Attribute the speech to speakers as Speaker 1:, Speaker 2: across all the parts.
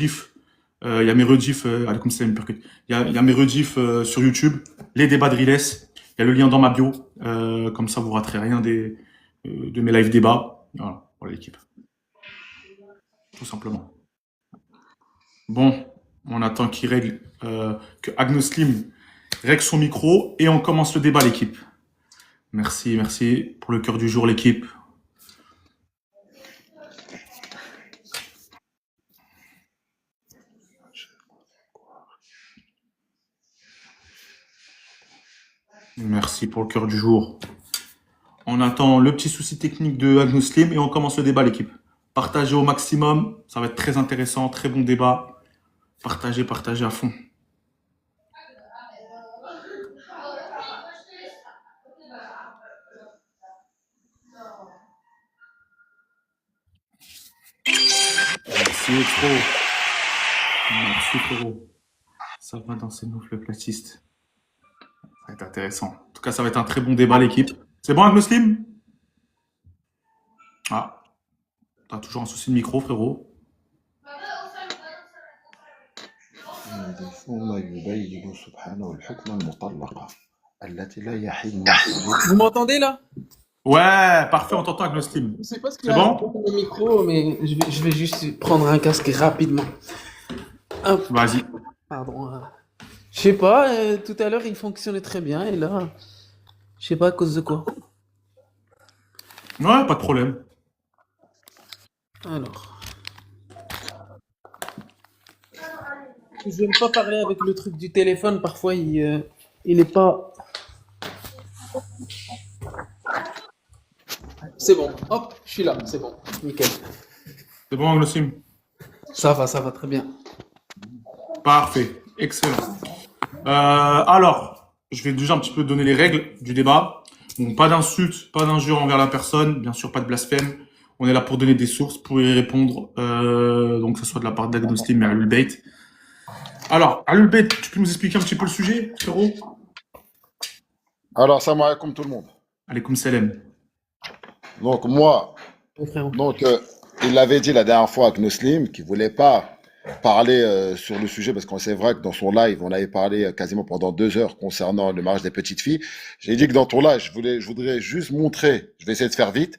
Speaker 1: rediffs. Il y a mes rediffs, comme ça, il y a mes rediffs sur YouTube, les débats de Riles. Il y a le lien dans ma bio. Comme ça, vous raterez rien de mes live débats. Voilà l'équipe, tout simplement. Bon, on attend qu'il règle, que Agnoslim règle son micro et on commence le débat, l'équipe. Merci, merci pour le cœur du jour, l'équipe. Merci pour le cœur du jour. On attend le petit souci technique de Agnoslim et on commence le débat, l'équipe. Partagez au maximum, ça va être très intéressant, très bon débat. Partagez, partagez à fond. Merci trop. Merci frérot. Ça va danser nous le platiste. Ça va être intéressant. En tout cas, ça va être un très bon débat, l'équipe. C'est bon, Agnoslim? Ah, t'as toujours un souci de micro, frérot.
Speaker 2: Vous m'entendez là?
Speaker 1: Ouais, parfait, on t'entend, Agnoslim.
Speaker 2: Je sais pas ce qu'il
Speaker 1: C'est
Speaker 2: a
Speaker 1: bon?
Speaker 2: avec le micro, mais je vais juste prendre un casque rapidement. Hop,
Speaker 1: Vas-y.
Speaker 2: pardon. Je sais pas, tout à l'heure il fonctionnait très bien et là, je sais pas à cause de quoi.
Speaker 1: Ouais, pas de problème.
Speaker 2: Alors. Je n'aime pas parler avec le truc du téléphone, parfois il est pas. C'est bon, hop, je suis là, c'est bon, nickel.
Speaker 1: C'est bon, Agnoslim?
Speaker 2: Ça va très bien.
Speaker 1: Parfait, excellent. Alors, je vais déjà un petit peu donner les règles du débat. Donc, pas d'insultes, pas d'injures envers la personne, bien sûr pas de blasphème. On est là pour donner des sources, pour y répondre, donc que ce soit de la part d'Agnoslim et Alul Beit. Alors, Alul Beit, tu peux nous expliquer un petit peu le sujet, frérot?
Speaker 3: Alors, salam alaikum tout le monde.
Speaker 1: Alaykoum salam.
Speaker 3: Donc, moi,
Speaker 2: Mon frère.
Speaker 3: il l'avait dit la dernière fois avec Noslim qu'il voulait pas parler sur le sujet parce qu'on c'est vrai que dans son live, on avait parlé quasiment pendant 2 heures concernant le mariage des petites filles. J'ai dit que dans ton live, je voudrais juste montrer, je vais essayer de faire vite,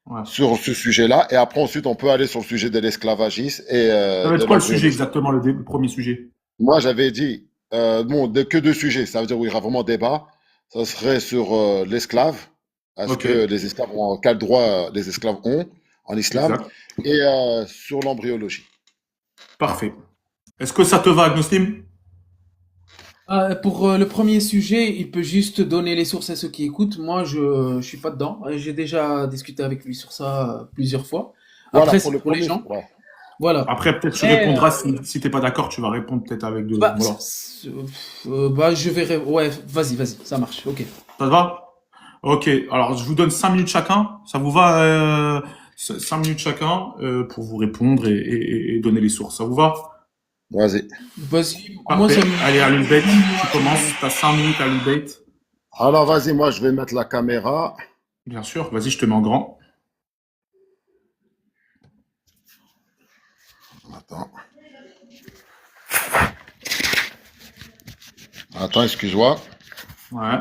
Speaker 1: Ouais.
Speaker 3: sur ce sujet-là. Et après, ensuite, on peut aller sur le sujet de l'esclavagisme et
Speaker 1: Ça va
Speaker 3: de
Speaker 1: être quoi le sujet
Speaker 3: l'embryologie.
Speaker 1: exactement, le premier sujet?
Speaker 3: Moi, j'avais dit, que 2 sujets. Ça veut dire où il y aura vraiment débat. Ça serait sur l'esclave. Est-ce
Speaker 1: Ok,
Speaker 3: que les esclaves ont, quel droit les esclaves ont en islam?
Speaker 1: exact.
Speaker 3: Et sur l'embryologie.
Speaker 1: Parfait. Est-ce que ça te va, Agnoslim?
Speaker 2: Pour le premier sujet, il peut juste donner les sources à ceux qui écoutent. Moi, je suis pas dedans. J'ai déjà discuté avec lui sur ça plusieurs fois.
Speaker 3: Voilà,
Speaker 2: Après,
Speaker 3: pour
Speaker 2: c'est
Speaker 3: le
Speaker 2: pour les
Speaker 3: premier.
Speaker 2: gens.
Speaker 3: Ouais.
Speaker 2: Voilà.
Speaker 1: Après, peut-être tu
Speaker 2: Après,
Speaker 1: répondras si t'es pas d'accord, tu vas répondre peut-être avec de.
Speaker 2: bah,
Speaker 1: Voilà.
Speaker 2: bah, je verrai. Ouais, vas-y, ça marche. Ok.
Speaker 1: Ça te va? Ok, alors je vous donne 5 minutes chacun. Ça vous va 5 minutes chacun pour vous répondre et donner les sources. Ça vous va?
Speaker 3: Vas-y.
Speaker 2: Vas-y. Moi,
Speaker 1: Parfait.
Speaker 2: ça me.
Speaker 1: Allez, Alulbeit, tu commences. T'as 5 minutes, Alulbeit.
Speaker 3: Alors, vas-y, moi, je vais mettre la caméra.
Speaker 1: Bien sûr, vas-y, je te mets en grand.
Speaker 3: Attends. Attends, excuse-moi.
Speaker 1: Ouais.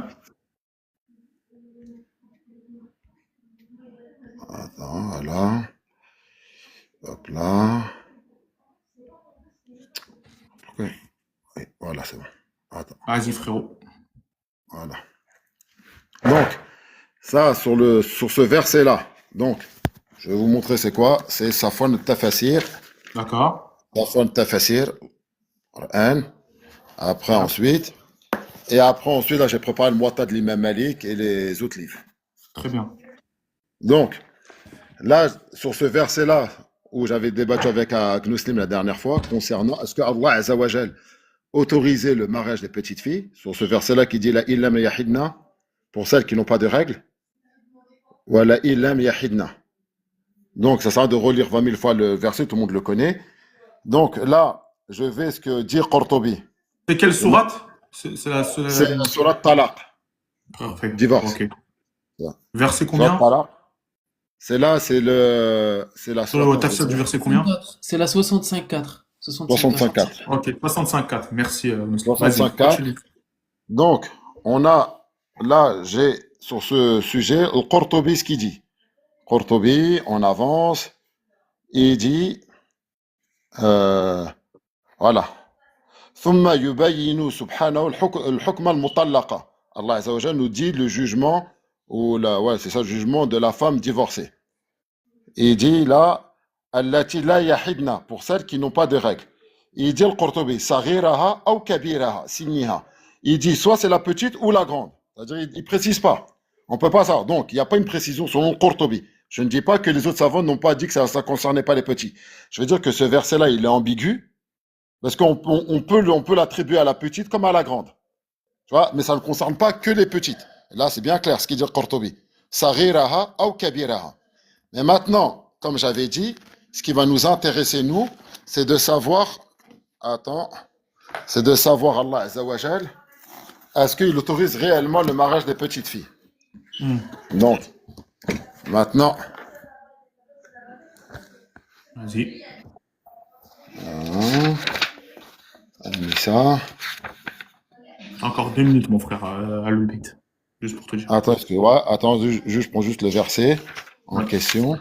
Speaker 3: Attends, voilà. Hop là. Oui, oui, voilà, c'est bon. Attends,
Speaker 1: Vas-y, frérot.
Speaker 3: voilà. Donc, ça, sur ce verset-là. Donc, je vais vous montrer c'est quoi. C'est Safwan Tafasir.
Speaker 1: D'accord.
Speaker 3: Safwan Tafasir. Qur'an. Après,
Speaker 1: Ouais.
Speaker 3: ensuite. Et après, ensuite, là, j'ai préparé le Muwatta de l'imam Malik et les autres livres.
Speaker 1: Très bien.
Speaker 3: Donc, là, sur ce verset-là, où j'avais débattu avec Muslim la dernière fois, concernant est-ce que Allah Azzawajal autorisait le mariage des petites filles, sur ce verset-là qui dit la illam yahidna, pour celles qui n'ont pas de règles, ou la illam yahidna. Donc, ça sert à de relire 20 000 fois le verset, tout le monde le connaît. Donc, là, je vais ce que dit Qurtubi.
Speaker 1: C'est quelle sourate? C'est la
Speaker 3: C'est la surat Talaq,
Speaker 1: Parfait.
Speaker 3: divorce.
Speaker 1: Ok.
Speaker 3: Ça.
Speaker 1: Verset
Speaker 3: Surat
Speaker 1: combien?
Speaker 3: Talaq. C'est là, c'est la
Speaker 1: Sur le
Speaker 3: surat.
Speaker 1: tafsir du verset combien?
Speaker 2: C'est la 65-4. 65-4.
Speaker 3: 65-4.
Speaker 1: Ok, 65-4. Merci, Muslim. Vas-y,
Speaker 3: 65-4.
Speaker 1: continue.
Speaker 3: Donc, on a, là, j'ai sur ce sujet, le Qurtubi ce qu'il dit. Qurtubi, on avance, il dit, voilà. ثم يبين سبحانه الحكم المطلقة. Allah Azza wa Jalla nous dit le jugement, ou ouais, c'est ça, le jugement de la femme divorcée. Il dit là, allati la yahidna, pour celles qui n'ont pas de règles. Il dit le Qurtubi, saghiraha ou kabiraha, signiha. Il dit soit c'est la petite ou la grande. C'est-à-dire, il ne précise pas. On ne peut pas savoir. Donc, il n'y a pas une précision selon le Qurtubi. Je ne dis pas que les autres savants n'ont pas dit que ça ne concernait pas les petits. Je veux dire que ce verset-là, il est ambigu, parce qu'on peut l'attribuer à la petite comme à la grande. Tu vois, mais ça ne concerne pas que les petites. Là, c'est bien clair ce qu'il dit le Qurtubi. Saghiraha ou kabiraha. Mais maintenant, comme j'avais dit, ce qui va nous intéresser, nous, c'est de savoir, c'est de savoir Allah Azza wa Jal, est-ce qu'il autorise réellement le mariage des petites filles. Donc, maintenant,
Speaker 1: Vas-y.
Speaker 3: on a mis ça.
Speaker 1: Encore 2 minutes, mon frère, à l'ulbit. Juste pour te dire.
Speaker 3: Attends, excuse-moi, attends, je prends juste le verset en question.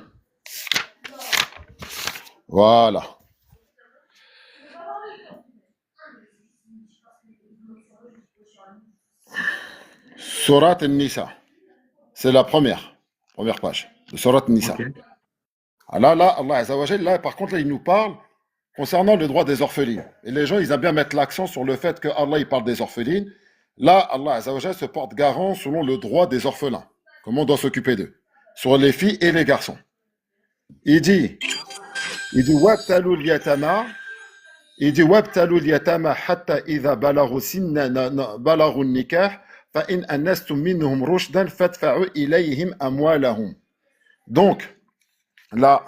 Speaker 3: Voilà. Surat An-Nisa. C'est la première page de Surat An-Nisa.
Speaker 1: Ok.
Speaker 3: Alors là, Allah Azza wa Jal, là, par contre, là, il nous parle concernant le droit des orphelines. Et les gens, ils aiment bien mettre l'accent sur le fait que Allah, il parle des orphelines. Là, Allah Azza wa Jal se porte garant selon le droit des orphelins. Comment on doit s'occuper d'eux. Sur les filles et les garçons. Il dit, wabtalul yatama. Il dit, wabtalul yatama hatta idha balagu nikah. فإن أنستم منهم رشدا فادفعوا إليهم أموالهم. Donc, là,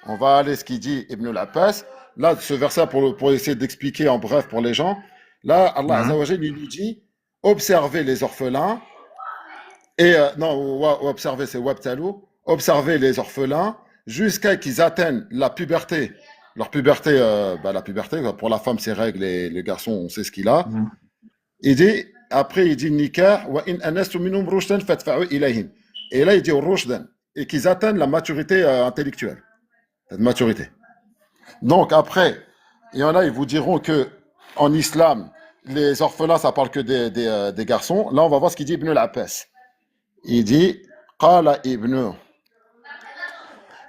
Speaker 3: on va aller ce qu'il dit Ibn al-Abbas. Là, ce verset, pour essayer d'expliquer en bref pour les gens, là, Allah Azza wa Jalla, il nous dit, observez les orphelins, et, non, observez, c'est wabtalu, observez les orphelins jusqu'à qu'ils atteignent la puberté. Leur puberté, la puberté, pour la femme, c'est règles, et le garçon, on sait ce qu'il a. Il dit, après, il dit nikah, wa in anastu minhum rushdan fadfa'u ilayhim. Et là, il dit rushdan, et qu'ils atteignent la maturité intellectuelle. Cette maturité. Donc, après, il y en a, ils vous diront que en islam, les orphelins, ça parle que des garçons. Là, on va voir ce qu'il dit Ibn al-Abbas. Il dit, qala Ibn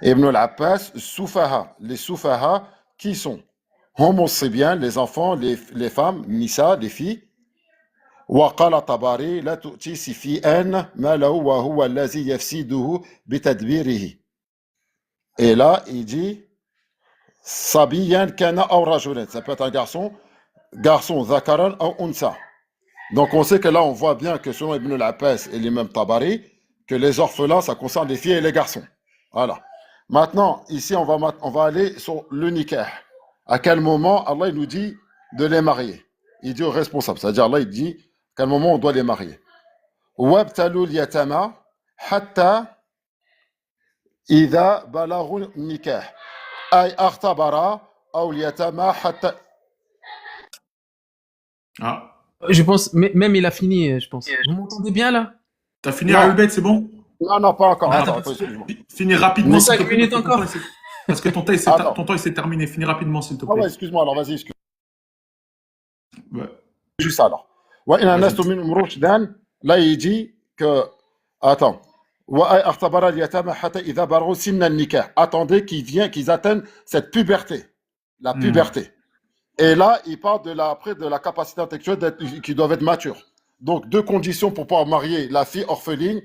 Speaker 3: al-Abbas, soufaha, les soufaha, qui sont homos, c'est bien, les enfants, les femmes, nisa, les filles. وقال طبري لا تؤتي سفيئا ماله وهو الذي يفسده بتدبيره. Et là, il dit صبيا كان أو رجلا. Ça peut être un garçon ذكرا أو أنثى. Donc on sait que là, on voit bien que selon Ibn al-Abbas et l'imam Tabari, que les orphelins, ça concerne les filles et les garçons. Voilà. Maintenant, ici, on va aller sur le nikah. À quel moment Allah il nous dit de les marier? Il dit aux responsables. C'est-à-dire, Allah, il dit à quel moment on doit les marier. وَابْتَلُوا الْيَتَامَى حَتَّى إِذَا بَلَغُوا النِّكَاحَ أي اختبر أو اليتامى حتى.
Speaker 1: Ah.
Speaker 2: Je pense, même il a fini, je pense. Vous m'entendez bien là?
Speaker 1: T'as fini à l'ulbit, c'est bon?
Speaker 3: Non, pas encore.
Speaker 1: Ah,
Speaker 3: Attends, excuse-moi.
Speaker 1: Finis rapidement.
Speaker 2: Mais
Speaker 1: s'il
Speaker 2: 5
Speaker 1: te plaît,
Speaker 2: minutes
Speaker 1: parce que
Speaker 2: encore.
Speaker 1: Parce que ton temps, il s'est terminé. Finis rapidement, s'il te
Speaker 3: Ah
Speaker 1: plaît.
Speaker 3: ouais, excuse-moi, alors vas-y, excuse.
Speaker 1: Ouais.
Speaker 3: Juste alors. وَإِنْ أَنَسْتُ مِنْهُمْ رُشْدًا. Là, il dit que, attends, وَأَخْتَبَرَ الْيَتَامَى حَتَّى إِذَا بَلَغُوا سِنَّ النِّكَاحِ. Attendez qu'ils atteignent cette puberté. La puberté. Et là, il parle de la capacité intellectuelle qui doivent être matures. Donc, 2 conditions pour pouvoir marier la fille orpheline.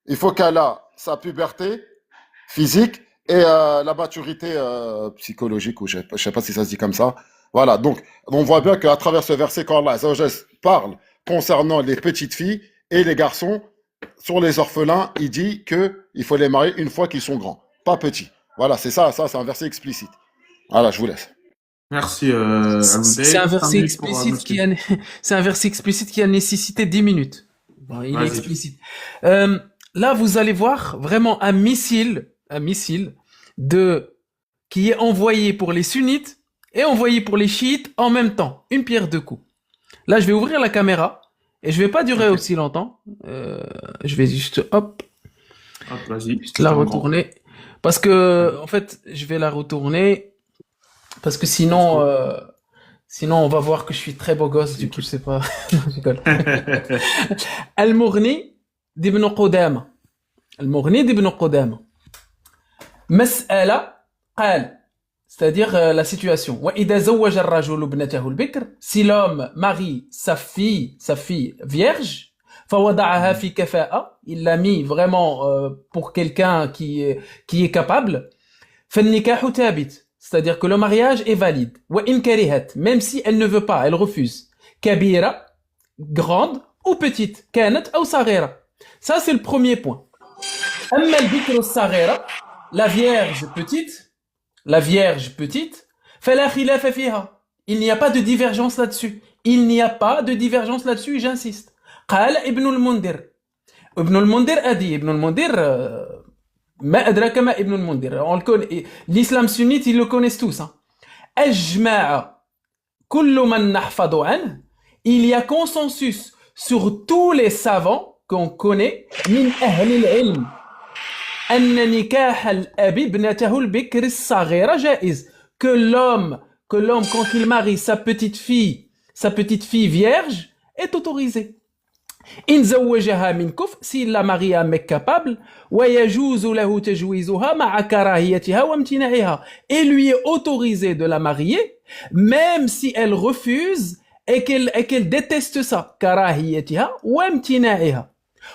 Speaker 3: Il faut qu'elle a sa puberté physique et la maturité psychologique, ou je ne sais pas si ça se dit comme ça. Voilà, donc, on voit bien qu'à travers ce verset, quand Allah parle concernant les petites filles et les garçons, sur les orphelins, il dit qu'il faut les marier une fois qu'ils sont grands, pas petits. Voilà, c'est ça, c'est un verset explicite. Voilà, je vous laisse.
Speaker 1: Merci,
Speaker 2: C'est un verset explicite c'est un verset explicite qui a nécessité 10 minutes. Bon, il est explicite. Là, vous allez voir vraiment un missile qui est envoyé pour les sunnites et envoyer pour les chiites en même temps, une pierre deux coups. Là, je vais ouvrir la caméra et je vais pas durer aussi longtemps. Je vais juste, hop,
Speaker 1: Vas-y.
Speaker 2: la retourner. Parce que, en fait, je vais la retourner parce que sinon, sinon, on va voir que je suis très beau gosse. Du coup, je sais pas. Je rigole. Al-Mughni d'Ibn Qudama. Al-Mughni d'Ibn Qudama. Mas'ala قال. C'est-à-dire la situation. وإذا زوج الرجل ابنته البكر, si l'homme marie sa fille vierge, فوضعها في كفاءة, il l'a mis vraiment pour quelqu'un qui est capable, فالنكاح ثابت, c'est-à-dire que le mariage est valide. وإن كرهت, même si elle ne veut pas, elle refuse. كبيرة, grande ou petite, كانت أو صغيرة. Ça c'est le premier point. أما البكر الصغيرة, la vierge petite, فلا خلاف فيها. Il n'y a pas de divergence là-dessus. Il n'y a pas de divergence là-dessus, j'insiste. قال ابن المنذر. ابن المنذر a dit, ابن المنذر, ما أدراك ما ابن المنذر. On le connaît. L'islam sunnite, ils le connaissent tous. Hein. أجمع كل من نحفظ عنه. Il y a consensus sur tous les savants qu'on connaît من أهل العلم. أن نكاح الأب ابنته البكر الصغيرة جائز. Que l'homme quand il marie sa petite fille vierge est autorisé. إن زوجها من كفء, s'il la marie à un mec capable, ويجوز له تجويزها مع كراهيتها وامتناعها. Et lui est autorisé de la marier, même si elle refuse et qu'elle déteste ça. كراهيتها وامتناعها.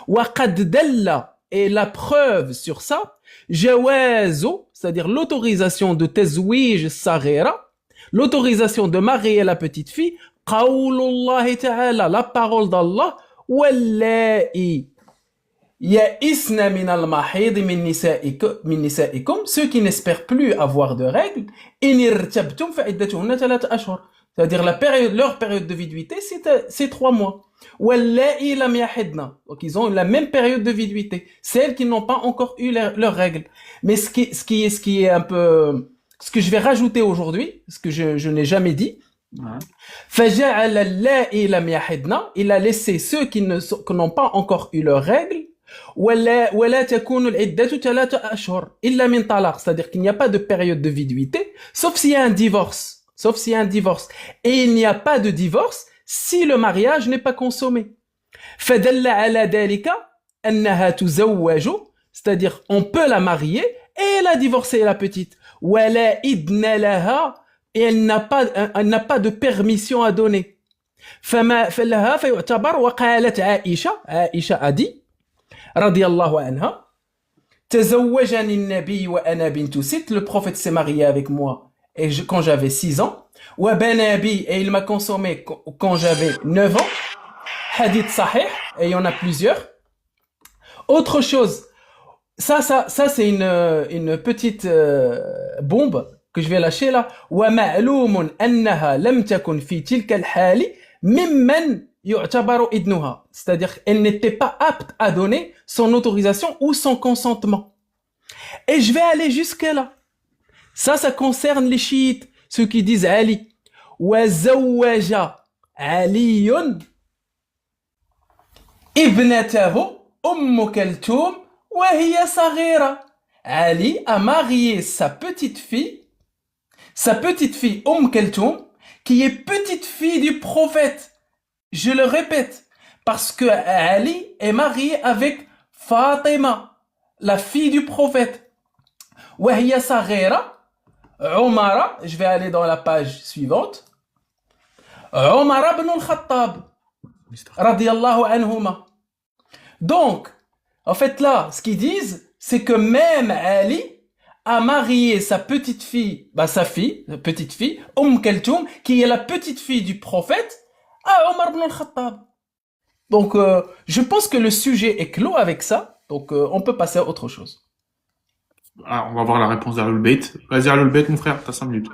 Speaker 2: وقد دل, et la preuve sur ça, جوازه, c'est-à-dire l'autorisation de تزويج الصغيرة, l'autorisation de marier la petite fille, قول الله تعالى, la parole d'Allah, واللائي يئسن من المحيض من نسائكم, ceux qui n'espèrent plus avoir de règles, إن ارتبتم فعدتهن 3 أشهر, c'est-à-dire leur période de viduité, c'est 3 mois. واللائي لم يحضن, donc ils ont la même période de viduité, celles qui n'ont pas encore eu leurs règles. Mais ce qui est un peu, ce que je vais rajouter aujourd'hui, ce que je n'ai jamais dit, فجعل اللائي لم يحضن, il a laissé ceux qui n'ont pas encore eu leurs règles, ولا تكون العدة 3 أشهر إلا من طلاق, c'est-à-dire qu'il n'y a pas de période de viduité, sauf s'il y a un divorce. Et il n'y a pas de divorce si le mariage n'est pas consommé. فدل على ذلك أنها تزوج, c'est-à-dire on peut la marier et la divorcer la petite. ولا إذن لها, et elle n'a pas de permission à donner. فلها فيعتبر, وقالت عائشة a dit رضي الله عنها, تزوجني النبي وأنا بنت 6, le prophète s'est marié avec moi et quand j'avais 6 ans, وبنى بي, et il m'a consommé quand j'avais 9 ans. Hadith sahih, et il y en a plusieurs. Autre chose, ça c'est une petite bombe que je vais lâcher là. ومعلوم أنها لم تكن في تلك الحال ممن يعتبر إذنها, c'est-à-dire elle n'était pas apte à donner son autorisation ou son consentement. Et je vais aller jusque là. Ça concerne les chiites, ceux qui disent Ali. وزوج علي ابنته أم كلثوم وهي صغيرة. Ali a marié sa petite fille Keltoum, qui est petite fille du prophète. Je le répète, parce que Ali est marié avec Fatima, la fille du prophète. وهي صغيرة. Omar, je vais aller dans la page suivante. Omar ibn al-Khattab, radiyallahu anhuma. Donc, en fait là, ce qu'ils disent, c'est que même Ali a marié sa petite fille, Keltoum, qui est la petite fille du prophète, à Omar ibn al-Khattab. Donc, je pense que le sujet est clos avec ça. Donc, on peut passer à autre chose.
Speaker 1: Alors, on va voir la réponse d'Alul Beit. Vas-y, Alul Beit, mon frère, t'as 5 minutes.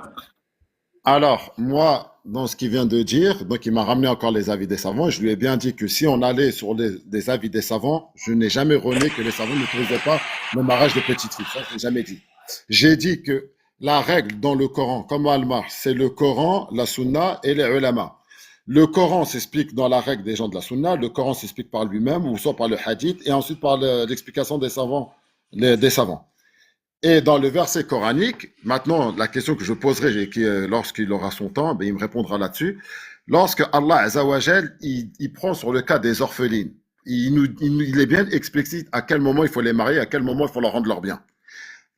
Speaker 3: Alors, moi, dans ce qu'il vient de dire, donc il m'a ramené encore les avis des savants. Je lui ai bien dit que si on allait sur des avis des savants, je n'ai jamais renié que les savants n'autorisaient pas le mariage des petites filles. Ça, je n'ai jamais dit. J'ai dit que la règle dans le Coran, comment elle marche, c'est le Coran, la Sunna et les ulama. Le Coran s'explique dans la règle des gens de la Sunna, le Coran s'explique par lui-même, ou soit par le hadith, et ensuite par l'explication des savants, des savants. Et dans le verset coranique, maintenant, la question que je poserai lorsqu'il aura son temps, ben, il me répondra là-dessus. Lorsque Allah Azzawajal, il prend sur le cas des orphelines, il est bien explicite à quel moment il faut les marier, à quel moment il faut leur rendre leur bien.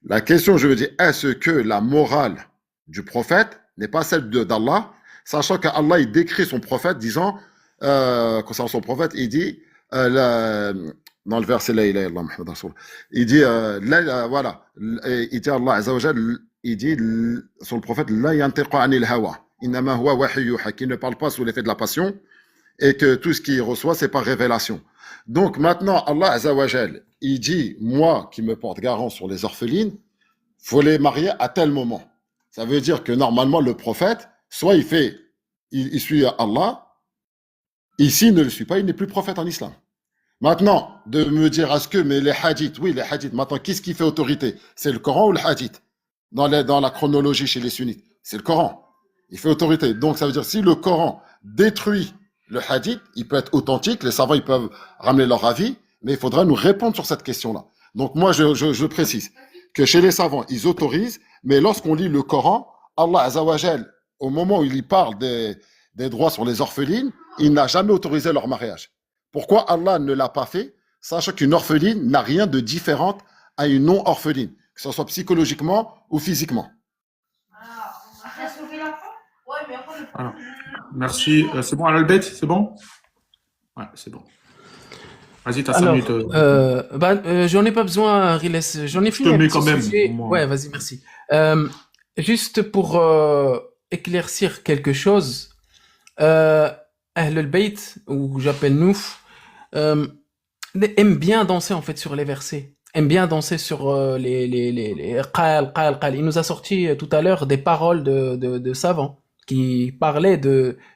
Speaker 3: La question, je veux dire, est-ce que la morale du prophète n'est pas celle d'Allah, sachant qu'Allah, il décrit son prophète disant, concernant son prophète, il dit, dans le verset La ilaha illallah Muhammad Rasoul, il dit, voilà, il dit Allah Azzawajal, il dit sur le prophète, La yantiqu anil hawa, innama huwa wahyu yuha, qui ne parle pas sous l'effet de la passion, et que tout ce qu'il reçoit, c'est par révélation. Donc maintenant, Allah Azzawajal, il dit, moi qui me porte garant sur les orphelines, faut les marier à tel moment. Ça veut dire que normalement, le prophète, soit il suit Allah, ici, il ne le suit pas, il n'est plus prophète en islam. Maintenant, de me dire, est-ce que, mais les hadiths, oui, les hadiths, maintenant, qu'est-ce qui fait autorité? C'est le Coran ou le hadith? Dans la chronologie chez les sunnites, c'est le Coran. Il fait autorité. Donc, ça veut dire, si le Coran détruit le hadith, il peut être authentique, les savants, ils peuvent ramener leur avis, mais il faudra nous répondre sur cette question-là. Donc, moi, je précise que chez les savants, ils autorisent, mais lorsqu'on lit le Coran, Allah Azzawajal, au moment où il y parle des droits sur les orphelines, il n'a jamais autorisé leur mariage. Pourquoi Allah ne l'a pas fait, sachant qu'une orpheline n'a rien de différent à une non-orpheline, que ce soit psychologiquement ou physiquement.
Speaker 1: Alors, merci. C'est bon, Al-Bayt, c'est bon? Ouais, c'est bon. Vas-y, t'as 5
Speaker 2: Alors,
Speaker 1: minutes.
Speaker 2: j'en ai pas besoin, Riles. J'en ai
Speaker 1: Je te
Speaker 2: fini
Speaker 1: le
Speaker 2: un
Speaker 1: mets
Speaker 2: petit
Speaker 1: quand même.
Speaker 2: sujet.
Speaker 1: Au moins.
Speaker 2: Ouais, vas-y, merci. Juste pour éclaircir quelque chose, Ahl al-Bayt, ou j'appelle Nouf, aime bien danser en fait sur les versets, aime bien danser sur les qal, qal, qal. Il nous a sorti tout à l'heure des paroles de savants qui parlaient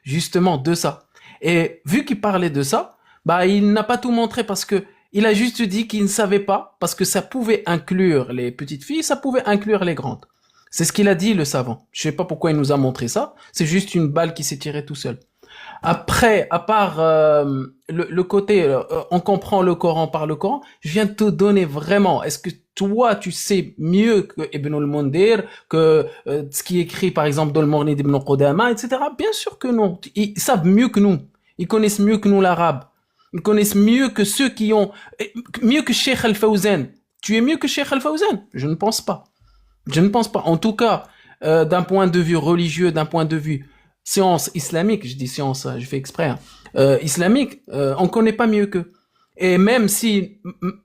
Speaker 2: justement de ça. Et vu qu'il parlait de ça, bah il n'a pas tout montré parce que il a juste dit qu'il ne savait pas parce que ça pouvait inclure les petites filles, ça pouvait inclure les grandes. C'est ce qu'il a dit le savant. Je sais pas pourquoi il nous a montré ça. C'est juste une balle qui s'est tirée tout seul. Après, à part le côté, on comprend le Coran par le Coran, je viens de te donner vraiment, est-ce que toi, tu sais mieux que Ibn al-Mundir, que ce qui est écrit par exemple dans le Moghni d'Ibn Qudama, etc. Bien sûr que non. Ils savent mieux que nous. Ils connaissent mieux que nous l'arabe. Ils connaissent mieux que ceux qui ont... Mieux que Sheikh Al-Fawzan. Tu es mieux que Sheikh Al-Fawzan? Je ne pense pas. Je ne pense pas. En tout cas, d'un point de vue religieux, d'un point de vue science islamique, je dis science, je fais exprès, hein, islamique, on connaît pas mieux qu'eux. Et même si,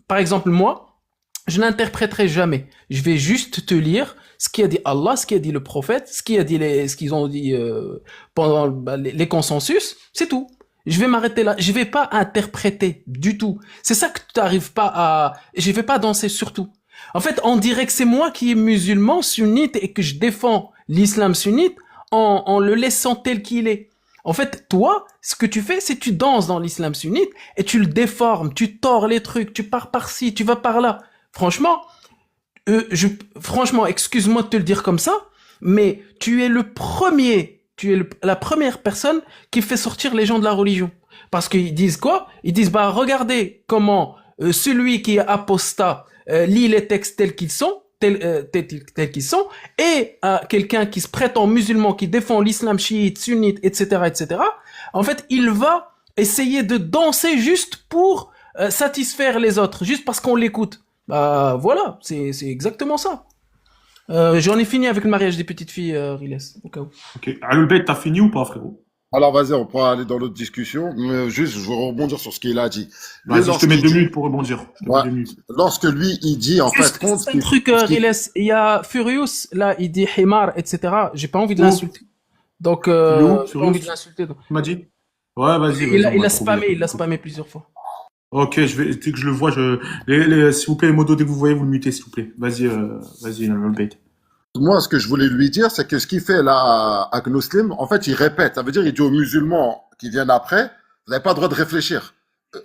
Speaker 2: par exemple, moi, je n'interpréterai jamais. Je vais juste te lire ce qu'a dit Allah, ce qu'a dit le prophète, ce qu'ils ont dit pendant les consensus, c'est tout. Je vais m'arrêter là. Je vais pas interpréter du tout. C'est ça que tu n'arrives pas à... Je vais pas danser surtout. En fait, on dirait que c'est moi qui est musulman, sunnite, et que je défends l'islam sunnite en le laissant tel qu'il est. En fait, toi, ce que tu fais, c'est tu danses dans l'islam sunnite et tu le déformes, tu tords les trucs, tu pars par-ci, tu vas par-là. Franchement, franchement, excuse-moi de te le dire comme ça, mais tu es la première personne qui fait sortir les gens de la religion. Parce qu'ils disent quoi? Ils disent, bah, regardez comment celui qui est apostat lit les textes tels qu'ils sont, tels qu'ils sont, et quelqu'un qui se prétend musulman, qui défend l'islam chiite, sunnite, etc., etc., en fait, il va essayer de danser juste pour satisfaire les autres, juste parce qu'on l'écoute. Bah, voilà, c'est exactement ça. J'en ai fini avec le mariage des petites filles, Riles, au cas où.
Speaker 1: Ok. Al-Bayt, t'as fini ou pas, frérot?
Speaker 3: Alors, vas-y, on pourra aller dans l'autre discussion. Mais juste, je veux rebondir sur ce qu'il a dit. Lui,
Speaker 1: Vas-y, je te mets 2
Speaker 3: lorsqu'il dit,
Speaker 1: minutes pour rebondir. Je te mets
Speaker 3: ouais,
Speaker 1: 2 minutes.
Speaker 3: lorsque lui, il dit, en fait,
Speaker 2: Juste
Speaker 3: compte,
Speaker 2: un truc, Riles, il y a Furious, là, il dit Himar, etc. J'ai pas envie de l'insulter. Donc,
Speaker 1: Il est où,
Speaker 2: j'ai pas envie
Speaker 1: Furious?
Speaker 2: de l'insulter. Donc.
Speaker 1: Tu m'as dit? Ouais, vas-y,
Speaker 2: Il
Speaker 1: on
Speaker 2: a
Speaker 1: va trouver.
Speaker 2: spammé, il a spammé plusieurs fois.
Speaker 1: Ok, dès que je le vois, s'il vous plaît, les modos, dès que vous voyez, vous le mutez, s'il vous plaît. Vas-y, Al-Bayt.
Speaker 3: moi, ce que je voulais lui dire, c'est que ce qu'il fait là à Gnuslim, en fait, il répète. Ça veut dire, il dit aux musulmans qui viennent après, vous n'avez pas le droit de réfléchir.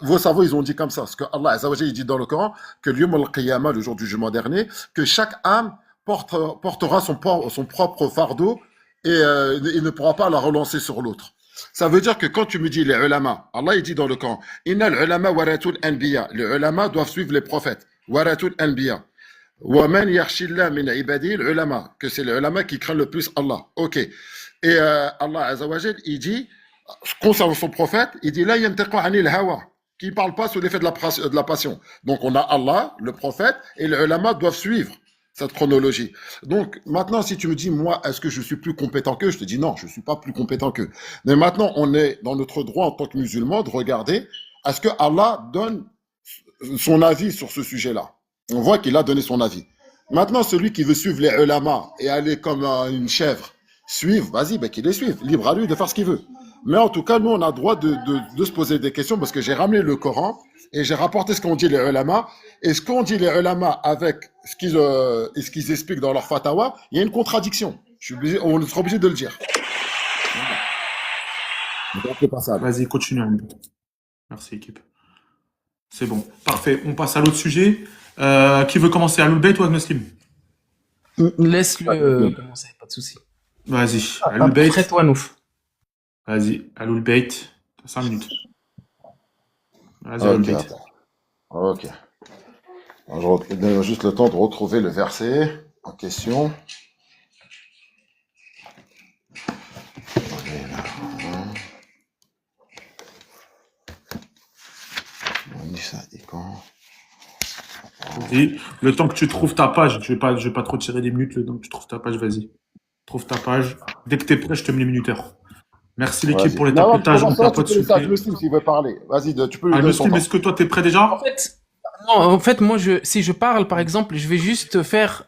Speaker 3: Vos cerveaux, ils ont dit comme ça. Parce que Allah Azza wa Jalla, il dit dans le Coran que l'Yawm al-Qiyamah, le jour du jugement dernier, que chaque âme portera son propre fardeau et il ne pourra pas la relancer sur l'autre. Ça veut dire que quand tu me dis les ulama, Allah il dit dans le Coran, Inna l'ulama waratul anbiya. Les ulama doivent suivre les prophètes. Waratul anbiya. Wa man yakhshillah min ibadi l'ulama. Que c'est les ulama qui craignent le plus Allah. Ok. Et Allah Azzawajal, il dit, concernant son prophète, il dit, la yantiqu anil hawa. Qui ne parle pas sous l'effet de la passion. Donc on a Allah, le prophète, et les ulama doivent suivre cette chronologie. Donc maintenant, si tu me dis, moi, est-ce que je suis plus compétent qu'eux? Je te dis non, je ne suis pas plus compétent qu'eux. Mais maintenant, on est dans notre droit en tant que musulman de regarder, est-ce que Allah donne son avis sur ce sujet-là? On voit qu'il a donné son avis. Maintenant, celui qui veut suivre les ulama et aller comme une chèvre, suivre, vas-y, ben qu'il les suive. Libre à lui de faire ce qu'il veut. Mais en tout cas, nous, on a le droit de se poser des questions parce que j'ai ramené le Coran et j'ai rapporté ce qu'ont dit les ulama. Et ce qu'ont dit les ulama avec ce qu'ils expliquent dans leur fatawa, il y a une contradiction. On sera obligé de le dire. Donc, c'est pas ça.
Speaker 1: Vas-y, continue. Merci, équipe. C'est bon. Parfait. On passe à l'autre sujet. Qui veut commencer? Alul Bayt ou Muslim?
Speaker 2: Laisse-le commencer, pas de souci.
Speaker 1: Vas-y. Alul Bayt.
Speaker 2: Après toi, Nouf.
Speaker 1: Vas-y. Alul Bayt. 5 minutes. Vas-y, Alul
Speaker 3: Ok,
Speaker 1: Bayt.
Speaker 3: attends. Ok. Alors, je donne juste le temps de retrouver le verset en question. On dit ça, dit quand?
Speaker 1: Vas-y. Le temps que tu trouves ta page, je vais pas trop tirer des minutes. Le temps que tu trouves ta page, vas-y. Trouve ta page. Dès que t'es prêt, je te mets les minuteurs. Merci l'équipe
Speaker 3: Vas-y.
Speaker 1: pour les
Speaker 3: Non,
Speaker 1: tapotages. On
Speaker 3: comment ça, tu
Speaker 1: tapote
Speaker 3: peux
Speaker 1: s'il
Speaker 3: laisser
Speaker 1: vous
Speaker 3: à
Speaker 1: plaît.
Speaker 3: Muslim s'il veut parler. Vas-y, tu peux lui
Speaker 1: Ah,
Speaker 3: donner son
Speaker 1: Muslim,
Speaker 3: temps.
Speaker 1: est-ce que toi, t'es prêt déjà?
Speaker 2: En fait, moi, si je parle, par exemple, je vais juste faire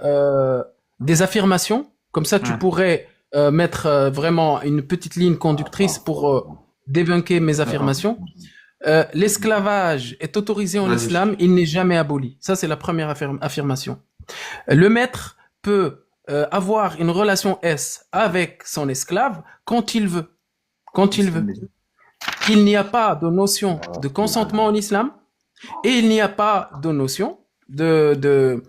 Speaker 2: des affirmations. Comme ça, tu
Speaker 1: Ouais.
Speaker 2: pourrais mettre vraiment une petite ligne conductrice pour débunker mes affirmations. L'esclavage est autorisé en
Speaker 1: Vas-y.
Speaker 2: islam, il n'est jamais aboli. Ça, c'est la première affirmation. Le maître peut avoir une relation S avec son esclave quand il veut. Quand il veut. Il n'y a pas de notion de consentement en islam et il n'y a pas de notion de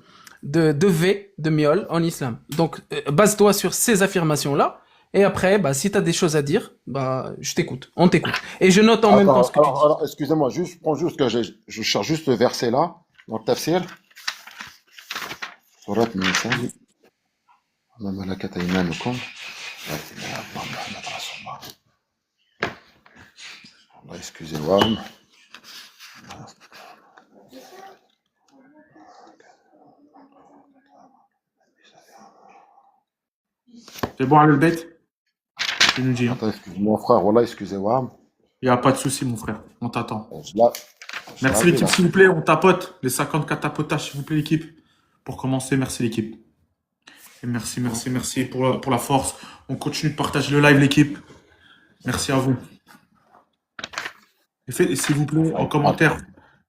Speaker 2: miol en islam. Donc, base-toi sur ces affirmations-là. Et après, bah, si tu as des choses à dire, bah, je t'écoute. On t'écoute. Et je note en même temps ce que tu dis.
Speaker 3: Alors, excusez-moi, je prends juste que je cherche juste le verset là, dans le tafsir. Surat Nisa. Ma malakat aymanukum. La ilaha illallah Muhammad Rasulullah. Allah, excusez-moi.
Speaker 1: C'est bon, Alul Bayt? Tu nous dis. Hein.
Speaker 3: Attends, excuse-moi, frère. Voilà, excusez-moi.
Speaker 1: Il n'y a pas de souci, mon frère. On t'attend.
Speaker 3: Je l'ai
Speaker 1: Merci
Speaker 3: appelé,
Speaker 1: l'équipe,
Speaker 3: là.
Speaker 1: s'il vous plaît. On tapote. Les 54 tapotages, s'il vous plaît, l'équipe. Pour commencer, merci l'équipe. Et merci pour la force. On continue de partager le live, l'équipe. Merci à vous. Et s'il vous plaît, en commentaire,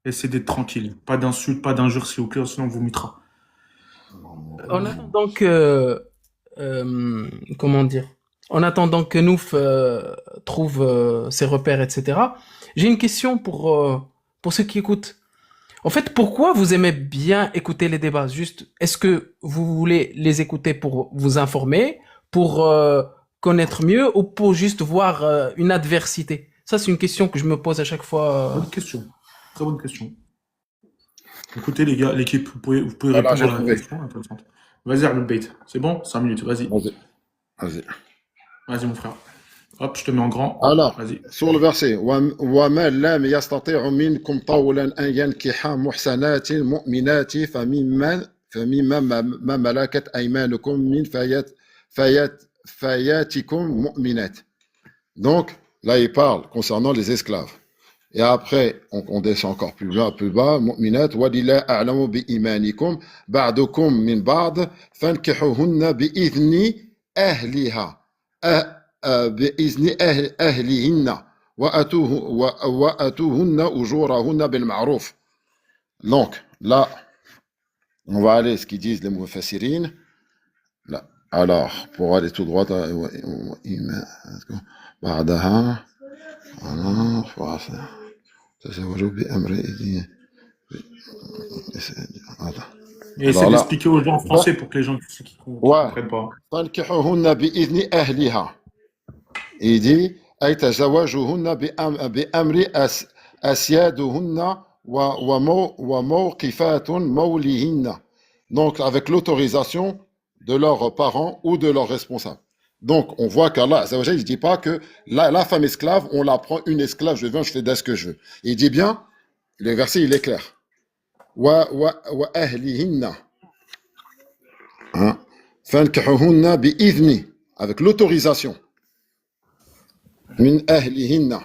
Speaker 1: essayez d'être tranquille. Pas d'insultes, pas d'injures, s'il vous plaît, sinon on vous mutera.
Speaker 2: En attendant que, comment dire, en attendant que Nouf trouve ses repères, etc. J'ai une question pour ceux qui écoutent. En fait, pourquoi vous aimez bien écouter les débats? Juste, est-ce que vous voulez les écouter pour vous informer, pour connaître mieux, ou pour juste voir une adversité? Ça, c'est une question que je me pose à chaque fois.
Speaker 1: Bonne question. Très bonne question. Écoutez, les gars, l'équipe, vous pouvez
Speaker 3: Voilà,
Speaker 1: répondre
Speaker 3: j'ai
Speaker 1: à la
Speaker 3: trouvé.
Speaker 1: question intéressante. Vas-y, Alul Bayt. C'est bon? 5 minutes, vas-y.
Speaker 3: Vas-y. Vas-y.
Speaker 1: Vas-y, mon frère. Hop, je te mets en grand.
Speaker 3: Alors,
Speaker 1: Vas-y.
Speaker 3: sur le verset, وَمَا لَمْ يَسْتَطِعُ مِنْكُمْ طَوْلًا أَنْ يَنْكِحَ مُحْسَنَاتٍ مُؤْمِنَاتٍ فَمِمَّا مَلَكَتْ أَيْمَانُكُمْ مِنْ فَيَاتِكُمْ مُؤْمِنَاتٍ. Donc, là, il parle concernant les esclaves. Et après, on descend encore plus bas, مؤمنات وَلِلَّهِ أَعْلَمُ بِإِيمَانِكُمْ بَعْضُكُمْ مِنْ بَعْضٍ فَانكِحُوهُنَّ بِإِذْنِ أَهْلِهَا بإذن أهلهن وأتوهن أجورهن بالمعروف. Donc, là, on va aller ce qu'ils disent les mufassirines. Là. Alors, pour aller tout droit, بعدها تزوجوا بأمر
Speaker 1: Et essaie
Speaker 3: Alors là,
Speaker 1: d'expliquer aux gens en
Speaker 3: ouais,
Speaker 1: français pour que les gens qui
Speaker 3: ouais.
Speaker 1: comprennent pas.
Speaker 3: فانكحوهن بإذن أهلها. Il dit أي تزوجوهن بأمر أسيادهن وموقفات موليهن. Donc, avec l'autorisation de leurs parents ou de leurs responsables. Donc, on voit qu'Allah, il ne dit pas que la femme esclave, on la prend une esclave, je viens, je fais de ce que je veux. Il dit bien, le verset, il est clair. Wa ahlihinna. Hein? Fankihuhunna bi'idhni. Avec l'autorisation. Min ahlihinna.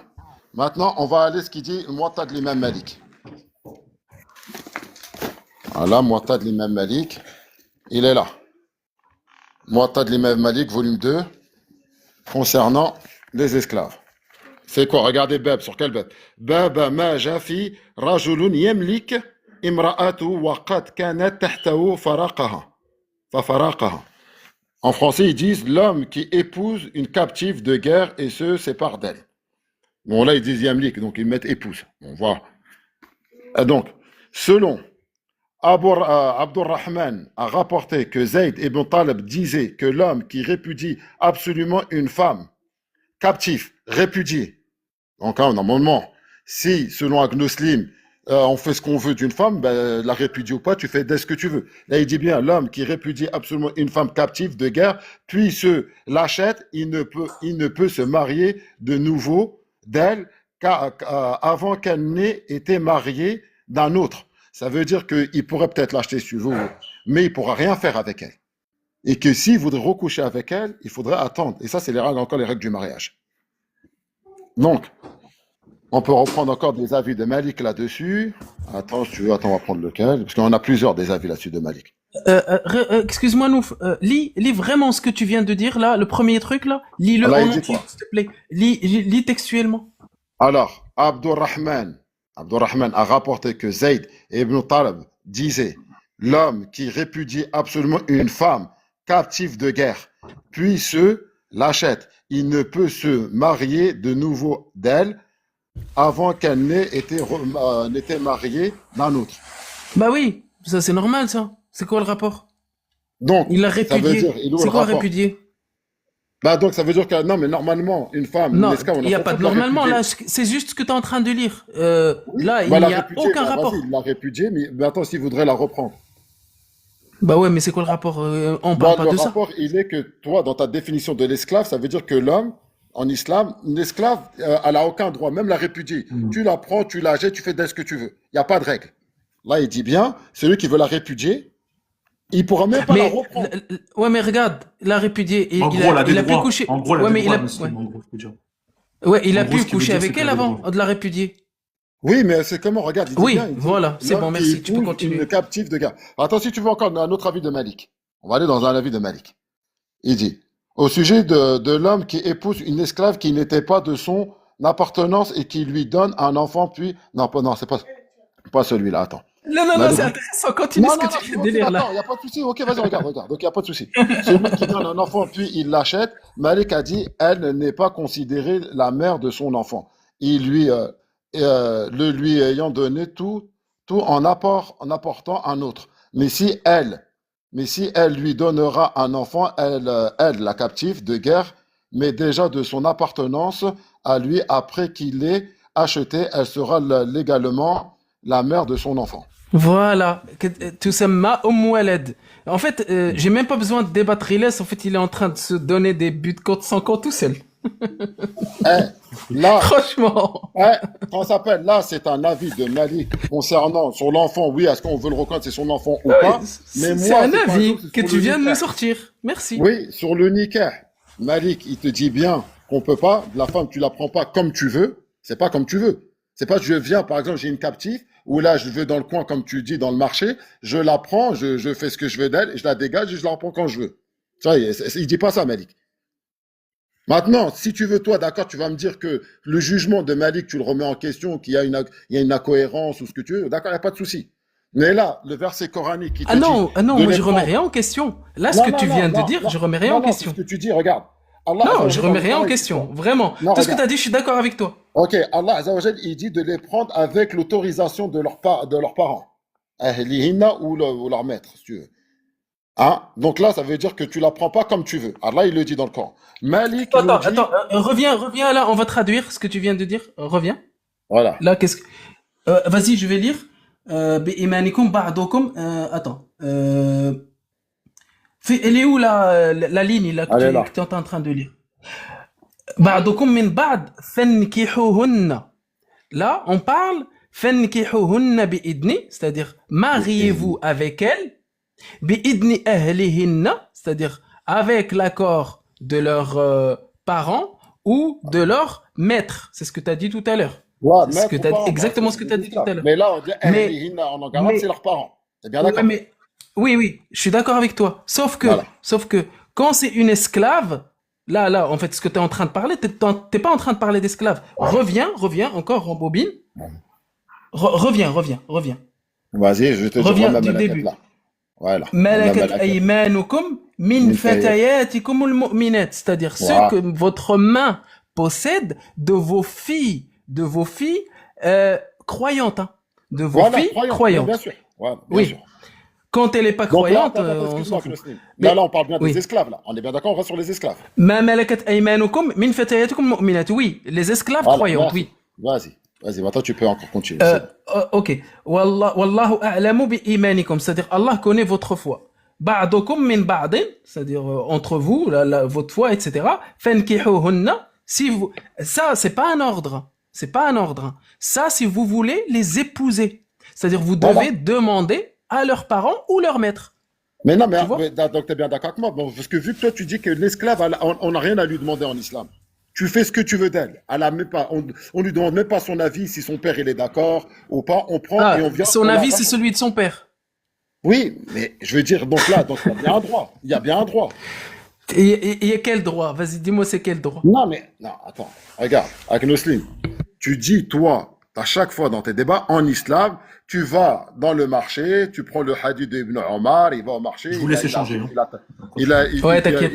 Speaker 3: Maintenant, on va aller à ce qu'il dit, Muwatta de l'imam Malik. Voilà, Muwatta de l'imam Malik. Il est là. Muwatta de l'imam Malik, volume 2, concernant les esclaves. C'est quoi? Regardez Bab, sur quel Bab? Baba ma jafi rajulun yamlik imra'atu wa qad kanat tahtahu faraqaha. En français, ils disent l'homme qui épouse une captive de guerre et se sépare d'elle. Bon, là, ils disent yamlik, donc ils mettent épouse. On voit. Donc, selon Abdurrahman a rapporté que Zayd ibn Talib disait que l'homme qui répudie absolument une femme captive, répudiée, donc hein, normalement, si selon Agnoslim, on fait ce qu'on veut d'une femme, ben, la répudie ou pas, tu fais dès ce que tu veux. Là, il dit bien, l'homme qui répudie absolument une femme captive de guerre, puis se l'achète, il ne peut se marier de nouveau d'elle avant qu'elle n'ait été mariée d'un autre. Ça veut dire qu'il pourrait peut-être l'acheter si tu veux, mais il ne pourra rien faire avec elle. Et que s'il voudrait recoucher avec elle, il faudrait attendre. Et ça, c'est les règles, encore les règles du mariage. Donc, on peut reprendre encore des avis de Malik là-dessus. Attends, si tu veux, attends, on va prendre lequel. Parce qu'on a plusieurs des avis là-dessus de Malik.
Speaker 2: Excuse-moi, Nouf, lis vraiment ce que tu viens de dire là, le premier truc là, lis-le
Speaker 3: Allah,
Speaker 2: en
Speaker 3: il dit
Speaker 2: entier,
Speaker 3: quoi?
Speaker 2: s'il te plaît. Lis textuellement.
Speaker 3: Alors, Abdurrahman a rapporté que Zayd ibn Talib disait l'homme qui répudie absolument une femme captive de guerre, puis se l'achète, il ne peut se marier de nouveau d'elle avant qu'elle n'ait été mariée d'un autre.
Speaker 2: Bah oui, ça c'est normal ça. C'est quoi le rapport?
Speaker 3: Donc,
Speaker 2: Il l'a
Speaker 3: ça veut
Speaker 2: répudié.
Speaker 3: dire, il est où
Speaker 2: C'est
Speaker 3: le
Speaker 2: quoi
Speaker 3: rapport?
Speaker 2: répudier?
Speaker 3: Bah donc ça veut dire que non, mais normalement, une femme, une
Speaker 2: Non,
Speaker 3: esclave, on
Speaker 2: il n'y a
Speaker 3: a
Speaker 2: pas de normalement là, c'est juste ce que tu es en train de lire.
Speaker 3: Oui,
Speaker 2: Là, il
Speaker 3: bah,
Speaker 2: n'y
Speaker 3: la
Speaker 2: a
Speaker 3: répudier,
Speaker 2: aucun
Speaker 3: bah,
Speaker 2: rapport.
Speaker 3: vas-y, il l'a répudiée, mais attends, s'il voudrait la reprendre.
Speaker 2: Bah ouais, mais c'est quoi le rapport? On
Speaker 3: Bah,
Speaker 2: parle pas
Speaker 3: le
Speaker 2: de ça.
Speaker 3: rapport, il est que toi, dans ta définition de l'esclave, ça veut dire que l'homme, en islam, une esclave, elle n'a aucun droit, même la répudier. Tu la prends, tu la jettes, tu fais de ce que tu veux. Il n'y a pas de règle. Là, il dit bien, celui qui veut la répudier, il ne pourra même pas la
Speaker 2: Mais
Speaker 3: reprendre.
Speaker 2: ouais, mais regarde, il a répudié et
Speaker 1: En gros, elle a des
Speaker 2: il a pu
Speaker 1: droits.
Speaker 2: coucher.
Speaker 1: En gros, elle a
Speaker 2: Ouais,
Speaker 1: des
Speaker 2: mais il
Speaker 1: droits,
Speaker 2: a
Speaker 1: Muslim,
Speaker 2: ouais.
Speaker 1: en gros, je peux dire.
Speaker 2: Ouais, il a
Speaker 1: En gros,
Speaker 2: pu
Speaker 1: ce qu'il veut
Speaker 2: coucher
Speaker 1: dire, c'est
Speaker 2: avec
Speaker 1: qu'elle
Speaker 2: elle
Speaker 1: a des
Speaker 2: avant
Speaker 1: droits.
Speaker 2: de la répudier.
Speaker 3: Oui, mais c'est comment, regarde, il dit
Speaker 2: Oui,
Speaker 3: bien, il dit,
Speaker 2: voilà, c'est
Speaker 3: l'homme
Speaker 2: bon,
Speaker 3: qui
Speaker 2: merci, tu peux
Speaker 3: épouse
Speaker 2: continuer.
Speaker 3: une captive de guerre. Attends, si tu veux encore un autre avis de Malik, on va aller dans un avis de Malik. Il dit, au sujet de l'homme qui épouse une esclave qui n'était pas de son appartenance et qui lui donne un enfant, puis... Non, c'est pas celui-là, attends.
Speaker 2: Non, non, non,
Speaker 3: Malik
Speaker 2: c'est
Speaker 3: dit...
Speaker 2: intéressant, continue
Speaker 3: Non,
Speaker 2: ce
Speaker 3: non,
Speaker 2: que
Speaker 3: non,
Speaker 2: tu
Speaker 3: c'est
Speaker 2: viens de
Speaker 3: ok,
Speaker 2: lire là.
Speaker 3: d'accord, il n'y a pas de souci. Ok, vas-y, regarde. Donc, il n'y a pas de souci. Celui qui donne un enfant, puis il l'achète, Malik a dit, elle n'est pas considérée la mère de son enfant. Il le lui ayant donné tout en apportant un autre. Mais si elle lui donnera un enfant, elle, la captive de guerre, mais déjà de son appartenance à lui, après qu'il l'ait acheté, elle sera légalement la mère de son enfant.
Speaker 2: Voilà, tusamma Walad. En fait, j'ai même pas besoin de débattre Iles. En fait, il est en train de se donner des buts contre son compte tout seul.
Speaker 3: Là,
Speaker 2: Franchement.
Speaker 3: quand ça s'appelle, là, c'est un avis de Malik concernant sur l'enfant. Oui, est-ce qu'on veut le reconnaître, c'est son enfant ou pas? Mais
Speaker 2: C'est
Speaker 3: moi,
Speaker 2: un
Speaker 3: c'est pas
Speaker 2: avis
Speaker 3: chose, c'est
Speaker 2: que
Speaker 3: sur
Speaker 2: tu
Speaker 3: le
Speaker 2: viens de
Speaker 3: nikah.
Speaker 2: me sortir. Merci.
Speaker 3: Oui, sur le nikah. Malik, il te dit bien qu'on peut pas, la femme, tu la prends pas comme tu veux. C'est pas comme tu veux. C'est pas, je viens, par exemple, j'ai une captive, ou là, je vais dans le coin, comme tu dis, dans le marché, je la prends, je fais ce que je veux d'elle, je la dégage et je la reprends quand je veux. Ça y est, il dit pas ça, Malik. Maintenant, si tu veux, toi, d'accord, tu vas me dire que le jugement de Malik, tu le remets en question, qu'il y a une incohérence ou ce que tu veux, d'accord, il n'y a pas de souci. Mais là, le verset coranique qui te dit
Speaker 2: Ah non,
Speaker 3: de
Speaker 2: moi
Speaker 3: les
Speaker 2: je remets
Speaker 3: prendre...
Speaker 2: rien en question. Là, ce
Speaker 3: Non,
Speaker 2: que
Speaker 3: non,
Speaker 2: tu
Speaker 3: non,
Speaker 2: viens de
Speaker 3: non,
Speaker 2: dire,
Speaker 3: non,
Speaker 2: je remets rien
Speaker 3: non,
Speaker 2: en
Speaker 3: non, c'est
Speaker 2: question.
Speaker 3: ce que tu dis, regarde. Allah
Speaker 2: Non,
Speaker 3: Azza
Speaker 2: je
Speaker 3: wa Jalla
Speaker 2: remets rien en
Speaker 3: dans le
Speaker 2: question.
Speaker 3: Coran.
Speaker 2: Vraiment.
Speaker 3: Non,
Speaker 2: Tout ce que tu
Speaker 3: regarde.
Speaker 2: as dit, je suis d'accord avec toi.
Speaker 3: Ok, Allah Azza wa Jalla, il dit de les prendre avec l'autorisation de leurs parents. ahlihinna ou leur maître, si tu veux. Hein? Donc là, ça veut dire que tu la prends pas comme tu veux. Allah, il le dit dans le Coran. Malik nous
Speaker 2: Attends,
Speaker 3: dit,
Speaker 2: attends, reviens là, on va traduire ce que tu viens de dire. Reviens.
Speaker 3: voilà.
Speaker 2: Là, qu'est-ce que... vas-y, je vais lire. بإيمانكم بعضكم attends. Elle est où la ligne là
Speaker 3: Allez là.
Speaker 2: que tu es en train de lire? بعضكم من بعض فانكحوهن. Là, on parle فانكحوهن بإذن, c'est-à-dire mariez-vous avec elles. بإذن أهلهن, c'est-à-dire avec l'accord de leurs parents ou de leur maître. C'est ce que tu as dit tout à l'heure.
Speaker 3: Ouais,
Speaker 2: C'est ce que
Speaker 3: maître ou
Speaker 2: t'as,
Speaker 3: pas,
Speaker 2: exactement
Speaker 3: c'est
Speaker 2: ce que
Speaker 3: des
Speaker 2: tu as dit tout
Speaker 3: esclaves.
Speaker 2: à l'heure.
Speaker 3: Mais là, on dit
Speaker 2: Mais,
Speaker 3: ahlihinna en arabe, c'est
Speaker 2: mais,
Speaker 3: leurs parents. C'est bien
Speaker 2: ouais,
Speaker 3: d'accord?
Speaker 2: mais, oui, je suis d'accord avec toi.
Speaker 3: Voilà.
Speaker 2: Sauf que, quand c'est une esclave, là, en fait, ce que tu es en train de parler, t'es pas en train de parler d'esclave. Reviens, encore, rembobine. Reviens.
Speaker 3: Vas-y, je vais te dire
Speaker 2: Reviens
Speaker 3: même
Speaker 2: du
Speaker 3: la
Speaker 2: début.
Speaker 3: là. Voilà.
Speaker 2: ملكت أيمانكم من
Speaker 3: Min
Speaker 2: فتياتكم المؤمنات, c'est-à-dire ceux
Speaker 3: Voilà.
Speaker 2: que votre main possède de vos filles croyantes, hein, de vos
Speaker 3: Voilà,
Speaker 2: filles
Speaker 3: croyant,
Speaker 2: croyantes.
Speaker 3: bien sûr. Ouais, bien
Speaker 2: Oui.
Speaker 3: sûr.
Speaker 2: Quand elle est pas
Speaker 3: Donc là,
Speaker 2: croyante,
Speaker 3: attends,
Speaker 2: on
Speaker 3: excuse-moi,
Speaker 2: s'en fout.
Speaker 3: Knusnim.
Speaker 2: Mais
Speaker 3: Là, on parle bien des
Speaker 2: oui.
Speaker 3: esclaves, là. On est bien d'accord, on va sur les esclaves.
Speaker 2: ما ملكت أيمانكم من فتياتكم المؤمنات. Oui, les esclaves
Speaker 3: Voilà,
Speaker 2: croyantes,
Speaker 3: merci.
Speaker 2: oui.
Speaker 3: Vas-y, maintenant tu peux encore continuer. C'est bon.
Speaker 2: Ok. Wallahu a'lamu bi imanikum, c'est-à-dire Allah connaît votre foi. Ba'dukum min ba'din, c'est-à-dire entre vous, votre foi, etc. Fankihuhunna, si vous, ça c'est pas un ordre, c'est pas un ordre. Ça, si vous voulez les épouser, c'est-à-dire vous
Speaker 3: Voilà.
Speaker 2: devez demander à leurs parents ou leur maître.
Speaker 3: Mais non,
Speaker 2: Tu vois?
Speaker 3: donc tu es bien d'accord avec moi. Bon, parce que vu que toi tu dis que l'esclave, on n'a rien à lui demander en islam. Tu fais ce que tu veux d'elle. Elle a même pas, on lui demande même pas son avis, si son père il est d'accord ou pas. On prend
Speaker 2: Ah,
Speaker 3: et on vient.
Speaker 2: son
Speaker 3: on la
Speaker 2: avis c'est
Speaker 3: rapporte.
Speaker 2: celui de son père.
Speaker 3: Oui, mais je veux dire, donc là, donc il y a bien un droit. Il y a bien un droit.
Speaker 2: Et quel droit? Vas-y, dis-moi c'est quel droit?
Speaker 3: Non, mais, non, attends. Regarde, Agnoslim, tu dis, toi, à chaque fois dans tes débats, en islam, tu vas dans le marché, tu prends le hadith d'Ibn Omar, il va au marché,
Speaker 1: Je vous laisse échanger. Hein.
Speaker 2: Ouais, t'inquiète.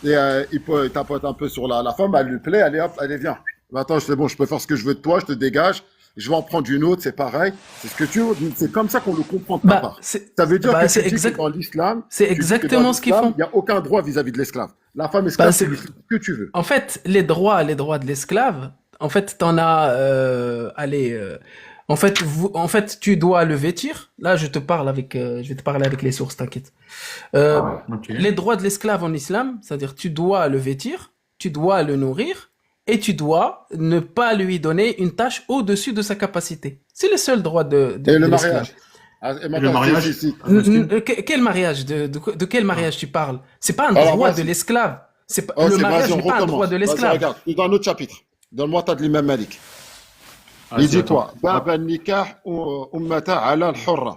Speaker 3: il tapote un peu sur la femme, elle lui plaît, allez hop, allez, viens. Attends, c'est bon, je peux faire ce que je veux de toi, je te dégage, je vais en prendre une autre, c'est pareil. C'est ce que tu veux, c'est comme ça qu'on le comprend de ta part. Ça veut dire que tu dis que dans l'islam,
Speaker 2: c'est exactement ce qu'ils font.
Speaker 3: Il n'y a aucun droit vis-à-vis de l'esclave. La femme esclave, c'est ce que tu veux.
Speaker 2: En fait, les droits de l'esclave, en fait, t'en as, en fait, tu dois le vêtir. Là, je vais te parler avec les sources, t'inquiète.
Speaker 1: Okay.
Speaker 2: Les droits de l'esclave en islam, c'est-à-dire tu dois le vêtir, tu dois le nourrir, et tu dois ne pas lui donner une tâche au-dessus de sa capacité. C'est le seul droit de
Speaker 3: et le
Speaker 2: l'esclave.
Speaker 3: mariage.
Speaker 1: Et le mariage.
Speaker 2: Quel mariage de quel mariage tu parles? C'est pas un droit de l'esclave. C'est pas, le mariage n'est pas un droit de l'esclave.
Speaker 3: Regarde, dans un autre chapitre. Donne-moi ta de l'imam Malik. Il dit quoi? Bab al-nikah ummata ala al-hurra.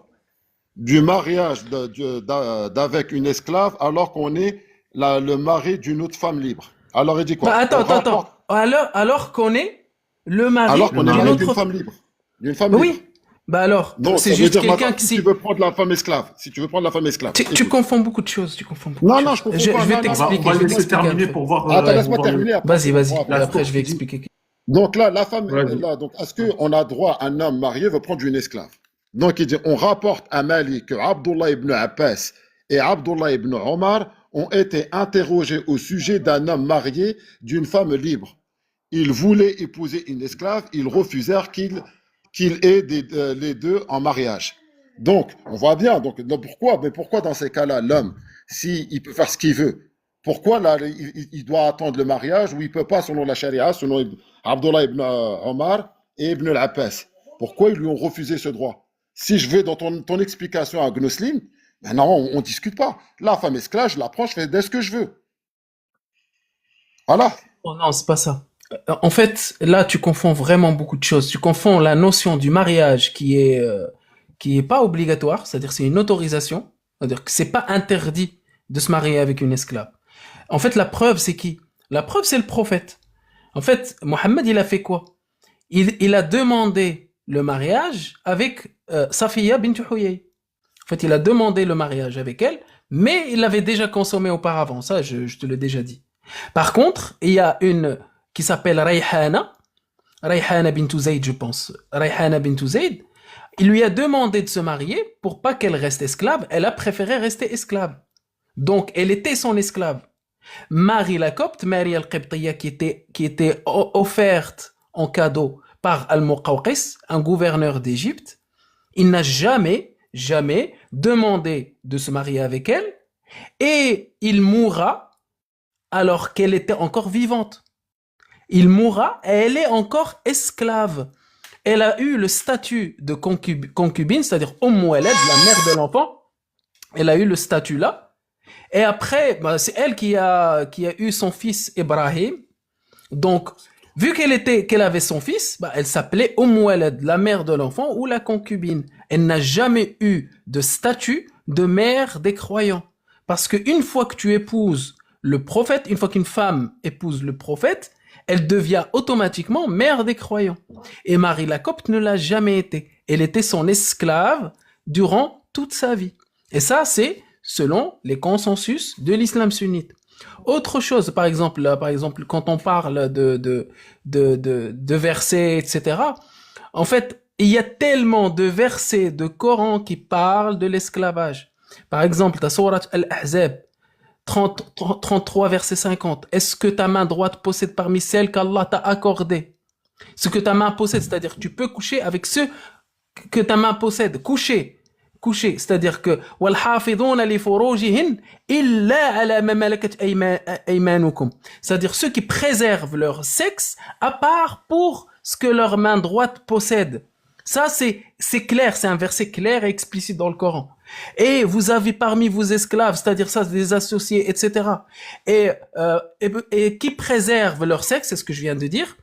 Speaker 3: Du mariage d'avec une esclave alors qu'on est le mari d'une autre femme libre. Alors il dit quoi?
Speaker 2: Attends. Alors qu'on est le mari
Speaker 3: d'une femme libre. D'une femme libre.
Speaker 2: Oui. Bah alors,
Speaker 3: donc,
Speaker 2: c'est juste quelqu'un qui...
Speaker 3: Si tu veux prendre la femme esclave,
Speaker 2: Tu confonds beaucoup de choses,
Speaker 3: Non, je comprends pas.
Speaker 2: Je vais t'expliquer.
Speaker 1: On va laisser terminer pour voir...
Speaker 3: Attends, laisse-moi terminer.
Speaker 2: Vas-y. Après, je vais expliquer.
Speaker 3: Donc là, la femme, là, donc est-ce qu'on a droit, un homme marié veut prendre une esclave? Donc il dit, on rapporte à Malik que Abdullah ibn Abbas et Abdullah ibn Omar ont été interrogés au sujet d'un homme marié d'une femme libre. Ils voulaient épouser une esclave, ils refusèrent qu'il ait les deux en mariage. Donc, on voit bien, pourquoi dans ces cas-là, l'homme, s'il peut faire ce qu'il veut, pourquoi là, il doit attendre le mariage ou il ne peut pas selon la charia, selon Abdullah ibn Omar et ibn al-Abbas? Pourquoi ils lui ont refusé ce droit? Si je vais dans ton explication à Gnoslim, ben non, on ne discute pas. La femme esclave, je la prends, je fais dès ce que je veux. Voilà.
Speaker 2: Oh non, c'est pas ça. En fait, là, tu confonds vraiment beaucoup de choses. Tu confonds la notion du mariage qui est pas obligatoire, c'est-à-dire c'est une autorisation, c'est-à-dire que c'est pas interdit de se marier avec une esclave. En fait, la preuve, c'est qui? La preuve, c'est le prophète. En fait, Mohammed, il a fait quoi? Il a demandé le mariage avec Safiya bint Huyay. En fait, il a demandé le mariage avec elle, mais il l'avait déjà consommé auparavant. Ça, je te l'ai déjà dit. Par contre, il y a une qui s'appelle Rayhana bint Zayd, je pense. Rayhana bint Zayd. Il lui a demandé de se marier pour pas qu'elle reste esclave. Elle a préféré rester esclave. Donc, elle était son esclave. Marie la Copte, Marie al-Qibtiyya, qui était offerte en cadeau par Al-Muqawqis, un gouverneur d'Égypte, il n'a jamais demandé de se marier avec elle et il mourra alors qu'elle était encore vivante. Il mourra et elle est encore esclave. Elle a eu le statut de concubine, c'est-à-dire Walad, la mère de l'enfant. Elle a eu le statut là. Et après, c'est elle qui a eu son fils Ibrahim. Donc, vu qu'elle avait son fils, elle s'appelait Walad, la mère de l'enfant ou la concubine. Elle n'a jamais eu de statut de mère des croyants. Parce qu'une fois que tu épouses le prophète, une fois qu'une femme épouse le prophète, elle devient automatiquement mère des croyants. Et Marie la Copte ne l'a jamais été. Elle était son esclave durant toute sa vie. Et ça, c'est selon les consensus de l'islam sunnite. Autre chose, par exemple, quand on parle de versets, etc., en fait, il y a tellement de versets de Coran qui parlent de l'esclavage. Par exemple, la sourate Al-Ahzab, 33 verset 50. Est-ce que ta main droite possède parmi celles qu'Allah t'a accordées? Ce que ta main possède, c'est-à-dire tu peux coucher avec ceux que ta main possède. Coucher, c'est-à-dire que وَالْحَافِظُونَ لِفُرُوجِهِنْ إِلَّا عَلَى مَا مَلَكَتْ أَيْمَانُكُمْ. C'est-à-dire ceux qui préservent leur sexe à part pour ce que leur main droite possède. Ça, c'est clair, c'est un verset clair et explicite dans le Coran. Et vous avez parmi vos esclaves, c'est-à-dire ça, des associés, etc. Et qui préservent leur sexe, c'est ce que je viens de dire,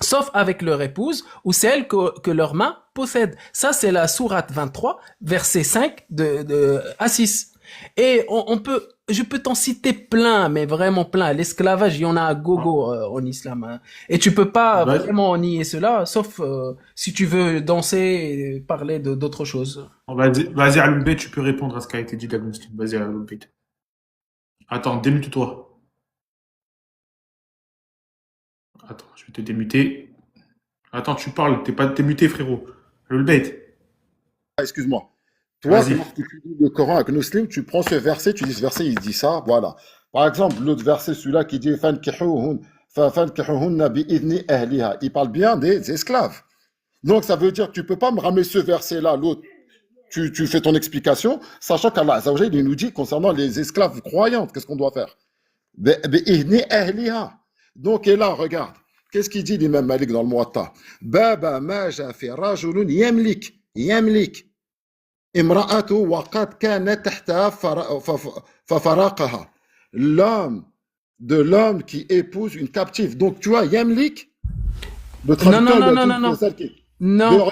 Speaker 2: sauf avec leur épouse ou celle que leur main possède. Ça, c'est la sourate 23, verset 5 à 6. Et je peux t'en citer plein, mais vraiment plein. L'esclavage, il y en a à gogo en islam. Hein. Et tu peux pas vraiment nier cela, sauf si tu veux danser et parler d'autres choses.
Speaker 1: Vas-y, Aloubet, tu peux répondre à ce qui a été dit d'Agnostin. Vas-y, Aloubet. Attends, démute-toi. Attends, je vais te démuter. Attends, tu parles, t'es muté, frérot. Aloubet.
Speaker 3: Excuse-moi. Toi,
Speaker 1: Vas-y.
Speaker 3: lorsque tu lis le Coran avec Muslim, tu prends ce verset, tu dis ce verset, il dit ça, voilà. Par exemple, l'autre verset, celui-là qui dit فَانْكِحُوهُنَّ بِإِذْنِ أَهْلِهَا. Il parle bien des esclaves. Donc, ça veut dire que tu ne peux pas me ramener ce verset-là, l'autre. Tu fais ton explication, sachant qu'Allah Azza wa Jalla, il nous dit concernant les esclaves croyantes, qu'est-ce qu'on doit faire? بِإِذْنِ أَهْلِهَا. Donc, et là, regarde, qu'est-ce qu'il dit l'imam Malik dans le Muwatta? بَابَ مَا جَافِ رَجُلٌ يَمْلِكْ امرأته وقد كانت تحتها ففرقها. L'homme qui épouse une captive. Donc tu vois, Yamlik, le traducteur
Speaker 2: Non.
Speaker 3: celle qui,
Speaker 2: Non.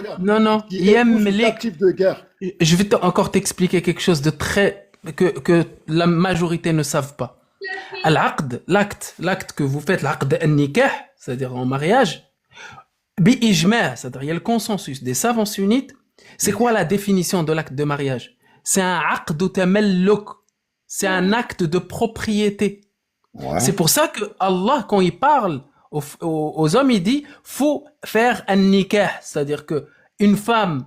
Speaker 3: qui épouse une captive de guerre.
Speaker 2: Je vais encore t'expliquer quelque chose de très que la majorité ne savent pas. L'acte que vous faites, l'acte an-nikah, c'est-à-dire en mariage, bi-ijma', c'est-à-dire il y a le consensus des savants sunnites. C'est quoi la définition de l'acte de mariage? C'est un aqd tamalluk. C'est un acte de propriété.
Speaker 3: Ouais.
Speaker 2: C'est pour ça que Allah, quand il parle aux hommes, il dit faut faire un nikah, c'est-à-dire que une femme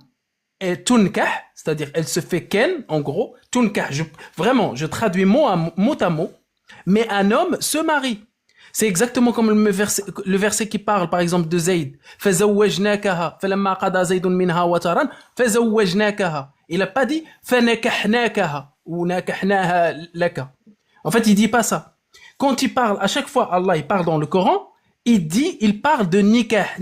Speaker 2: est tunkah, c'est-à-dire elle se fait ken, en gros, tunkah. Je traduis mot à mot, mais un homme se marie. C'est exactement comme le verset qui parle, par exemple, de Zayd. فَزَوَّجْنَاكَهَا فَلَمَّا قَضَى زَيْدٌ مِنْهَا وَطَرًا فَزَوَّجْنَاكَهَا. Il n'a pas dit فَنَكَحْنَاكَهَا ou نَكَحْنَاهَا لَكَ. En fait, il dit pas ça. Quand il parle, à chaque fois, Allah, il parle dans le Coran, il parle de nikah.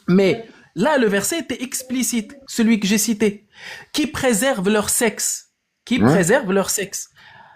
Speaker 2: Mais là, le verset était explicite, celui que j'ai cité. Qui préservent leur sexe.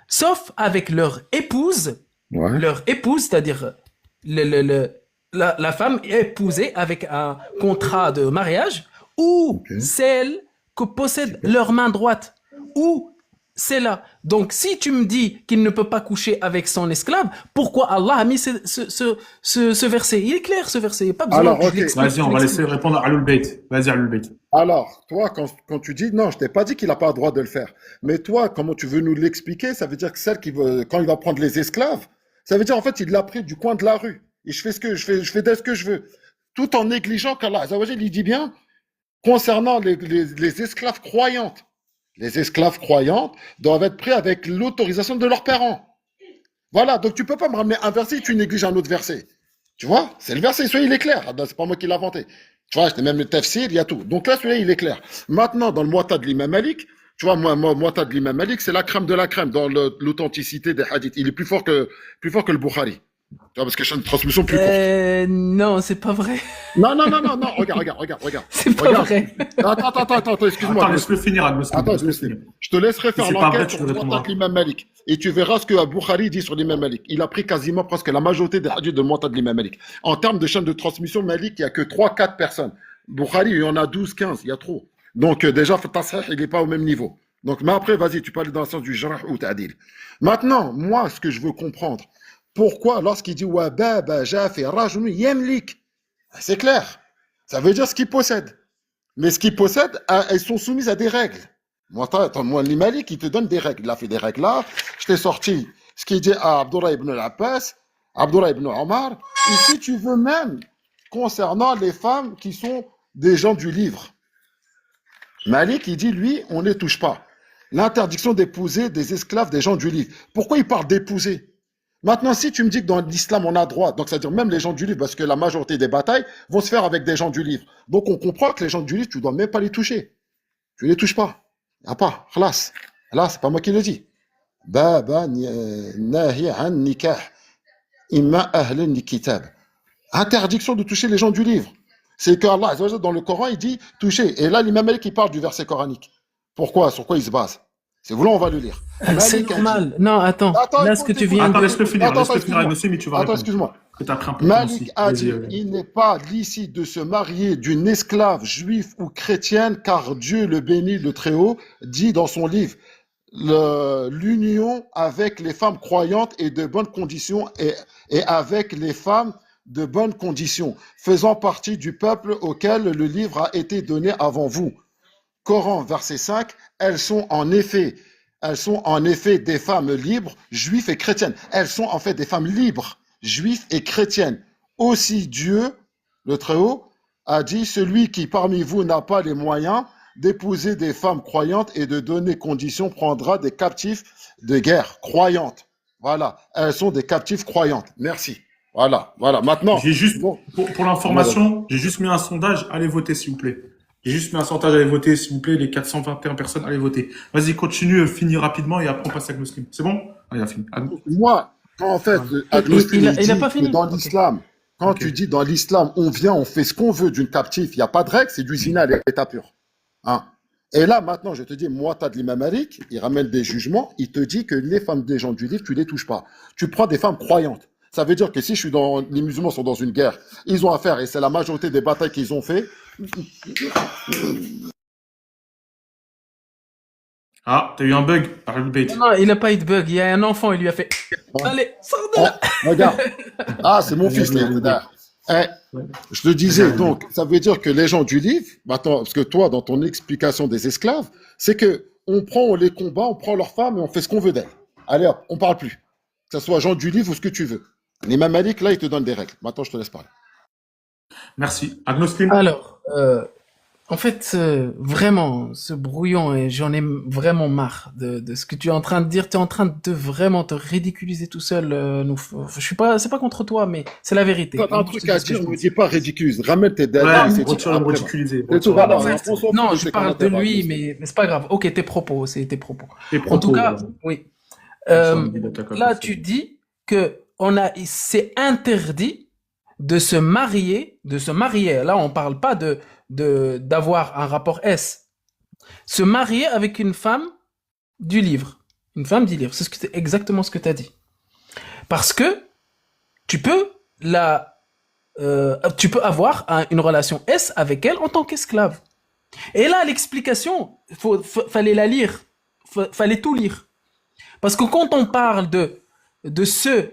Speaker 2: Sauf avec leur épouse.
Speaker 3: Ouais.
Speaker 2: Leur épouse, c'est-à-dire la femme est épousée avec un contrat de mariage, ou celle que possède leur main droite, ou c'est là. Donc, si tu me dis qu'il ne peut pas coucher avec son esclave, pourquoi Allah a mis ce verset? Il est clair, ce verset. Il n'y a pas besoin
Speaker 3: Alors,
Speaker 2: que je
Speaker 3: ok.
Speaker 2: l'explique.
Speaker 1: Vas-y, on va laisser répondre à Aloubet. Vas-y, Aloubet.
Speaker 3: Alors, toi, quand tu dis non, je t'ai pas dit qu'il n'a pas le droit de le faire. Mais toi, comment tu veux nous l'expliquer? Ça veut dire que celle qui veut, quand il va prendre les esclaves, ça veut dire en fait, il l'a pris du coin de la rue. Et je fais ce que je fais, je fais de ce que je veux. Tout en négligeant qu'Allah Azza wa Jalla, il dit bien, concernant les esclaves croyantes. Les esclaves croyantes doivent être pris avec l'autorisation de leurs parents. Voilà, donc tu peux pas me ramener un verset et tu négliges un autre verset. Tu vois, c'est le verset, celui-là, il est clair. C'est pas moi qui l'ai inventé. Tu vois, même le tafsir, il y a tout. Donc là, celui-là, il est clair. Maintenant, dans le Muwatta de l'imam Malik, tu vois, Muwatta de l'imam Malik, c'est la crème de la crème dans l'authenticité des hadiths. Il est plus fort que le Bukhari. Tu vois, parce que c'est une transmission plus courte.
Speaker 2: Non, c'est pas vrai.
Speaker 3: Non, regarde.
Speaker 2: C'est pas
Speaker 3: Regarde.
Speaker 2: vrai.
Speaker 3: Attends, excuse-moi.
Speaker 1: Attends, laisse-le finir, Agnostin.
Speaker 3: Attends, je te laisserai faire
Speaker 1: Si c'est pas vrai,
Speaker 3: l'enquête
Speaker 1: tu
Speaker 3: sur
Speaker 1: le
Speaker 3: le
Speaker 1: répondras.
Speaker 3: Muwatta de l'imam Malik. Et tu verras ce que Bukhari dit sur l'imam Malik. Il a pris quasiment presque la majorité des hadiths de Muwatta de l'imam Malik. En termes de chaîne de transmission, Malik, il n'y a que 3-4 personnes. Bukhari, il y en a 12-15, il y a trop. Donc déjà, Tasrih, il n'est pas au même niveau. Donc, mais après, vas-y, tu peux aller dans le sens du jarh ou ta'dil. Maintenant, moi, ce que je veux comprendre, pourquoi lorsqu'il dit wa baba jafi rajul yamlik, c'est clair. Ça veut dire ce qu'il possède. Mais ce qu'il possède, elles sont soumises à des règles. Moi, l'imalik, il te donne des règles. Il a fait des règles là. Je t'ai sorti ce qu'il dit à Abdullah ibn al-Abbas, Abdullah ibn Omar. Et si tu veux même, concernant les femmes qui sont des gens du livre. Malik, il dit, lui, on ne les touche pas. L'interdiction d'épouser des esclaves des gens du livre. Pourquoi il parle d'épouser? Maintenant, si tu me dis que dans l'islam, on a droit, donc c'est-à-dire même les gens du livre, parce que la majorité des batailles vont se faire avec des gens du livre. Donc on comprend que les gens du livre, tu ne dois même pas les toucher. Tu ne les touches pas. Il n'y a pas. Khlas. Là, c'est pas moi qui le dis. Baba nahi an nikah imma ahlan kitab. Interdiction de toucher les gens du livre. C'est que Allah, dans le Coran, il dit toucher. Et là, l'imam Malik, il parle du verset coranique. Pourquoi? Sur quoi il se base? Si vous voulez, on va le lire.
Speaker 2: C'est
Speaker 3: Malik a
Speaker 2: normal. Non, attends. Là, ce que tu viens
Speaker 1: Attends,
Speaker 2: de...
Speaker 1: laisse-le finir,
Speaker 3: excuse-moi.
Speaker 1: Agnostin, mais tu vas
Speaker 3: Attends,
Speaker 1: répondre.
Speaker 3: excuse-moi.
Speaker 1: Que t'as pris un peu de temps
Speaker 3: Malik
Speaker 1: aussi.
Speaker 3: a
Speaker 1: Vas-y,
Speaker 3: dit il n'est pas licite de se marier d'une esclave juive ou chrétienne, car Dieu, le béni, le Très-Haut, dit dans son livre l'union avec les femmes croyantes et de bonnes conditions et avec les femmes de bonnes conditions, faisant partie du peuple auquel le livre a été donné avant vous. Coran, verset 5, elles sont en effet des femmes libres, juives et chrétiennes. Elles sont en fait des femmes libres, juives et chrétiennes. Aussi Dieu, le Très-Haut, a dit, celui qui parmi vous n'a pas les moyens d'épouser des femmes croyantes et de donner condition prendra des captifs de guerre croyantes. Voilà, elles sont des captifs croyantes. Merci. Voilà. Maintenant,
Speaker 1: J'ai juste,
Speaker 3: bon,
Speaker 1: pour l'information, j'ai juste mis un sondage, allez voter, s'il vous plaît. J'ai juste mis un sondage, allez voter, s'il vous plaît, les 421 personnes, allez voter. Vas-y, continue, finis rapidement et après on passe à Agnostin. C'est bon? Ah, il a fini.
Speaker 3: moi, quand en fait,
Speaker 2: Il
Speaker 3: Agnostin
Speaker 2: a
Speaker 3: dit
Speaker 2: pas
Speaker 3: que
Speaker 2: fini.
Speaker 3: dans
Speaker 2: Ok.
Speaker 3: l'islam, quand
Speaker 1: Ok.
Speaker 3: tu dis dans l'islam, on vient, on fait ce qu'on veut d'une captive, il n'y a pas de règle, c'est du zina à l'état pur. Hein. Et là, maintenant, je te dis, moi, t'as de l'imam Malik, il ramène des jugements, il te dit que les femmes des gens du livre, tu les touches pas. Tu prends des femmes croyantes. Ça veut dire que si les musulmans sont dans une guerre, ils ont affaire, et c'est la majorité des batailles qu'ils ont fait.
Speaker 1: Ah, t'as eu un bug par le bait.
Speaker 2: Non, il a pas eu de bug. Il y a un enfant, il lui a fait... Allez, sors de
Speaker 3: Oh,
Speaker 2: là.
Speaker 3: regarde. Ah, c'est mon fils, là. Je te disais, donc, ça veut dire que les gens du livre, attends, parce que toi, dans ton explication des esclaves, c'est que on les combat, on prend leurs femmes et on fait ce qu'on veut d'elles. Allez hop, on parle plus. Que ce soit gens du livre ou ce que tu veux. L'imam Malik, là, il te donne des règles. Maintenant, je te laisse parler.
Speaker 1: Merci. Agnostin.
Speaker 2: Alors, en fait, vraiment, ce brouillon, et j'en ai vraiment marre de ce que tu es en train de dire. Tu es en train de vraiment te ridiculiser tout seul. Je suis pas, c'est pas contre toi, mais c'est la vérité.
Speaker 3: Quand t'as un truc à dire, ne me dis pas ridicule. Ramène tes
Speaker 1: Ouais,
Speaker 3: dalils. C'est
Speaker 1: retire le
Speaker 3: tout.
Speaker 1: mot ridiculisé.
Speaker 3: C'est tout.
Speaker 1: Retire le
Speaker 3: Voilà,
Speaker 1: mot.
Speaker 3: on s'en fout
Speaker 2: Non,
Speaker 3: de
Speaker 2: je
Speaker 3: tes
Speaker 2: parle de
Speaker 3: commentaires,
Speaker 2: lui,
Speaker 3: Agnostin.
Speaker 2: mais c'est pas grave. Ok, tes propos, c'est tes propos.
Speaker 1: Tes
Speaker 2: En
Speaker 1: propos,
Speaker 2: tout cas, oui.
Speaker 1: Personne dit d'attaque à
Speaker 2: Là,
Speaker 1: personne.
Speaker 2: tu dis que c'est interdit de se marier. Là, on parle pas d'avoir un rapport S. Se marier avec une femme du livre. Une femme du livre. C'est exactement ce que tu as dit. Parce que tu peux avoir une relation S avec elle en tant qu'esclave. Et là, l'explication, fallait la lire. Fallait tout lire. Parce que quand on parle de ceux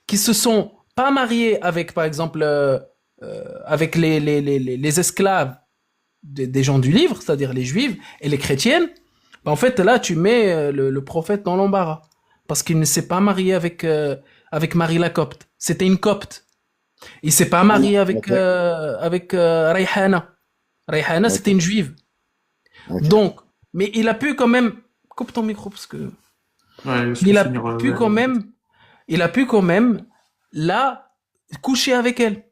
Speaker 2: qui se sont pas mariés avec, par exemple, avec les esclaves des gens du livre, c'est-à-dire les juifs et les chrétiennes, ben en fait, là, tu mets le prophète dans l'embarras. Parce qu'il ne s'est pas marié avec Marie la Copte. C'était une Copte. Il s'est pas marié avec Rayhana. Rayhana,
Speaker 3: Ok,
Speaker 2: c'était une juive.
Speaker 3: ok.
Speaker 2: Donc, mais il a pu quand même. Coupe ton micro parce que.
Speaker 1: Ouais, je peux
Speaker 2: Il a
Speaker 1: finir.
Speaker 2: pu quand même. Il a pu quand même là coucher avec elle.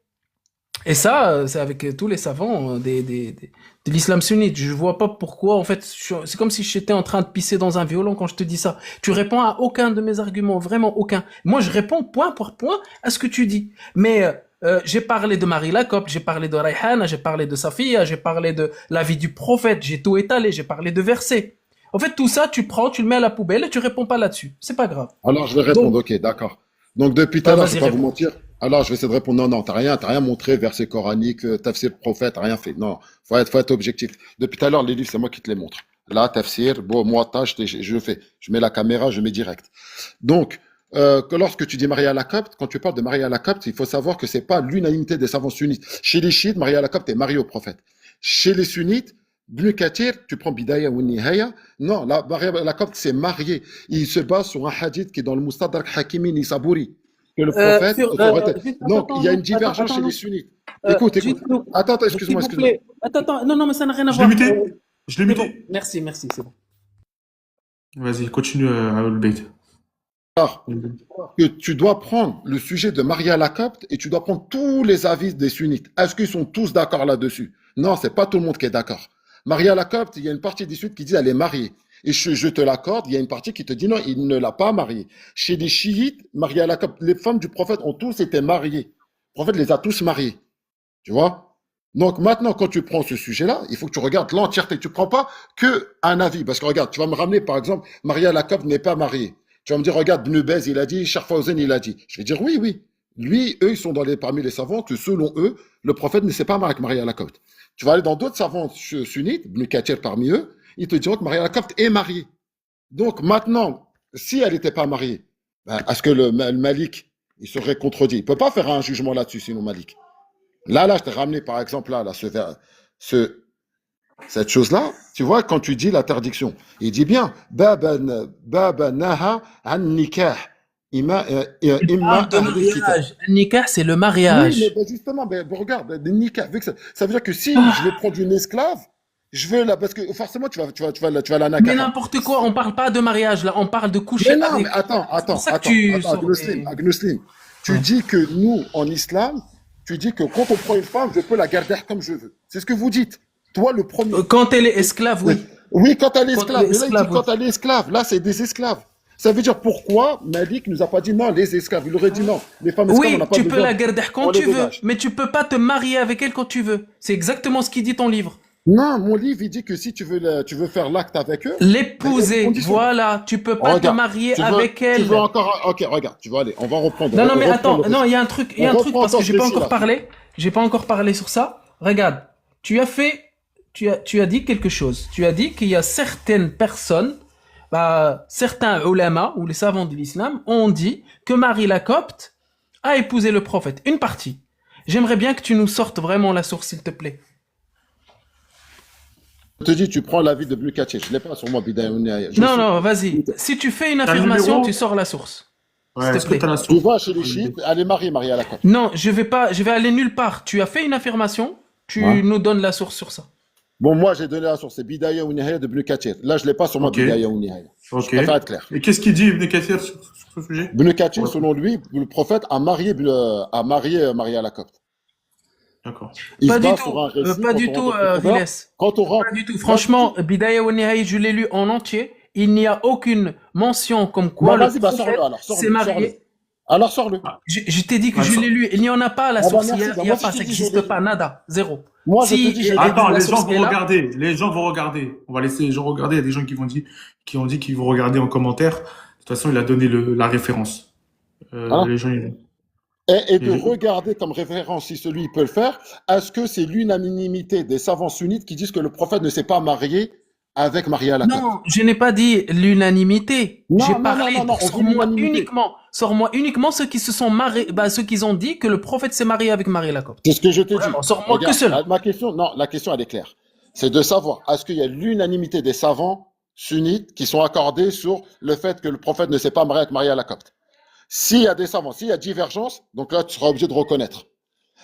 Speaker 2: Et ça, c'est avec tous les savants de l'islam sunnite. Je vois pas pourquoi, en fait, c'est comme si j'étais en train de pisser dans un violon quand je te dis ça. Tu réponds à aucun de mes arguments, vraiment aucun. Moi, je réponds point par point à ce que tu dis. Mais j'ai parlé de Marie Lacopte, j'ai parlé de Rayhana, j'ai parlé de Safia, j'ai parlé de la vie du prophète, j'ai tout étalé, j'ai parlé de versets. En fait, tout ça, tu prends, tu le mets à la poubelle et tu réponds pas là-dessus. C'est pas grave.
Speaker 3: Alors, je vais répondre,
Speaker 2: Donc,
Speaker 3: ok, d'accord. Donc, depuis tout à l'heure, je
Speaker 2: vas-y,
Speaker 3: vais pas vous
Speaker 2: réponds.
Speaker 3: mentir. Alors, je vais essayer de répondre, non, non, t'as rien montré, verset coranique, tafsir prophète, t'as rien fait. Non, faut être objectif. Depuis tout à l'heure, les livres, c'est moi qui te les montre. Là, tafsir, bon, moi, tâche, je le fais. Je mets la caméra, je mets direct. Donc, que lorsque tu dis Maria Lacopte, quand tu parles de Maria Lacopte, il faut savoir que c'est pas l'unanimité des savants sunnites. Chez les chiites, Maria Lacopte est mariée au prophète. Chez les sunnites, Ibn Kathir, tu prends Bidaya ou Nihaya, non, Maria Lacopte s'est mariée. Il se base sur un hadith qui est dans le Mustadrak Hakimi Nisaburi, que le prophète
Speaker 2: Juste,
Speaker 3: donc, il y a une
Speaker 2: attends,
Speaker 3: divergence chez
Speaker 2: attends,
Speaker 3: les
Speaker 2: non.
Speaker 3: sunnites. Écoute, écoute.
Speaker 2: Juste, nous,
Speaker 3: Attends, attends,
Speaker 2: s'il
Speaker 3: excuse-moi,
Speaker 2: vous
Speaker 3: excuse-moi.
Speaker 2: plaît. Attends, non, non, mais ça n'a rien à
Speaker 1: Je l'ai
Speaker 2: voir.
Speaker 1: muté. Je l'ai
Speaker 2: C'est bon,
Speaker 1: muté.
Speaker 2: merci, merci, c'est bon.
Speaker 1: Vas-y, continue à Al-Bayt.
Speaker 3: Alors, que tu dois prendre le sujet de Maria Lacopte et tu dois prendre tous les avis des sunnites. Est-ce qu'ils sont tous d'accord là-dessus? Non, c'est pas tout le monde qui est d'accord. Maria Lacopte, il y a une partie des sunnites qui dit elle est mariée. Et je te l'accorde, il y a une partie qui te dit non, il ne l'a pas mariée. Chez les chiites, Maria Lacopte, les femmes du prophète ont tous été mariées. Le prophète les a tous mariées. Tu vois? Donc maintenant, quand tu prends ce sujet-là, il faut que tu regardes l'entièreté. Tu ne prends pas que un avis. Parce que regarde, tu vas me ramener, par exemple, Maria Lacopte n'est pas mariée. Tu vas me dire, regarde, Ibn Baz, il a dit, Sharfhausen, il a dit. Je vais dire, oui, oui. Lui, eux, ils sont parmi les savants que, selon eux, le prophète ne s'est pas marié avec Maria Lacopte. Tu vas aller dans d'autres savants sunnites, Ibn Kathir parmi eux, ils te diront que Maria Lacopte est mariée. Donc maintenant, si elle n'était pas mariée, ben, est-ce que le Malik, il serait contredit? Il ne peut pas faire un jugement là-dessus, sinon Malik. Là, je t'ai ramené, par exemple, là, ce, cette chose-là, tu vois, quand tu dis l'interdiction, il dit bien, Baba naha an nikah, imma
Speaker 2: Parle de
Speaker 3: ahlul kitab.
Speaker 2: mariage. Le nikah, c'est le
Speaker 3: Oui, mais
Speaker 2: mariage.
Speaker 3: ben, justement, ben, regarde, le nikah, vu que ça veut dire que si je veux prendre une esclave, je veux la, parce que forcément, tu vas la
Speaker 2: Mais
Speaker 3: nakaha.
Speaker 2: n'importe quoi, on parle pas de mariage là, on parle de coucher
Speaker 3: Mais non, mais
Speaker 2: avec.
Speaker 3: attends,
Speaker 2: C'est pour
Speaker 3: attends,
Speaker 2: ça que
Speaker 3: attends,
Speaker 2: tu
Speaker 3: attends,
Speaker 2: sors des.
Speaker 3: Agnoslim. Tu
Speaker 2: Ouais.
Speaker 3: dis que nous, en islam, tu dis que quand on prend une femme, je peux la garder comme je veux. C'est ce que vous dites. Toi, le premier.
Speaker 2: Quand elle est esclave, oui.
Speaker 3: Oui, quand elle est
Speaker 2: Quand elle
Speaker 3: esclave.
Speaker 2: est
Speaker 3: Mais là, il dit
Speaker 2: esclave, oui.
Speaker 3: quand elle est esclave. Là, c'est des esclaves. Ça veut dire pourquoi Malik nous a pas dit non, les esclaves. Il aurait dit non, les femmes esclaves, on n'a
Speaker 2: Oui,
Speaker 3: pas
Speaker 2: tu peux
Speaker 3: besoin.
Speaker 2: la garder quand
Speaker 3: On les
Speaker 2: tu veux,
Speaker 3: dégage.
Speaker 2: mais tu peux pas te marier avec elle quand tu veux. C'est exactement ce qu'il dit ton livre.
Speaker 3: Non, mon livre, il dit que si tu veux, tu veux faire l'acte avec eux, ben, il y a des
Speaker 2: L'épouser,
Speaker 3: conditions.
Speaker 2: voilà, tu peux pas te
Speaker 3: Regarde,
Speaker 2: marier
Speaker 3: tu veux,
Speaker 2: avec
Speaker 3: tu veux
Speaker 2: elle.
Speaker 3: encore. Ok, regarde, tu vas aller. On va reprendre.
Speaker 2: Non, non,
Speaker 3: On
Speaker 2: mais
Speaker 3: reprend le
Speaker 2: attends, non,
Speaker 3: récit.
Speaker 2: il y
Speaker 3: On
Speaker 2: a un truc
Speaker 3: reprend
Speaker 2: parce que
Speaker 3: encore ce
Speaker 2: j'ai pas
Speaker 3: récit
Speaker 2: encore
Speaker 3: là.
Speaker 2: parlé. J'ai pas encore parlé sur ça. Regarde, tu as dit quelque chose. Tu as dit qu'il y a certaines personnes, certains ulama ou les savants de l'islam ont dit que Marie la Copte a épousé le prophète. Une partie. J'aimerais bien que tu nous sortes vraiment la source, s'il te plaît.
Speaker 3: Je te dis, tu prends l'avis de Blukatché. Je ne l'ai pas sur moi, Bidaya ou Nihaya. Je
Speaker 2: Non,
Speaker 3: suis.
Speaker 2: non, vas-y. Si tu fais une
Speaker 1: T'as le
Speaker 2: affirmation, tu
Speaker 1: numéro?
Speaker 2: sors la source, s'il
Speaker 1: Ouais,
Speaker 2: te
Speaker 1: est-ce que
Speaker 2: plaît.
Speaker 1: t'as la
Speaker 3: Tu
Speaker 1: source?
Speaker 3: vois, chez les chiites, elle est mariée, Maria Lacombe.
Speaker 2: Non, je vais aller nulle part. Tu as fait une affirmation,
Speaker 3: Ouais.
Speaker 2: tu nous donnes la source sur ça.
Speaker 3: Bon, moi, j'ai donné la source. C'est Bidaya ou Nihaya de Blukatché. Là, je ne l'ai pas sur moi,
Speaker 1: Ok,
Speaker 3: Bidaya ou Nihaya. Je
Speaker 1: ok.
Speaker 3: préfère être clair.
Speaker 1: Et qu'est-ce qu'il dit Ibn Kathir sur ce sujet?
Speaker 3: Blukatché,
Speaker 1: Ouais,
Speaker 3: selon lui, le prophète a marié Maria Lacombe.
Speaker 1: d'accord.
Speaker 3: Il
Speaker 2: Pas
Speaker 3: se
Speaker 2: du
Speaker 3: base
Speaker 2: tout,
Speaker 3: sur un récit
Speaker 2: pas
Speaker 3: quand
Speaker 2: du
Speaker 3: on
Speaker 2: tout,
Speaker 3: rentre en profondeur.
Speaker 2: Viles.
Speaker 3: Quand on rentre.
Speaker 2: Pas du tout.
Speaker 3: Pas du
Speaker 2: Franchement,
Speaker 3: tout.
Speaker 2: Bidaya wa Nihaya, je l'ai lu en entier. Il n'y a aucune mention comme
Speaker 3: Bah,
Speaker 2: quoi le
Speaker 3: vas-y, bah, sors-le
Speaker 2: prophète
Speaker 3: alors.
Speaker 2: s'est
Speaker 3: Sors-le. Sors-le.
Speaker 2: marié.
Speaker 3: Alors, sors-le.
Speaker 1: Ah,
Speaker 2: Je t'ai dit que
Speaker 1: ouais,
Speaker 2: je
Speaker 1: ça-
Speaker 2: l'ai lu. Il n'y en a pas la
Speaker 3: Ah, bah,
Speaker 2: source.
Speaker 3: merci. Bah,
Speaker 2: Il y
Speaker 3: moi,
Speaker 2: a
Speaker 3: si
Speaker 2: pas,
Speaker 3: je
Speaker 2: ça
Speaker 3: te dis, je
Speaker 2: n'existe
Speaker 3: l'ai lu.
Speaker 2: pas, nada, zéro.
Speaker 3: Moi, je te
Speaker 2: Si
Speaker 3: dis, je l'ai lu.
Speaker 1: Attends,
Speaker 2: la
Speaker 1: les gens
Speaker 2: source
Speaker 1: vont
Speaker 2: est là,
Speaker 1: regarder. Les gens vont regarder. On va laisser les gens regarder. Il y a des gens qui ont dit qu'ils vont regarder en commentaire. De toute façon, il a donné la référence.
Speaker 3: Hein?
Speaker 1: Les gens, ils...
Speaker 3: Et de
Speaker 1: les gens-
Speaker 3: regarder comme référence, si celui peut le faire, est-ce que c'est l'unanimité des savants sunnites qui disent que le prophète ne s'est pas marié avec Maria Lacombe?
Speaker 2: non, je n'ai pas dit l'unanimité. J'ai
Speaker 3: Non,
Speaker 2: parlé,
Speaker 3: on veut l'unanimité.
Speaker 2: sors-moi uniquement ceux qui se sont mariés, ceux qui ont dit que le prophète s'est marié avec Marie Lacopte.
Speaker 3: C'est ce que je te dis.
Speaker 2: Vraiment, sors-moi que
Speaker 3: Regarde,
Speaker 2: cela.
Speaker 3: ma question, non, la question, elle est claire. C'est de savoir, est-ce qu'il y a l'unanimité des savants sunnites qui sont accordés sur le fait que le prophète ne s'est pas marié avec Maria Lacombe? S'il y a des savants, s'il y a divergence, donc là, tu seras obligé de reconnaître.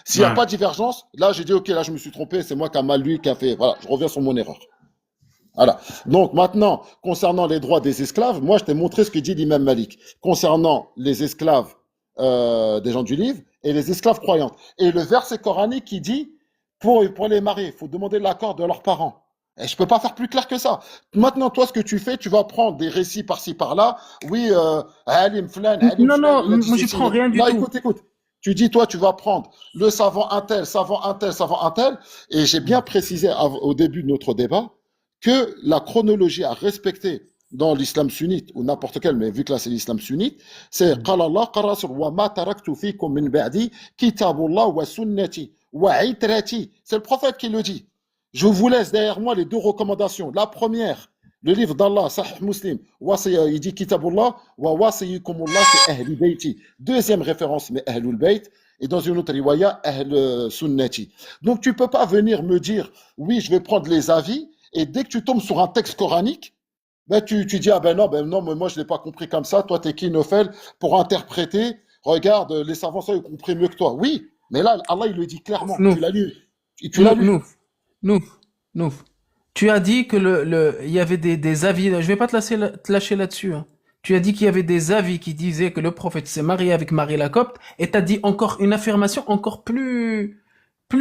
Speaker 3: S'il n'y a
Speaker 1: Ouais.
Speaker 3: pas de divergence, là, j'ai dit, OK, là, je me suis trompé, c'est moi qui a mal lu, qui a fait. Voilà, je reviens sur mon erreur. Voilà. Donc maintenant, concernant les droits des esclaves, moi je t'ai montré ce que dit l'imam Malik concernant les esclaves des gens du livre et les esclaves croyants. Et le verset coranique qui dit pour les marier, il faut demander l'accord de leurs parents. Et je peux pas faire plus clair que ça. Maintenant, toi, ce que tu fais, tu vas prendre des récits par-ci par-là. Oui, Alim Flan,
Speaker 2: Non, non,
Speaker 3: il a dit
Speaker 2: moi je
Speaker 3: ceci.
Speaker 2: prends rien du
Speaker 3: Là,
Speaker 2: tout.
Speaker 3: écoute. Tu dis, toi, tu vas prendre le savant un tel, savant un tel, savant un tel. Et j'ai bien précisé au début de notre débat que la chronologie à respecter dans l'islam sunnite ou n'importe quel, mais vu que là c'est l'islam sunnite, c'est قال الله قال رسول وما تركت فيكم من بعدي كتاب الله وسنتي وعترتي. C'est le prophète qui le dit. Je vous laisse derrière moi les deux recommandations. La première, le livre d'Allah, Sahih Muslim, il dit Kitabullah wa wasiyikumullah fi ahli bayti. Deuxième référence, mais Ahlul Bayt. Et dans une autre riwaya, Ahl Sunnati. Donc tu peux pas venir me dire, oui, je vais prendre les avis. Et dès que tu tombes sur un texte coranique, ben tu dis, ah ben non, mais moi je ne l'ai pas compris comme ça, toi t'es qui, Nofel, pour interpréter, regarde, les savants ça, ils ont compris mieux que toi. Oui, mais là, Allah il le dit clairement,
Speaker 2: Nous,
Speaker 3: tu l'as lu. Tu l'as lu.
Speaker 2: nous. Tu as dit que il y avait des avis, je vais pas te lâcher là-dessus, hein. Tu as dit qu'il y avait des avis qui disaient que le prophète s'est marié avec Marie la Copte, et tu as dit encore une affirmation encore plus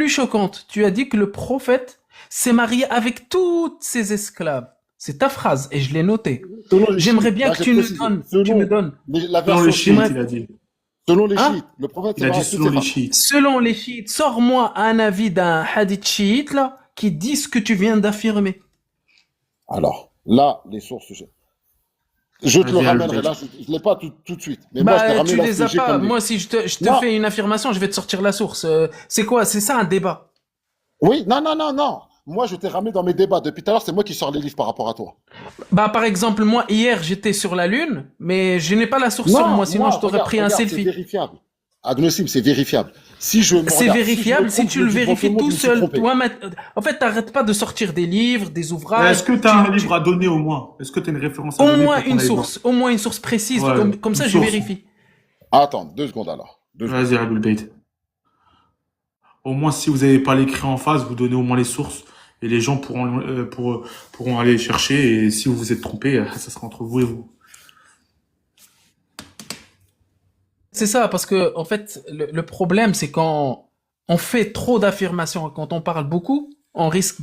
Speaker 2: choquante. Tu as dit que le prophète s'est marié avec toutes ses esclaves. C'est ta phrase, et je l'ai noté.
Speaker 3: Selon les
Speaker 2: J'aimerais
Speaker 3: chiites,
Speaker 2: bien
Speaker 3: là,
Speaker 2: que
Speaker 3: j'ai
Speaker 2: tu
Speaker 3: précisé.
Speaker 2: me donnes.
Speaker 3: La
Speaker 1: Selon
Speaker 3: version
Speaker 1: les
Speaker 3: chiite,
Speaker 1: chiites, il a dit.
Speaker 3: selon les
Speaker 2: Hein?
Speaker 3: chiites, le prophète
Speaker 1: Il a dit
Speaker 3: s'est
Speaker 1: selon
Speaker 3: marié
Speaker 1: les
Speaker 3: avec toutes ses
Speaker 1: chiites.
Speaker 2: Selon les chiites, sors-moi un avis d'un hadith chiite, là, qui dit ce que tu viens d'affirmer.
Speaker 3: femmes. Alors, là, les sources, je te le
Speaker 1: Vas-y,
Speaker 3: ramènerai,
Speaker 1: Albert.
Speaker 3: là, je ne l'ai pas tout de suite. Mais moi, je t'ai
Speaker 2: Bah,
Speaker 3: ramené
Speaker 2: tu
Speaker 3: là,
Speaker 2: les
Speaker 3: ce que
Speaker 2: as
Speaker 3: j'ai
Speaker 2: pas.
Speaker 3: comme livre.
Speaker 2: Moi, si je te
Speaker 3: Non,
Speaker 2: fais une affirmation, je vais te sortir la source. C'est quoi? C'est ça un débat.
Speaker 3: oui, non. Moi, je t'ai ramené dans mes débats. Depuis tout à l'heure, c'est moi qui sors les livres par rapport à toi.
Speaker 2: Bah, par exemple, moi, hier, j'étais sur la Lune, mais je n'ai pas la source sur moi, sinon je t'aurais pris un
Speaker 3: c'est
Speaker 2: selfie.
Speaker 3: vérifiable. Agnosim, c'est vérifiable. Si je me
Speaker 2: C'est
Speaker 3: regarde,
Speaker 2: vérifiable
Speaker 3: si
Speaker 2: si tu le vérifies
Speaker 3: je me
Speaker 2: tout
Speaker 3: suis
Speaker 2: seul.
Speaker 3: trompé.
Speaker 2: Toi, en fait, t'arrêtes pas de sortir des livres, des ouvrages.
Speaker 1: Est-ce que tu as un livre à donner au moins? Est-ce que tu as une référence à
Speaker 2: Au
Speaker 1: donner
Speaker 2: moins
Speaker 1: pour qu'on
Speaker 2: une
Speaker 1: aille voir?
Speaker 2: source, au moins une source précise,
Speaker 1: Ouais,
Speaker 2: comme ça
Speaker 1: une
Speaker 2: je
Speaker 1: source.
Speaker 2: vérifie.
Speaker 3: Attends, 2 secondes alors. 2 secondes.
Speaker 1: Vas-y, Abul Beit. Au moins, si vous n'avez pas l'écrit en face, vous donnez au moins les sources et les gens pourront aller chercher. Et si vous vous êtes trompé, ça sera entre vous et vous.
Speaker 2: C'est ça, parce que en fait, le problème, c'est quand on fait trop d'affirmations, quand on parle beaucoup, on risque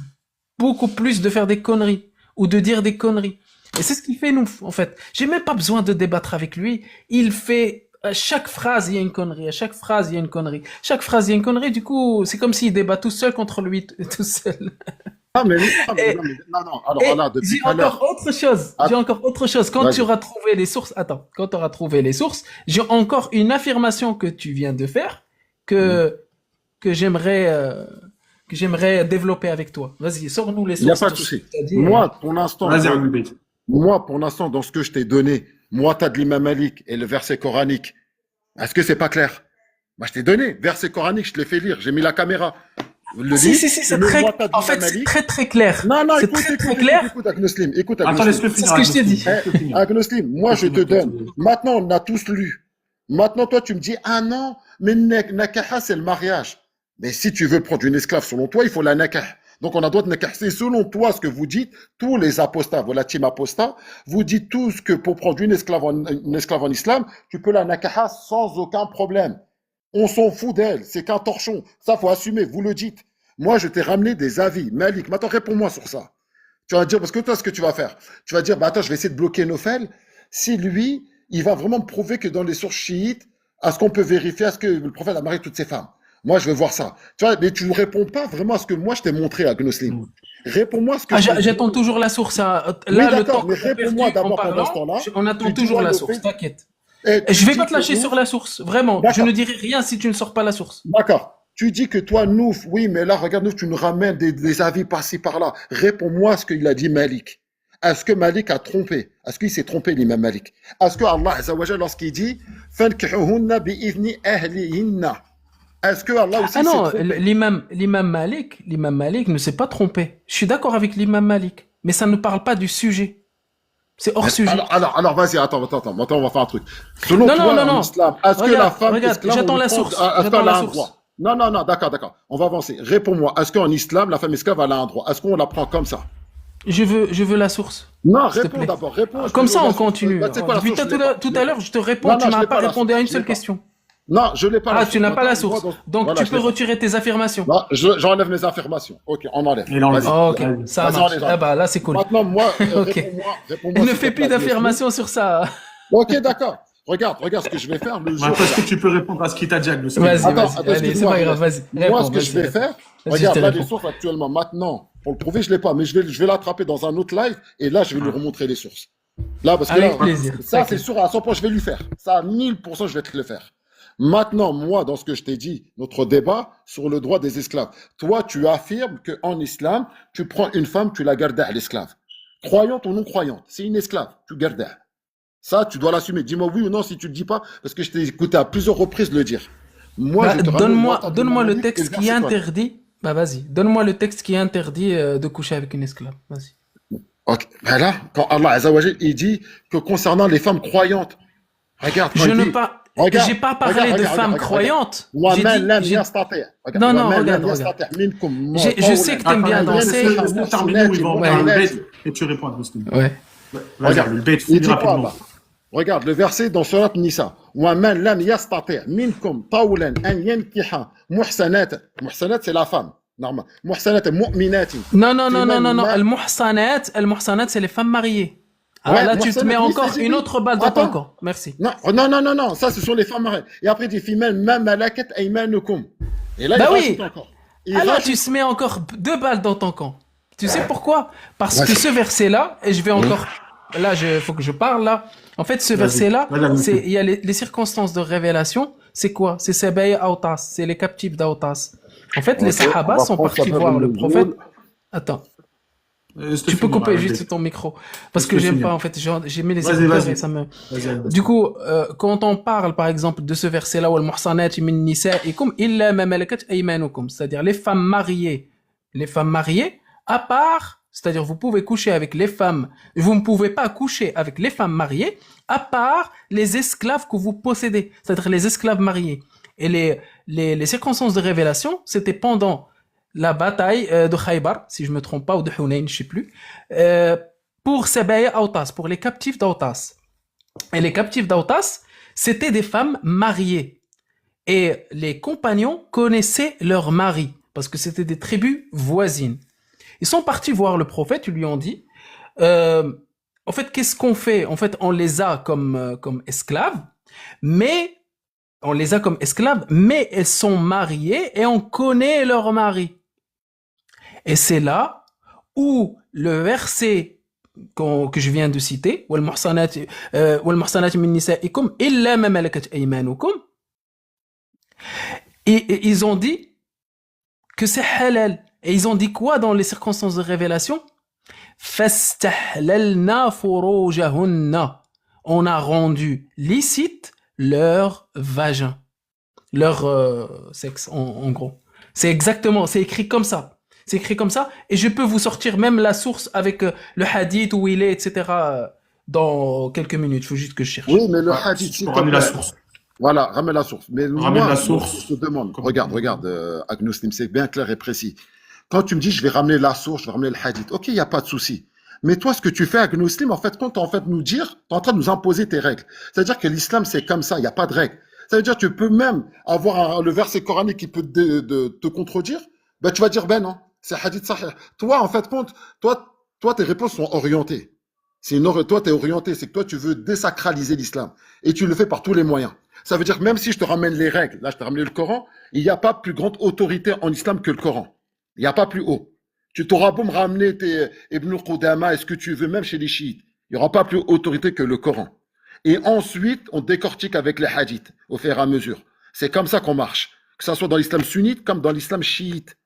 Speaker 2: beaucoup plus de faire des conneries ou de dire des conneries. Et c'est ce qu'il fait nous, en fait. J'ai même pas besoin de débattre avec lui. Il fait à chaque phrase, il y a une connerie. À chaque phrase, il y a une connerie. Chaque phrase, il y a une connerie. Du coup, c'est comme s'il débat tout seul contre lui, tout seul.
Speaker 3: Ah, mais,
Speaker 2: Et-
Speaker 3: non. Alors
Speaker 2: Et
Speaker 3: là, depuis
Speaker 2: j'ai
Speaker 3: tout à l'heure.
Speaker 2: encore autre chose. J'ai encore autre chose. Quand
Speaker 3: Vas-y.
Speaker 2: tu auras trouvé les sources, attends, quand tu auras trouvé les sources, j'ai encore une affirmation que tu viens de faire que j'aimerais développer avec toi. Vas-y, sors-nous les
Speaker 3: Il n'y a
Speaker 2: sources.
Speaker 3: pas de souci.
Speaker 2: T'as dit,
Speaker 3: Moi, pour l'instant,
Speaker 1: Vas-y, Abul Beit.
Speaker 3: dans ce que je t'ai donné, moi, tu as de l'imam Malik et le verset coranique. Est-ce que c'est pas clair? Bah, je t'ai donné. Verset coranique, je te l'ai fait lire. J'ai mis la caméra. Le
Speaker 2: si,
Speaker 3: livre,
Speaker 2: c'est
Speaker 3: le
Speaker 2: très,
Speaker 3: Muwatta
Speaker 2: en fait,
Speaker 3: d'Imam
Speaker 2: c'est
Speaker 3: Malik.
Speaker 2: très très clair.
Speaker 3: Non,
Speaker 2: C'est
Speaker 3: écoute,
Speaker 2: très clair.
Speaker 3: écoute, Agnoslim, écoute,
Speaker 1: Attends, laisse-le
Speaker 2: C'est
Speaker 1: finir.
Speaker 2: ce que je t'ai
Speaker 1: Agnoslim.
Speaker 2: dit.
Speaker 1: Laisse-le finir.
Speaker 3: Agnoslim, moi, je te donne. Maintenant, on a tous lu. Maintenant, toi, tu me dis, ah non, mais nakaha, c'est le mariage. Mais si tu veux prendre une esclave, selon toi, il faut la nakah. Donc, on a droit de nakah. C'est selon toi ce que vous dites, tous les apostats, voilà, team apostat, vous dites tous que pour prendre une esclave en islam, tu peux la nakaha sans aucun problème. On s'en fout d'elle, c'est qu'un torchon. Ça, faut assumer, vous le dites. Moi, je t'ai ramené des avis. Malik, maintenant, réponds-moi sur ça. Tu vas dire, parce que toi, ce que tu vas faire, tu vas dire, bah attends, je vais essayer de bloquer Nofel. Si lui, il va vraiment me prouver que dans les sources chiites, est-ce qu'on peut vérifier, est-ce que le prophète a marié toutes ses femmes? Moi, je vais voir ça. Tu vois, mais tu ne réponds pas vraiment à ce que moi, je t'ai montré à Gnoslim. Réponds-moi à ce que
Speaker 2: Ah,
Speaker 3: je t'ai
Speaker 2: j'attends
Speaker 3: dit.
Speaker 2: toujours la source. Là,
Speaker 3: Oui,
Speaker 2: le
Speaker 3: d'accord,
Speaker 2: temps
Speaker 3: mais
Speaker 2: qu'on a
Speaker 3: réponds-moi
Speaker 2: perdu en
Speaker 3: d'abord pendant
Speaker 2: parlant,
Speaker 3: ce temps-là.
Speaker 2: on attend
Speaker 3: Tu
Speaker 2: toujours
Speaker 3: dis,
Speaker 2: la
Speaker 3: le
Speaker 2: source,
Speaker 3: fait-
Speaker 2: t'inquiète.
Speaker 3: Et
Speaker 2: Et je
Speaker 3: tu
Speaker 2: vais
Speaker 3: dis
Speaker 2: pas te
Speaker 3: que
Speaker 2: lâcher
Speaker 3: nous-
Speaker 2: sur la source, vraiment.
Speaker 3: D'accord.
Speaker 2: Je ne dirai rien si tu ne sors pas la source.
Speaker 3: D'accord. Tu dis que toi, Nouf, oui, mais là, regarde, Nouf, tu nous ramènes des avis par-ci, par-là. Réponds-moi à ce qu'il a dit Malik. Est-ce que Malik a trompé? Est-ce qu'il s'est trompé, l'imam Malik? Est-ce que Allah, Azza wa Jalla, lorsqu'il dit Fankihuhunna bi'idhni ahlihinna, est-ce que Allah aussi
Speaker 2: Ah
Speaker 3: s'est
Speaker 2: non,
Speaker 3: trompé?
Speaker 2: l'imam Malik ne s'est pas trompé. Je suis d'accord avec l'imam Malik, mais ça ne parle pas du sujet. C'est hors sujet.
Speaker 3: Alors, vas-y, attends. Maintenant, on va faire un truc. Selon
Speaker 2: Non,
Speaker 3: toi,
Speaker 2: non, non,
Speaker 3: en
Speaker 2: non.
Speaker 3: islam, est-ce que
Speaker 2: Regarde,
Speaker 3: la femme
Speaker 2: regarde,
Speaker 3: esclave,
Speaker 2: j'attends
Speaker 3: on
Speaker 2: la
Speaker 3: lui prend-
Speaker 2: source.
Speaker 3: est-ce
Speaker 2: J'attends
Speaker 3: qu'elle
Speaker 2: la
Speaker 3: a un
Speaker 2: source.
Speaker 3: droit? Non, non, non, d'accord, d'accord. On va avancer. Réponds-moi. Est-ce qu'en islam, la femme esclave, elle a un droit? Est-ce qu'on la prend comme ça?
Speaker 2: Je veux la source,
Speaker 3: Non,
Speaker 2: s'il te
Speaker 3: réponds
Speaker 2: plaît.
Speaker 3: d'abord. Réponds. Je te
Speaker 2: Comme
Speaker 3: donne
Speaker 2: ça,
Speaker 3: la
Speaker 2: on
Speaker 3: source.
Speaker 2: continue.
Speaker 3: Bah, tu sais quoi, la
Speaker 2: Depuis
Speaker 3: source? Je l'ai pas.
Speaker 2: tout
Speaker 3: Je
Speaker 2: à
Speaker 3: l'ai
Speaker 2: l'heure,
Speaker 3: pas.
Speaker 2: je te réponds,
Speaker 3: Non,
Speaker 2: tu
Speaker 3: non, je
Speaker 2: m'as
Speaker 3: l'ai
Speaker 2: pas
Speaker 3: pas la source.
Speaker 2: répondu à une
Speaker 3: Je l'ai
Speaker 2: seule
Speaker 3: pas.
Speaker 2: question.
Speaker 3: Non, je l'ai pas la
Speaker 2: Ah, tu
Speaker 3: source.
Speaker 2: n'as pas
Speaker 3: Maintenant,
Speaker 2: la
Speaker 3: moi,
Speaker 2: source. Donc,
Speaker 3: voilà,
Speaker 2: tu
Speaker 3: je
Speaker 2: peux
Speaker 3: l'ai pas.
Speaker 2: retirer tes affirmations.
Speaker 3: Non, j'enlève mes affirmations. Ok, on enlève.
Speaker 1: Et là, on l'a
Speaker 3: Vas-y.
Speaker 1: dit.
Speaker 2: Ok,
Speaker 1: Vas-y.
Speaker 2: ça
Speaker 3: Vas-y, on
Speaker 2: marche.
Speaker 3: les
Speaker 2: Ah
Speaker 3: enlève.
Speaker 2: bah là, c'est cool.
Speaker 3: Maintenant, moi,
Speaker 2: Ok.
Speaker 3: réponds-moi,
Speaker 2: Il ne
Speaker 3: s'il te
Speaker 2: fait plus
Speaker 3: plaît, Agnostin.
Speaker 2: d'affirmations sur ça.
Speaker 3: Ok, d'accord. Regarde ce que je vais faire le jour.
Speaker 1: Maintenant, est-ce que
Speaker 3: Regarde.
Speaker 1: tu peux répondre à ce qu'il t'a dit, Agnostin?
Speaker 2: Vas-y,
Speaker 3: Attends,
Speaker 2: vas-y.
Speaker 3: attends,
Speaker 2: Allez, c'est
Speaker 3: excuse-moi,
Speaker 2: pas grave,
Speaker 3: Riles.
Speaker 2: vas-y.
Speaker 3: Moi, ce
Speaker 2: Réponds,
Speaker 3: que je
Speaker 2: vas-y,
Speaker 3: vais
Speaker 2: réponds.
Speaker 3: faire,
Speaker 2: Vas-y, je te
Speaker 3: regarde, là, les
Speaker 2: réponds.
Speaker 3: sources actuellement, maintenant, pour le prouver, je l'ai pas, mais je vais l'attraper dans un autre live, et là, je vais lui remontrer les sources. Là, parce que là,
Speaker 2: Avec plaisir.
Speaker 3: ça, c'est
Speaker 2: T'inquiète.
Speaker 3: sûr, à 100%, je vais lui faire. Ça, à 1000%, je vais te le faire. Maintenant, moi, dans ce que je t'ai dit, notre débat sur le droit des esclaves. Toi, tu affirmes qu'en islam, tu prends une femme, tu la gardes à l'esclave. Croyante ou non croyante, c'est une esclave, tu gardes. Ça, tu dois l'assumer. Dis-moi oui ou non si tu le dis pas, parce que je t'ai écouté à plusieurs reprises le dire. Moi,
Speaker 2: Bah,
Speaker 3: je te ramène l'entente de
Speaker 2: donne-moi le
Speaker 3: Mamadou et
Speaker 2: texte
Speaker 3: le
Speaker 2: qui
Speaker 3: verset coranique.
Speaker 2: interdit. Bah, vas-y. Donne-moi le texte qui interdit de coucher avec une esclave. Vas-y.
Speaker 3: Ok. Ben là, quand Allah Azzawajal, il dit que concernant les femmes croyantes, regarde, quand
Speaker 2: Je
Speaker 3: il
Speaker 2: ne
Speaker 3: dit,
Speaker 2: pas,
Speaker 3: regarde,
Speaker 2: j'ai pas parlé
Speaker 3: regarde,
Speaker 2: de
Speaker 3: regarde,
Speaker 2: femmes
Speaker 3: regarde, regarde.
Speaker 2: croyantes. J'ai
Speaker 3: وَمَنْ
Speaker 2: dit,
Speaker 3: لَمْ
Speaker 2: j'ai...
Speaker 3: يَسْتَطِعْ. Regarde.
Speaker 2: Non, non,
Speaker 3: وَمَنْ لَمْ
Speaker 2: regarde.
Speaker 3: يَسْتَطِعْ مِنْكُمْ
Speaker 2: Je sais que t'aimes
Speaker 1: Attends,
Speaker 2: bien danser.
Speaker 1: laisse-le terminer ou il va
Speaker 2: Ouais.
Speaker 1: faire le
Speaker 3: محصنات
Speaker 1: bait et tu réponds, Agnostin.
Speaker 2: Ouais.
Speaker 1: Vas-y,
Speaker 3: Regarde,
Speaker 1: le bait,
Speaker 3: il
Speaker 1: finis
Speaker 3: dit quoi
Speaker 1: rapidement.
Speaker 3: Allah? Regarde le verset dans Surat Nisa. وَمَنْ لَمْ يَسْتَطِعْ مِنْكُمْ طَوْلًا أَنْ يَنْكِحَ مُحْسَنَاتٍ. محسنات, c'est la femme. Normal. محسنات مؤمنات.
Speaker 2: Non, non, non, non,
Speaker 3: فيمن
Speaker 2: non, non.
Speaker 3: لا.
Speaker 2: Al-Muhsanat, c'est les femmes mariées. Ah,
Speaker 3: Ouais,
Speaker 2: là, tu te
Speaker 3: محسنات,
Speaker 2: mets
Speaker 3: oui,
Speaker 2: encore
Speaker 3: c'est
Speaker 2: une
Speaker 3: oui.
Speaker 2: autre balle dans ton
Speaker 3: Attends.
Speaker 2: camp. Merci.
Speaker 3: Non, non, non, non, non, ça, ce sont les femmes mariées. Et après, il dit فيمن ما ملكت أيمانكم. Et là,
Speaker 2: Bah
Speaker 3: il
Speaker 2: oui.
Speaker 3: rajoute encore. Il
Speaker 2: Ah là, tu
Speaker 3: rajoute.
Speaker 2: se mets encore deux balles dans ton camp. Tu sais pourquoi? Parce
Speaker 3: Ouais.
Speaker 2: que ce verset-là, et je vais encore... Là, faut que je parle, là. En fait, ce
Speaker 1: Vas-y.
Speaker 2: verset-là,
Speaker 1: Vas-y, Agnostin.
Speaker 2: il y a les circonstances de révélation. C'est quoi? C'est Sabay Autas. C'est les captifs d'Autas. En fait, les
Speaker 3: Ok, on
Speaker 2: Sahabas
Speaker 3: va
Speaker 2: sont
Speaker 3: prendre
Speaker 2: partis
Speaker 3: ça
Speaker 2: voir
Speaker 3: dans
Speaker 2: le
Speaker 3: le
Speaker 2: prophète.
Speaker 3: jour.
Speaker 2: Attends.
Speaker 1: Laisse-le
Speaker 2: Tu peux
Speaker 1: finir,
Speaker 2: couper
Speaker 1: le
Speaker 2: juste
Speaker 1: bait.
Speaker 2: ton micro. Parce que
Speaker 1: Laisse-le
Speaker 2: j'aime
Speaker 1: finir.
Speaker 2: pas, en fait. J'ai mis les
Speaker 1: Vas-y,
Speaker 2: écouteurs
Speaker 1: vas-y.
Speaker 2: et ça me...
Speaker 1: Vas-y, Agnostin.
Speaker 2: Du coup, quand on parle, par exemple, de ce verset-là, وَالْمُحْصَنَاتِ مِنْ نِسَائِكُمْ إِلَّا مَا مَلَكَتْ أَيْمَانُكُمْ, c'est-à-dire les femmes mariées, à part, c'est-à-dire vous pouvez coucher avec les femmes, vous ne pouvez pas coucher avec les femmes mariées, à part les esclaves que vous possédez, c'est-à-dire les esclaves mariés. Et les circonstances de révélation, c'était pendant la bataille de Khaybar, si je me trompe pas, ou de Hunayn, je sais plus, pour Sabaya Autas, pour les captifs d'Autas. Et les captifs d'Autas, c'était des femmes mariées. Et les compagnons connaissaient leurs maris, parce que c'était des tribus voisines. Ils sont partis voir le prophète, ils lui ont dit, en fait, qu'est-ce qu'on fait? En fait, on les a comme esclaves, mais elles sont mariées et on connaît leurs maris. Et c'est là où le verset que je viens de citer, وَالْمُحْصَنَاتِ مِنْ نِسَائِكُمْ إِلَّا مَا مَلَكَتْ أَيْمَانُكُمْ, et ils ont dit que c'est halal. Et ils ont dit quoi dans les circonstances de révélation? فَاسْتَحْلَلْنَا فُرُوجَهُنَّ, on a rendu licite leur vagin, leur sexe en gros. C'est exactement, c'est écrit comme ça. C'est écrit comme ça, et je peux vous sortir même la source avec le hadith où il est, etc. dans quelques minutes. Il faut juste que je cherche.
Speaker 3: Oui, mais le
Speaker 1: Ouais,
Speaker 3: hadith,
Speaker 1: tu
Speaker 3: s'il
Speaker 1: peux
Speaker 3: te
Speaker 1: ramener la
Speaker 3: plaît.
Speaker 1: source.
Speaker 3: Voilà, ramène la source. Mais
Speaker 1: Ramène
Speaker 3: moi,
Speaker 1: la source.
Speaker 3: je te demande,
Speaker 1: Comme-
Speaker 3: regarde, Agnostim, c'est bien clair et précis. Quand tu me dis, je vais ramener la source, je vais ramener le hadith, ok, il n'y a pas de souci. Mais toi, ce que tu fais, Agnostim, en fait, quand tu es en fait nous dire, tu es en train de nous imposer tes règles. C'est-à-dire que l'islam, c'est comme ça, il n'y a pas de règles. Ça veut dire que tu peux même avoir le verset coranique qui peut te contredire, ben, tu vas dire, ben non, c'est hadith sahih. Toi, en fait, toi, tes réponses sont orientées. Toi, tu es orienté, c'est que toi, tu veux désacraliser l'islam. Et tu le fais par tous les moyens. Ça veut dire que même si je te ramène les règles, là, je t'ai ramené le Coran, il n'y a pas plus grande autorité en islam que le Coran. Il n'y a pas plus haut. Tu t'auras beau me ramener tes Ibn Qudama et ce que tu veux, même chez les chiites. Il n'y aura pas plus autorité que le Coran. Et ensuite, on décortique avec les hadiths, au fur et à mesure. C'est comme ça qu'on marche. Que ça soit dans l'islam sunnite comme dans l'islam chiite.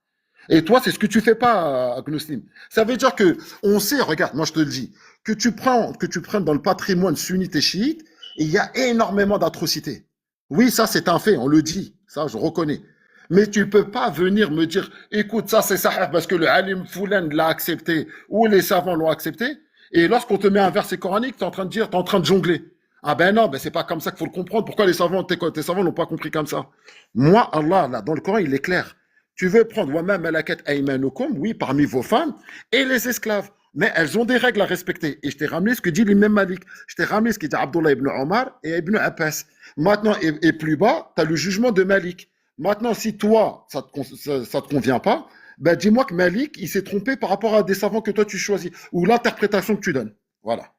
Speaker 3: Et toi, c'est ce que tu fais pas, Agnostim. Ça veut dire que, on sait, regarde, moi je te le dis, que tu prennes dans le patrimoine sunnite et chiite, il y a énormément d'atrocités. Oui, ça c'est un fait, on le dit, ça je reconnais. Mais tu peux pas venir me dire, écoute, ça c'est sahih parce que le alim Foulan l'a accepté, ou les savants l'ont accepté, et lorsqu'on te met un verset coranique, t'es en train de jongler. Ah ben non, ben c'est pas comme ça qu'il faut le comprendre. Pourquoi tes savants l'ont pas compris comme ça? Moi, Allah, là, dans le Coran, il est clair. Tu veux prendre Wama malakat aymanukum, oui, parmi vos femmes, et les esclaves. Mais elles ont des règles à respecter. Et je t'ai ramené ce que dit l'imam Malik. Je t'ai ramené ce que dit Abdullah ibn Omar et ibn Abbas. Maintenant, et plus bas, tu as le jugement de Malik. Maintenant, si toi, ça te convient pas, ben dis-moi que Malik, il s'est trompé par rapport à des savants que toi tu choisis, ou l'interprétation que tu donnes. Voilà.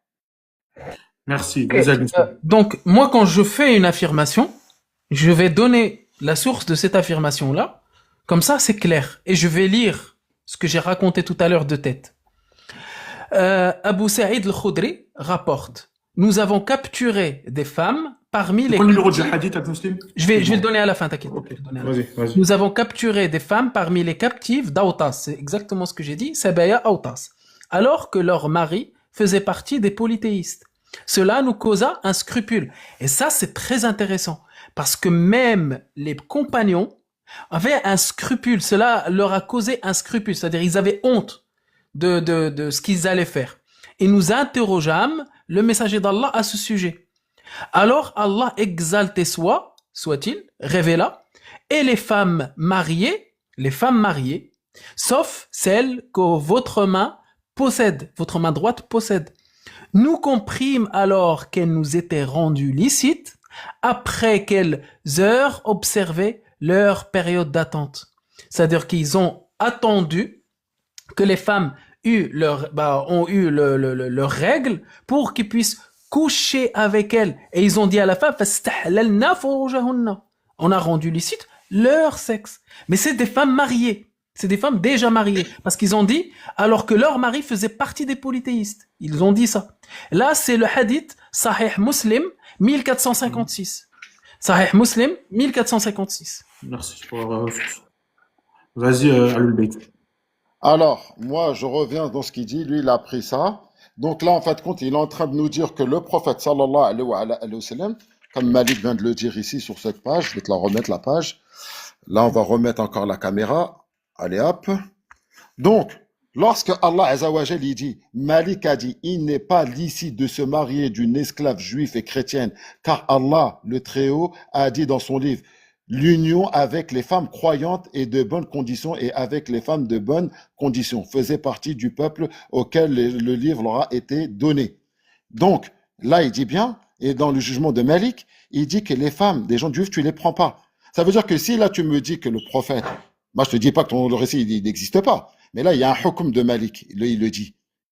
Speaker 1: Merci.
Speaker 2: Ok.
Speaker 1: Vas-y, Agustin.
Speaker 2: Donc, moi, quand je fais une affirmation, je vais donner la source de cette affirmation-là. Comme ça, c'est clair. Et je vais lire ce que j'ai raconté tout à l'heure de tête. Abu Saïd al-Khudri rapporte: nous avons capturé des femmes parmi
Speaker 1: C'est
Speaker 2: les
Speaker 1: quoi le numéro de
Speaker 2: captives.
Speaker 1: hadith, Agustin?
Speaker 2: Je vais le donner à la fin, t'inquiète.
Speaker 1: Ok.
Speaker 2: Je vais le donner à la fin.
Speaker 1: Vas-y, vas-y.
Speaker 2: Nous avons capturé des femmes parmi les captives d'Autas. C'est exactement ce que j'ai dit. Sabaya Autas. Alors que leur mari faisait partie des polythéistes. Cela nous causa un scrupule. Et ça, c'est très intéressant. Parce que même les compagnons avaient un scrupule. Cela leur a causé un scrupule. C'est-à-dire, ils avaient honte de ce qu'ils allaient faire. Et nous interrogeâmes le messager d'Allah à ce sujet. Alors Allah exalté soit-il, révéla, et les femmes mariées, sauf celles que votre main droite possède. Nous comprîmes alors qu'elles nous étaient rendues licites après quelles heures observaient leur période d'attente. C'est-à-dire qu'ils ont attendu que les femmes ont eu leurs règles pour qu'ils puissent coucher avec elles. Et ils ont dit à la femme, فَاسْتَحْلَلْنَا فُرُوجَهُنَّ. On a rendu licite leur sexe. Mais c'est des femmes mariées. C'est des femmes déjà mariées. Parce qu'ils ont dit, alors que leur mari faisait partie des polythéistes. Ils ont dit ça. Là, c'est le hadith Sahih Muslim 1456. Sahih Muslim 1456.
Speaker 1: Merci pour vas-y, Alul Beit.
Speaker 3: Alors, moi, je reviens dans ce qu'il dit. Lui, il a pris ça. Donc là, en fait, compte, il est en train de nous dire que le prophète, sallallahu alayhi wa sallam, comme Malik vient de le dire ici sur cette page, je vais te la remettre, la page. Là, on va remettre encore la caméra. Allez, hop. Donc, lorsque Allah Azzawajal, il dit, Malik a dit, il n'est pas licite de se marier d'une esclave juive et chrétienne, car Allah, le Très-Haut, a dit dans son livre, l'union avec les femmes croyantes et de bonnes conditions et avec les femmes de bonnes conditions faisait partie du peuple auquel le livre leur a été donné. Donc, là, il dit bien, et dans le jugement de Malik, il dit que les femmes des gens juifs, tu les prends pas. Ça veut dire que si là, tu me dis que le prophète, moi, je te dis pas que le récit, il n'existe pas, mais là, il y a un hukm de Malik, il le dit.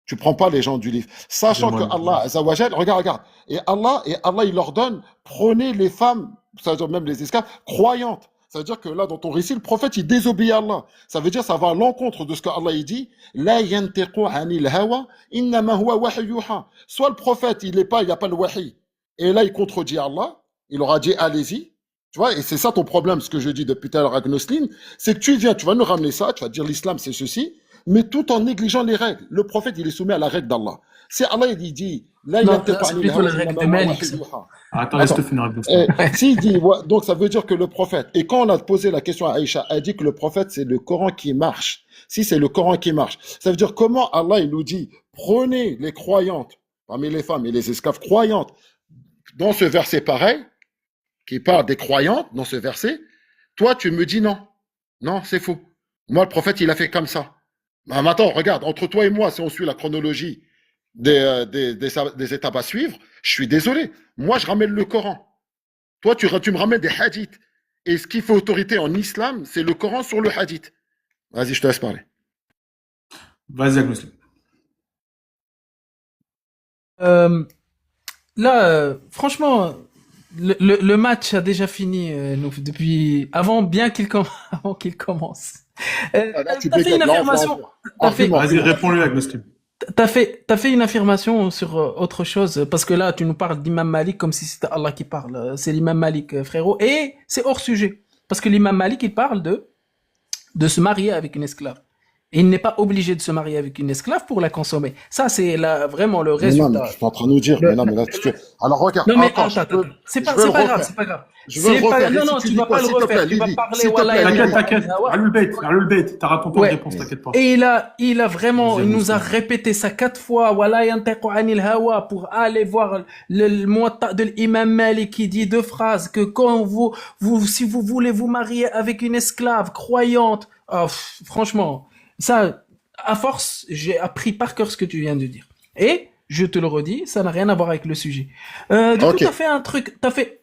Speaker 3: Tu prends pas les gens du livre. Sachant que Allah, Azzawajal, regarde. Et Allah, il leur donne, prenez les femmes, c'est-à-dire même les esclaves, croyantes. Ça veut dire que là, dans ton récit, le prophète, il désobéit à Allah. Ça veut dire, ça va à l'encontre de ce que Allah, il dit. La yantiqu anil hawa, innama huwa wahyu yuha. Soit le prophète, il n'y a pas le wahi. Et là, il contredit Allah. Il aura dit, allez-y. Tu vois, et c'est ça ton problème, ce que je dis depuis tout à l'heure à Gnoslin, c'est que tu vas nous ramener ça, tu vas dire l'islam, c'est ceci, mais tout en négligeant les règles. Le prophète, il est soumis à la règle d'Allah. C'est Allah, il dit, là,
Speaker 2: non, c'est plutôt la règle de Malik.
Speaker 1: Attends, laisse-le finir, Agustin.
Speaker 3: S'il dit, donc ça veut dire que le prophète, et quand on a posé la question à Aïcha, elle dit que le prophète, c'est le Coran qui marche. Si c'est le Coran qui marche, ça veut dire comment Allah, il nous dit, prenez les croyantes, parmi les femmes et les esclaves croyantes, dans ce verset pareil, qui parle des croyantes, dans ce verset, toi, tu me dis non. Non, c'est faux. Moi, le prophète, il a fait comme ça. Bah, maintenant, regarde, entre toi et moi, si on suit la chronologie des étapes à suivre, je suis désolé. Moi, je ramène le Coran. Toi, tu me ramènes des hadiths. Et ce qui fait autorité en islam, c'est le Coran sur le hadith. Vas-y, je te laisse parler.
Speaker 1: Vas-y, Agustin.
Speaker 2: Là, franchement, le match a déjà fini depuis avant qu'il commence.
Speaker 3: Là, tu
Speaker 2: T'as fait une affirmation.
Speaker 1: Vas-y, réponds-lui, Agustin.
Speaker 2: T'as fait une affirmation sur autre chose parce que là tu nous parles d'Imam Malik comme si c'était Allah qui parle. C'est l'Imam Malik, frérot, et c'est hors sujet parce que l'Imam Malik il parle de se marier avec une esclave. Il n'est pas obligé de se marier avec une esclave pour la consommer. Ça, c'est vraiment le
Speaker 3: Mais non, mais
Speaker 2: résultat.
Speaker 3: tu es en train de nous dire. Mais non, mais là, alors regarde,
Speaker 2: Non, mais
Speaker 3: encore,
Speaker 2: attends. C'est
Speaker 3: je
Speaker 2: pas,
Speaker 3: veux le
Speaker 2: c'est pas grave,
Speaker 3: refaire.
Speaker 2: c'est pas grave.
Speaker 3: Je veux le
Speaker 2: C'est pas,
Speaker 3: refaire.
Speaker 2: non,
Speaker 3: Et si
Speaker 2: non,
Speaker 3: tu
Speaker 2: tu
Speaker 3: dis
Speaker 2: vas
Speaker 3: quoi,
Speaker 2: pas le
Speaker 3: s'il te plaît,
Speaker 2: refaire. Tu vas
Speaker 3: Lydie,
Speaker 2: parler,
Speaker 3: s'il te
Speaker 2: voilà,
Speaker 3: plaît,
Speaker 1: T'inquiète,
Speaker 3: Lydie.
Speaker 1: t'inquiète. Alul Bait, t'as raconté la
Speaker 2: Ouais.
Speaker 1: réponse, t'inquiète pas.
Speaker 2: Et il a vraiment, il
Speaker 1: Deuxième
Speaker 2: nous a
Speaker 1: muslim.
Speaker 2: répété ça 4 fois, Wala yantiqu anil hawa, pour aller voir le Muwatta de l'imam Malik qui dit 2 phrases, que quand si vous voulez vous marier avec une esclave croyante, franchement, ça, à force, j'ai appris par cœur ce que tu viens de dire. Et, je te le redis, ça n'a rien à voir avec le sujet. Du coup,
Speaker 3: Ok.
Speaker 2: t'as fait un truc, t'as fait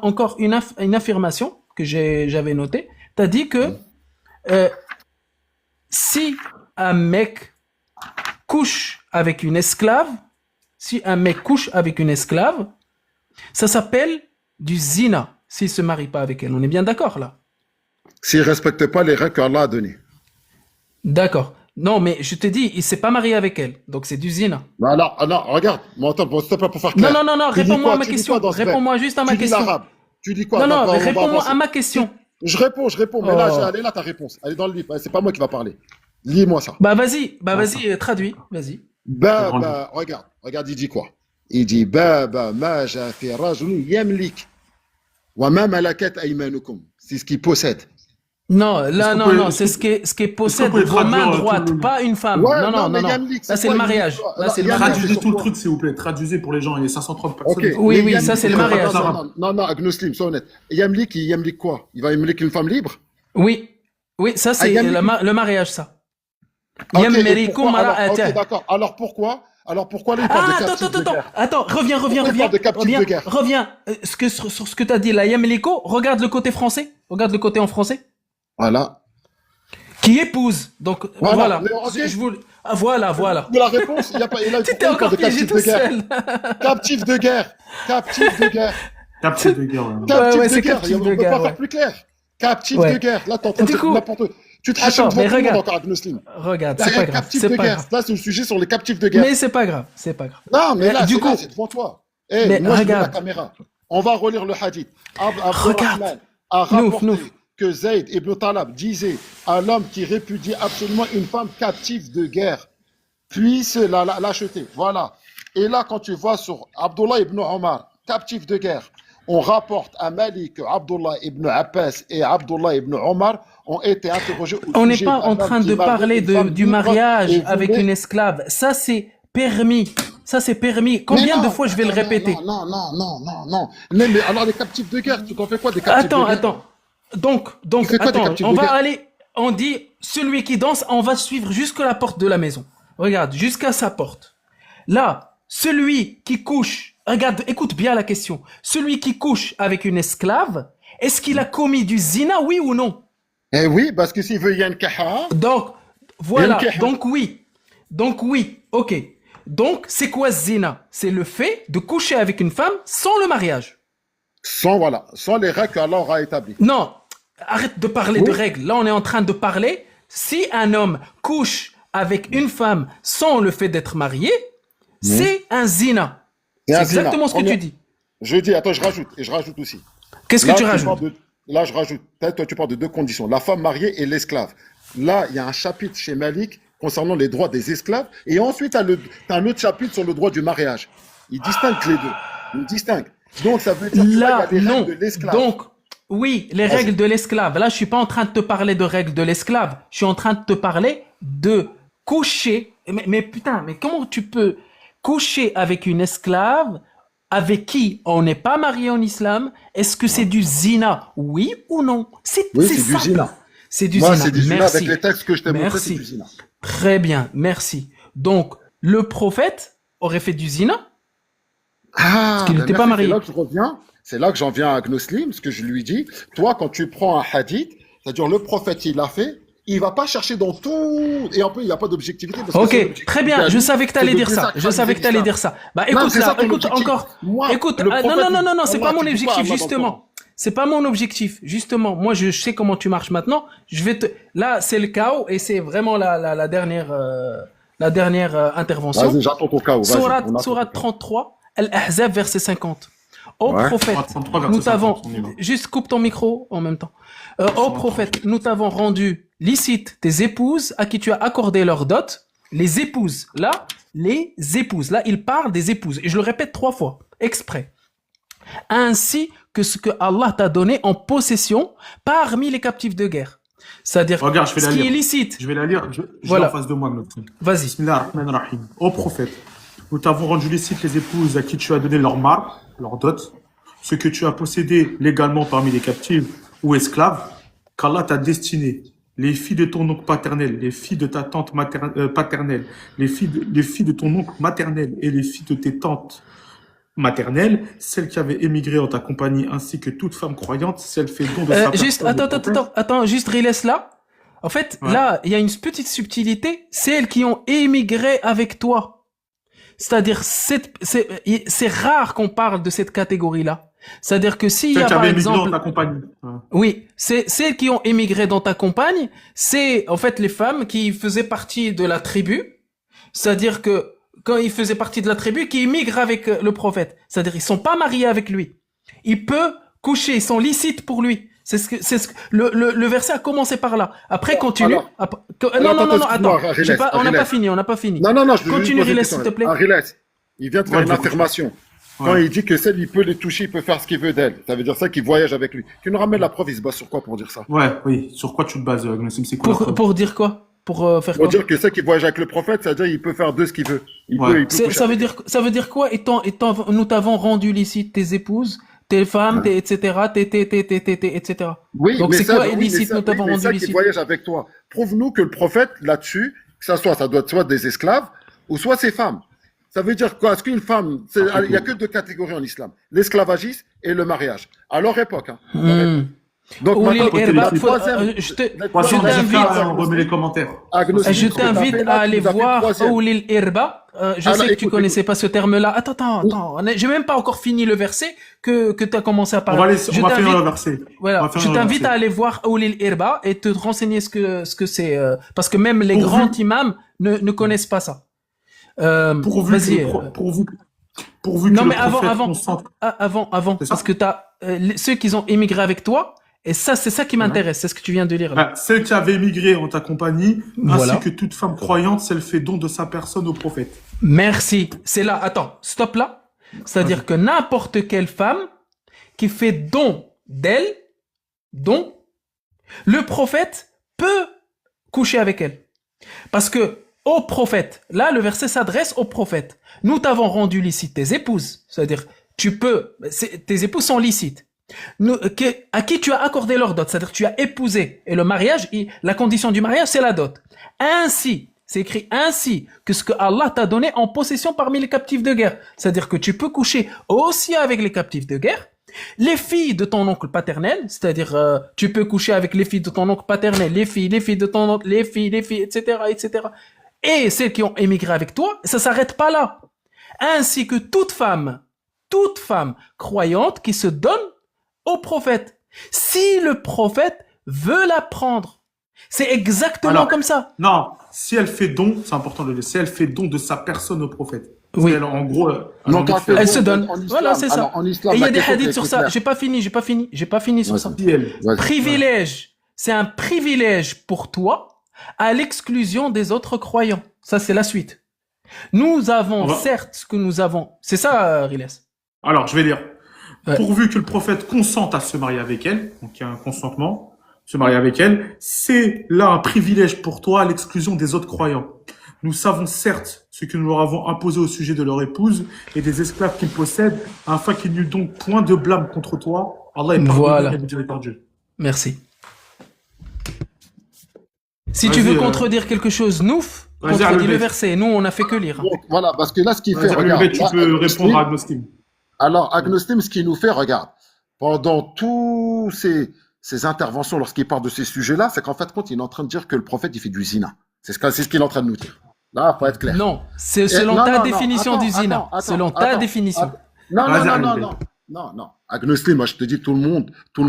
Speaker 2: encore une affirmation que j'avais notée. T'as dit que, euh, si un mec couche avec une esclave, ça s'appelle du zina, s'il se marie pas avec elle. On est bien d'accord là?
Speaker 3: S'il ne respecte pas les règles qu'Allah a données.
Speaker 2: D'accord. Non, mais je te dis, il s'est pas marié avec elle, donc c'est du zina.
Speaker 3: Mais alors, regarde, mais attends, s'il te plaît, pour faire
Speaker 2: Non,
Speaker 3: clair.
Speaker 2: non,
Speaker 3: Tu dis
Speaker 2: réponds-moi à
Speaker 3: quoi,
Speaker 2: ma
Speaker 3: tu dis
Speaker 2: question.
Speaker 3: quoi dans ce
Speaker 2: Réponds-moi juste à ma
Speaker 3: Tu dis
Speaker 2: question.
Speaker 3: l'arabe. Tu dis quoi?
Speaker 2: Non,
Speaker 3: Attends,
Speaker 2: non,
Speaker 3: on va
Speaker 2: réponds-moi
Speaker 3: avancer.
Speaker 2: à ma question.
Speaker 3: Je réponds, mais là,
Speaker 2: Oh.
Speaker 3: elle est là ta réponse. Elle est dans le livre. C'est pas moi qui va parler. Lis-moi ça.
Speaker 2: Bah vas-y, traduis, vas-y.
Speaker 3: Regarde, il dit quoi? Il dit Baba ma fi rajul yamlik wa ma malakat aymanukum. C'est ce qu'il possède.
Speaker 2: Non, là,
Speaker 1: qu'on
Speaker 2: non,
Speaker 1: peut-
Speaker 2: non,
Speaker 1: est-ce
Speaker 2: c'est ce qui possède
Speaker 1: peut
Speaker 2: vos mains
Speaker 1: traduire tout
Speaker 2: droites,
Speaker 1: le-
Speaker 2: pas une femme.
Speaker 3: Ouais,
Speaker 2: non.
Speaker 3: mais Yamlik,
Speaker 2: Là, c'est le
Speaker 3: quoi,
Speaker 2: mariage. Là, c'est le
Speaker 3: Yamlik,
Speaker 2: mariage.
Speaker 1: Traduisez tout le
Speaker 3: quoi
Speaker 1: truc, s'il vous plaît. Traduisez pour les gens. Il y a 530
Speaker 3: Ok.
Speaker 1: personnes.
Speaker 2: Oui,
Speaker 3: mais
Speaker 2: ça, c'est le
Speaker 3: Yamlik,
Speaker 2: mariage.
Speaker 3: Non, Agnoslim, sois honnête. Yamlik, il yamlik quoi? Il va yamlik une femme libre?
Speaker 2: Oui, ça, c'est
Speaker 3: Yamlik.
Speaker 2: le mariage, ça.
Speaker 3: Ok, et
Speaker 2: Yamrikum
Speaker 3: pourquoi- alors,
Speaker 2: mara'atah.
Speaker 3: ok, d'accord. Alors pourquoi là, il parle de captifs de guerre?
Speaker 2: Attends, reviens.
Speaker 3: Pourquoi il parle de captifs de guerre?
Speaker 2: Reviens. Sur ce que t'as dit, la Yamliko, regarde le côté français. Regarde le côté en français.
Speaker 3: Voilà.
Speaker 2: Qui épouse. Donc, voilà.
Speaker 3: Mais, ok.
Speaker 2: Voilà.
Speaker 3: Mais la réponse, il y a pas. Et là,
Speaker 2: Tu
Speaker 3: pourquoi
Speaker 2: t'es
Speaker 3: il
Speaker 2: encore
Speaker 3: parle de
Speaker 2: piégé
Speaker 3: captifs
Speaker 2: tout
Speaker 3: de guerre?
Speaker 2: seul.
Speaker 3: Captifs de guerre. Captifs de guerre.
Speaker 1: Captif de guerre. ouais.
Speaker 3: Captifs
Speaker 2: ouais,
Speaker 3: de
Speaker 2: c'est
Speaker 3: guerre.
Speaker 2: captifs
Speaker 3: On
Speaker 2: de
Speaker 3: ne peut
Speaker 2: guerre,
Speaker 3: pas
Speaker 2: ouais.
Speaker 3: faire plus clair. Captifs
Speaker 2: Ouais.
Speaker 3: de guerre. Là, t'es en train de
Speaker 2: Du
Speaker 3: dire
Speaker 2: coup-
Speaker 3: n'importe quoi. Tu te rachètes
Speaker 2: Attends,
Speaker 3: devant
Speaker 2: mais
Speaker 3: tout le monde
Speaker 2: regarde.
Speaker 3: encore, Agnoslim.
Speaker 2: Regarde,
Speaker 3: Là,
Speaker 2: c'est pas grave.
Speaker 3: captifs
Speaker 2: C'est
Speaker 3: de
Speaker 2: pas
Speaker 3: guerre.
Speaker 2: grave.
Speaker 3: Là, c'est le sujet sur les captifs de guerre.
Speaker 2: Mais c'est pas grave.
Speaker 3: Non, mais là,
Speaker 2: du coup-
Speaker 3: c'est devant toi. Eh,
Speaker 2: Mais
Speaker 3: moi, je mets la
Speaker 2: regarde.
Speaker 3: caméra. On va relire le hadith.
Speaker 2: Regarde.
Speaker 3: Abdurrahman a rapporté
Speaker 2: Nouf.
Speaker 3: que Zayd ibn Talab disait à l'homme qui répudie absolument une femme captive de guerre puisse l'acheter. Voilà. Et là, quand tu vois sur Abdullah ibn Omar, captif de guerre, on rapporte à Malik que Abdullah ibn Abbas et Abdullah ibn Omar ont été interrogés au
Speaker 2: On n'est
Speaker 3: sujet
Speaker 2: pas
Speaker 3: d'un
Speaker 2: en
Speaker 3: homme
Speaker 2: train
Speaker 3: qui
Speaker 2: de
Speaker 3: mariait
Speaker 2: parler
Speaker 3: une femme
Speaker 2: du
Speaker 3: libre
Speaker 2: mariage
Speaker 3: et
Speaker 2: avec
Speaker 3: voulait-
Speaker 2: une esclave. Ça, c'est permis. Combien
Speaker 3: Mais
Speaker 2: de
Speaker 3: non,
Speaker 2: fois je vais le répéter?
Speaker 3: Non. Mais alors les captifs de guerre, tu t'en fais quoi des captifs de guerre?
Speaker 2: Attends. Donc,
Speaker 3: Tu fais quoi des
Speaker 2: attends,
Speaker 3: captifs
Speaker 2: on
Speaker 3: de
Speaker 2: va
Speaker 3: guerre?
Speaker 2: aller, on dit, celui qui danse, on va suivre jusqu'à la porte de la maison. Regarde, jusqu'à sa porte. Là, celui qui couche, regarde, écoute bien la question. Celui qui couche avec une esclave, est-ce qu'il a commis du zina, oui ou non?
Speaker 3: Eh oui, parce que s'il veut yankaha,
Speaker 2: Donc, voilà.
Speaker 3: Yankeha.
Speaker 2: Donc oui. Ok. Donc, c'est quoi zina? C'est le fait de coucher avec une femme sans le mariage.
Speaker 3: sans les règles qu'Allah aura établies.
Speaker 2: Non. Arrête de parler
Speaker 3: Oui.
Speaker 2: de règles. Là, on est en train de parler. Si un homme couche avec une femme sans le fait d'être marié, c'est un zina.
Speaker 3: C'est
Speaker 2: C'est
Speaker 3: un zina.
Speaker 2: exactement ce que
Speaker 3: On
Speaker 2: tu
Speaker 3: est-
Speaker 2: dis.
Speaker 3: Je dis, attends, je rajoute aussi.
Speaker 2: Qu'est-ce que
Speaker 3: Là,
Speaker 2: tu
Speaker 3: parles
Speaker 2: rajoutes?
Speaker 3: là, je rajoute. Toi, tu parles de deux conditions, la femme mariée et l'esclave. Là, il y a un chapitre chez Malik concernant les droits des esclaves, et ensuite, tu as un autre chapitre sur le droit du mariage. Il distingue les deux. Il distingue. Donc, ça veut dire que
Speaker 2: Là,
Speaker 3: il y a des
Speaker 2: non.
Speaker 3: règles de l'esclave.
Speaker 2: Donc, oui, les
Speaker 3: Vas-y.
Speaker 2: règles de l'esclave. Là, je suis pas en train de te parler de règles de l'esclave. Je suis en train de te parler de coucher. Mais putain, mais comment tu peux coucher avec une esclave avec qui on n'est pas marié en islam? Est-ce que c'est du zina? Oui ou non?
Speaker 3: Oui, c'est du
Speaker 2: simple.
Speaker 3: zina.
Speaker 2: C'est du
Speaker 3: Moi,
Speaker 2: zina.
Speaker 3: c'est du zina
Speaker 2: Merci.
Speaker 3: avec les textes que je t'ai montrés, c'est
Speaker 2: Merci.
Speaker 3: du zina.
Speaker 2: Très bien, merci. Donc, le prophète aurait fait du zina?
Speaker 3: Ah,
Speaker 2: qu'il
Speaker 3: ben
Speaker 2: n'était pas
Speaker 3: merci,
Speaker 2: marié.
Speaker 3: C'est là que je reviens. C'est là que j'en viens à Gnoslim, ce que je lui dis. Toi, quand tu prends un hadith, c'est-à-dire le prophète, il l'a fait, il va pas chercher dans tout. Et en plus, il n'y a pas d'objectivité. parce que
Speaker 2: Ok,
Speaker 3: c'est l'objectivité
Speaker 2: très bien.
Speaker 3: à
Speaker 2: Je
Speaker 3: lui,
Speaker 2: savais que
Speaker 3: c'est
Speaker 2: t'allais
Speaker 3: de
Speaker 2: dire ça. Je savais que t'allais dire ça. Bah
Speaker 3: Non,
Speaker 2: écoute
Speaker 3: c'est ça
Speaker 2: là,
Speaker 3: ton
Speaker 2: écoute
Speaker 3: objectif.
Speaker 2: encore.
Speaker 3: Moi,
Speaker 2: Écoute,
Speaker 3: le
Speaker 2: non,
Speaker 3: prophète,
Speaker 2: c'est
Speaker 3: Allah,
Speaker 2: pas mon
Speaker 3: tu dis pas
Speaker 2: objectif
Speaker 3: Allah dans le
Speaker 2: justement.
Speaker 3: Coran.
Speaker 2: C'est pas mon objectif justement. Moi, je sais comment tu marches maintenant. Je vais te. Là, c'est le chaos et c'est vraiment la dernière intervention.
Speaker 3: Vas-y, j'attends ton cas.
Speaker 2: Sourate 33, Al-Ahzab, verset 50. Ô
Speaker 3: Ouais.
Speaker 2: prophète,
Speaker 1: 33,
Speaker 2: nous
Speaker 1: verset
Speaker 2: t'avons,
Speaker 1: 50, on y va.
Speaker 2: juste coupe ton micro en même temps. Ô prophète, nous t'avons rendu licite tes épouses à qui tu as accordé leur dot. Les épouses, là, il parle des épouses. Et je le répète 3 fois, exprès. Ainsi que ce que Allah t'a donné en possession parmi les captifs de guerre. C'est-à-dire,
Speaker 1: Regarde, je vais
Speaker 2: ce
Speaker 1: la
Speaker 2: qui
Speaker 1: lire.
Speaker 2: est licite.
Speaker 1: Je vais la lire, je
Speaker 2: Voilà.
Speaker 1: l'ai en face de moi, notre
Speaker 2: Vas-y.
Speaker 1: Bismillah ar-Rahman ar-Rahim. Ô prophète, nous t'avons rendu licite les épouses à qui tu as donné leur mar, leur dot, ce que tu as possédé légalement parmi les captives ou esclaves, qu'Allah t'a destiné, les filles de ton oncle paternel, les filles de ta tante paternelle, les filles de ton oncle maternel et les filles de tes tantes maternelles, celles qui avaient émigré en ta compagnie, ainsi que toute femme croyante, si elle fait don de sa
Speaker 2: Juste,
Speaker 1: personne.
Speaker 2: attends, juste relaisse là. En fait,
Speaker 1: Ouais.
Speaker 2: là, il y a une petite subtilité. Celles qui ont émigré avec toi. C'est-à-dire, c'est rare qu'on parle de cette catégorie-là. C'est-à-dire que s'il y
Speaker 1: Celles
Speaker 2: a
Speaker 1: qui
Speaker 2: par
Speaker 1: avaient émigré
Speaker 2: exemple,
Speaker 1: en ta compagnie. Ouais.
Speaker 2: oui, c'est celles qui ont émigré dans ta compagne, c'est en fait les femmes qui faisaient partie de la tribu. C'est-à-dire que quand ils faisaient partie de la tribu, qui émigrent avec le prophète. C'est-à-dire ils sont pas mariés avec lui. Il peut coucher, ils sont licites pour lui. Le verset a commencé par là. Après continue.
Speaker 3: Alors,
Speaker 2: Non, attends.
Speaker 3: excuse-moi, Riles,
Speaker 2: On n'a
Speaker 3: Riles.
Speaker 2: pas fini, on n'a pas fini.
Speaker 3: Non, je veux juste
Speaker 2: Continue,
Speaker 3: poser une
Speaker 2: Riles,
Speaker 3: question.
Speaker 2: s'il te plaît.
Speaker 3: Riles, il vient de faire
Speaker 1: Ouais,
Speaker 3: une
Speaker 1: je vais
Speaker 3: affirmation.
Speaker 1: Ouais.
Speaker 3: Quand il dit que celle, il peut les toucher, il peut faire ce qu'il veut d'elle. Ça veut dire ça qu'il voyage avec lui. Tu nous ramènes la preuve, il se base sur quoi pour dire ça?
Speaker 1: Ouais, oui. Sur quoi tu te bases, Gnossim? C'est quoi la preuve?
Speaker 2: Pour dire quoi? Pour faire
Speaker 3: Pour
Speaker 2: quoi?
Speaker 3: dire que celle qui voyage avec le prophète, ça veut dire qu'il peut faire de ce qu'il veut. Il
Speaker 1: Ouais.
Speaker 3: peut, il peut coucher
Speaker 2: Ça
Speaker 3: avec
Speaker 2: veut dire quoi? Nous t'avons rendu licite tes épouses, tes femmes,
Speaker 3: Ouais.
Speaker 2: etc., etc.
Speaker 3: Oui,
Speaker 2: Donc
Speaker 3: mais
Speaker 2: c'est
Speaker 3: ça,
Speaker 2: quoi
Speaker 3: oui,
Speaker 2: illicite, nous t'avons
Speaker 3: mais
Speaker 2: rendu
Speaker 3: ça qui
Speaker 2: licite?
Speaker 3: voyage avec toi. Prouve-nous que le prophète, là-dessus, que ça doit être soit des esclaves, ou soit ses femmes. Ça veut dire quoi? Est-ce qu'une femme, il n'y a que 2 catégories en islam, l'esclavagisme et le mariage. À leur époque, hein. Donc
Speaker 2: Oulil
Speaker 3: maintenant,
Speaker 2: Herba,
Speaker 3: la troisième-
Speaker 2: je
Speaker 3: la
Speaker 1: Poisson,
Speaker 3: troisième-
Speaker 2: t'invite.
Speaker 1: on remet les commentaires.
Speaker 3: Agnostique,
Speaker 2: Je
Speaker 3: ce que t'as
Speaker 2: t'invite
Speaker 3: fait là,
Speaker 2: à
Speaker 3: tu
Speaker 2: aller
Speaker 3: nous as fait
Speaker 2: voir
Speaker 3: troisième.
Speaker 2: Oulil Herba. Je
Speaker 3: Alors,
Speaker 2: sais que tu
Speaker 3: écoute,
Speaker 2: connaissais pas ce terme-là. Attends. J'ai même pas encore fini le verset que tu as commencé à
Speaker 1: On
Speaker 2: parler.
Speaker 1: va,
Speaker 2: Je
Speaker 1: on va finir
Speaker 2: t'invite-
Speaker 1: le verset.
Speaker 2: Voilà,
Speaker 1: On va
Speaker 2: je
Speaker 1: finir le
Speaker 2: t'invite
Speaker 1: verset.
Speaker 2: à aller voir Oulil Herba et te renseigner ce que c'est. Parce que même les
Speaker 1: Pourvu-
Speaker 2: grands imams ne connaissent pas ça.
Speaker 1: Pourvu
Speaker 2: Vas-y.
Speaker 1: que, pourvu
Speaker 2: Non,
Speaker 1: que
Speaker 2: mais
Speaker 1: le
Speaker 2: avant,
Speaker 1: prophète
Speaker 2: avant,
Speaker 1: consente.
Speaker 2: avant,
Speaker 1: C'est ça
Speaker 2: parce que t'as ceux qui ont émigré avec toi, et ça, c'est ça qui m'intéresse, c'est ce que tu viens de lire là.
Speaker 1: Ah, celle qui avait émigré en ta compagnie,
Speaker 2: Voilà.
Speaker 1: ainsi que toute femme croyante, si elle fait don de sa personne au prophète.
Speaker 2: Merci. C'est là. Attends, stop là. C'est-à-dire que n'importe quelle femme qui fait don d'elle, le prophète peut coucher avec elle. Parce que au prophète, là, le verset s'adresse au prophète. Nous t'avons rendu licite tes épouses. C'est-à-dire, tes épouses sont licites. À qui tu as accordé leur dot. C'est-à-dire, tu as épousé. Et le mariage, la condition du mariage, c'est la dot. Ainsi, c'est écrit ainsi que ce que Allah t'a donné en possession parmi les captifs de guerre. C'est-à-dire que tu peux coucher aussi avec les captifs de guerre. Les filles de ton oncle paternel, c'est-à-dire tu peux coucher avec les filles de ton oncle paternel, les filles de ton oncle, les filles, etc. Et celles qui ont émigré avec toi, ça s'arrête pas là. Ainsi que toute femme croyante qui se donne au prophète. Si le prophète veut la prendre, c'est exactement
Speaker 1: Alors,
Speaker 2: comme ça.
Speaker 1: Non, si elle fait don, c'est important de le dire, si elle fait don de sa personne au prophète.
Speaker 2: Oui.
Speaker 1: Elle, en gros,
Speaker 3: Non, quand
Speaker 2: Elle se donne.
Speaker 3: en islam,
Speaker 2: Voilà, c'est ça.
Speaker 3: alors, en islam,
Speaker 2: Et il y a
Speaker 3: la
Speaker 2: des
Speaker 3: question
Speaker 2: hadiths
Speaker 3: qui
Speaker 2: sur
Speaker 3: est
Speaker 2: ça.
Speaker 3: claire.
Speaker 2: J'ai pas fini sur ça.
Speaker 1: Si elle.
Speaker 3: Vas-y.
Speaker 2: Privilège. C'est un privilège pour toi à l'exclusion des autres croyants. Ça, c'est la suite. Nous avons, certes, ce que nous avons. C'est ça, Riles.
Speaker 1: Alors, je vais lire.
Speaker 2: Ouais.
Speaker 1: Pourvu que le prophète consente à se marier avec elle, donc il y a un consentement, se marier avec elle, c'est là un privilège pour toi à l'exclusion des autres croyants. Nous savons certes ce que nous leur avons imposé au sujet de leur épouse et des esclaves qu'ils possèdent, afin qu'il n'y eût donc point de blâme contre toi. Allah est
Speaker 2: Voilà.
Speaker 1: pardonneur et miséricordieux.
Speaker 2: Merci. Si tu
Speaker 1: Vas-y,
Speaker 2: veux contredire quelque chose, Nouf,
Speaker 1: vas-y,
Speaker 2: contredis le
Speaker 1: Albert.
Speaker 2: verset. Nous, on n'a fait que lire.
Speaker 3: Donc, voilà, parce que là, ce qu'il fait,
Speaker 1: Vas-y,
Speaker 3: regarde.
Speaker 1: Albert, tu
Speaker 3: là,
Speaker 1: peux répondre à
Speaker 3: Agnostim,
Speaker 1: Agnostim.
Speaker 3: alors, Agnostim, ce qu'il nous fait, regarde, pendant tous ces interventions, lorsqu'il parle de ces sujets-là, c'est qu'en fait, compte, il est en train de dire que le prophète, il fait du zina. C'est ce qu'il est en train de nous dire. Là, faut être clair.
Speaker 2: Non, c'est selon
Speaker 3: non,
Speaker 2: ta
Speaker 3: non,
Speaker 2: définition
Speaker 3: attends,
Speaker 2: du zina.
Speaker 3: attends,
Speaker 2: Selon ta
Speaker 3: attends,
Speaker 2: définition.
Speaker 3: attends. Non,
Speaker 1: Vas-y,
Speaker 3: non, non,
Speaker 1: Albert.
Speaker 3: non, non, non. Agnostim, moi, je te dis, tout le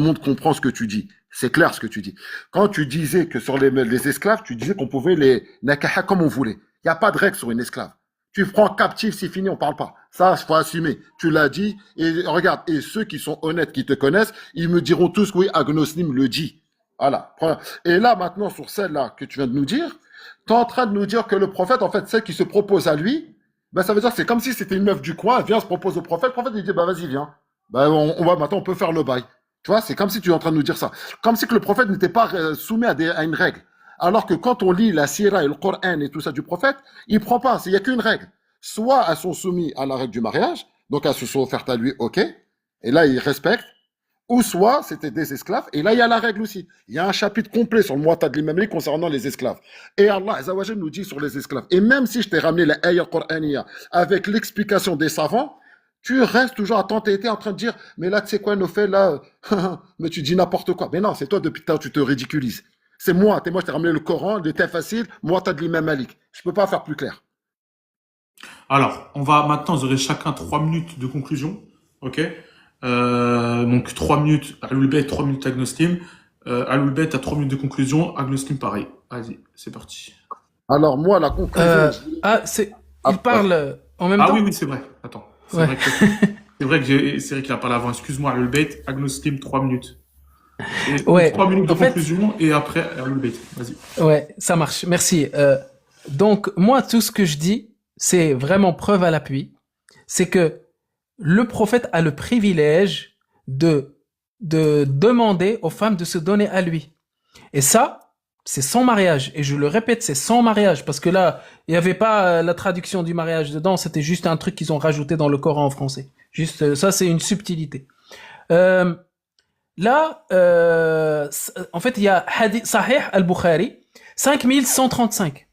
Speaker 3: monde comprend ce que tu dis. C'est clair ce que tu dis. Quand tu disais que sur les esclaves, tu disais qu'on pouvait les nakaha comme on voulait. Il n'y a pas de règle sur une esclave. Tu prends captif, c'est fini, on parle pas. Ça, il faut assumer. Tu l'as dit. Et regarde, et ceux qui sont honnêtes, qui te connaissent, ils me diront tous que oui, Agnoslim le dit. Voilà. Et là, maintenant, sur celle-là que tu viens de nous dire, tu es en train de nous dire que le prophète, en fait, celle qui se propose à lui, ben, ça veut dire que c'est comme si c'était une meuf du coin, elle vient, se propose au prophète, le prophète, il dit, bah, vas-y, viens. Ben, maintenant, on peut faire le bail. Tu vois, c'est comme si tu es en train de nous dire ça. Comme si que le prophète n'était pas soumis à une règle. Alors que quand on lit la Sira et le Coran et tout ça du prophète, il prend pas, il n'y a qu'une règle. Soit elles sont soumises à la règle du mariage, donc elles se sont offertes à lui, ok, et là, il respecte, ou soit c'était des esclaves, et là, il y a la règle aussi. Il y a un chapitre complet sur le Muwatta de l'imam concernant les esclaves. Et Allah Azzawajal nous dit sur les esclaves, et même si je t'ai ramené la ayah Qur'aniya avec l'explication des savants, tu restes toujours à t'entêter en train de dire, mais là, tu sais quoi, nos faits, là, mais tu dis n'importe quoi. Mais non, c'est toi, depuis tard, tu te ridiculises. C'est moi, je t'ai ramené le Coran, le thème facile, Muwatta de l'imam Malik. Je peux pas faire plus clair.
Speaker 1: Alors, on va maintenant, vous aurez chacun 3 minutes de conclusion. Ok? Donc 3 minutes Alulbet, 3 minutes Agnostim. Alulbet a 3 minutes de conclusion, Agnostim pareil. Vas-y, c'est parti.
Speaker 3: Alors, moi, la conclusion.
Speaker 2: Il parle en même
Speaker 1: Ah
Speaker 2: temps?
Speaker 1: oui, c'est vrai. Attends. C'est
Speaker 2: Ouais.
Speaker 1: vrai c'est vrai qu'il a parlé avant. Excuse-moi, Alulbet, Agnostim, 3 minutes. Et
Speaker 2: Ouais.
Speaker 1: 3 minutes de
Speaker 2: En fait,
Speaker 1: conclusion et après Alulbet. Vas-y.
Speaker 2: ouais, ça marche. Merci. Donc, moi, tout ce que je dis, c'est vraiment preuve à l'appui. C'est que le prophète a le privilège de demander aux femmes de se donner à lui. Et ça, c'est sans mariage. Et je le répète, c'est sans mariage. Parce que là, il n'y avait pas la traduction du mariage dedans. C'était juste un truc qu'ils ont rajouté dans le Coran en français. Juste, ça, c'est une subtilité. En fait, il y a Hadith Sahih al-Bukhari, 5135.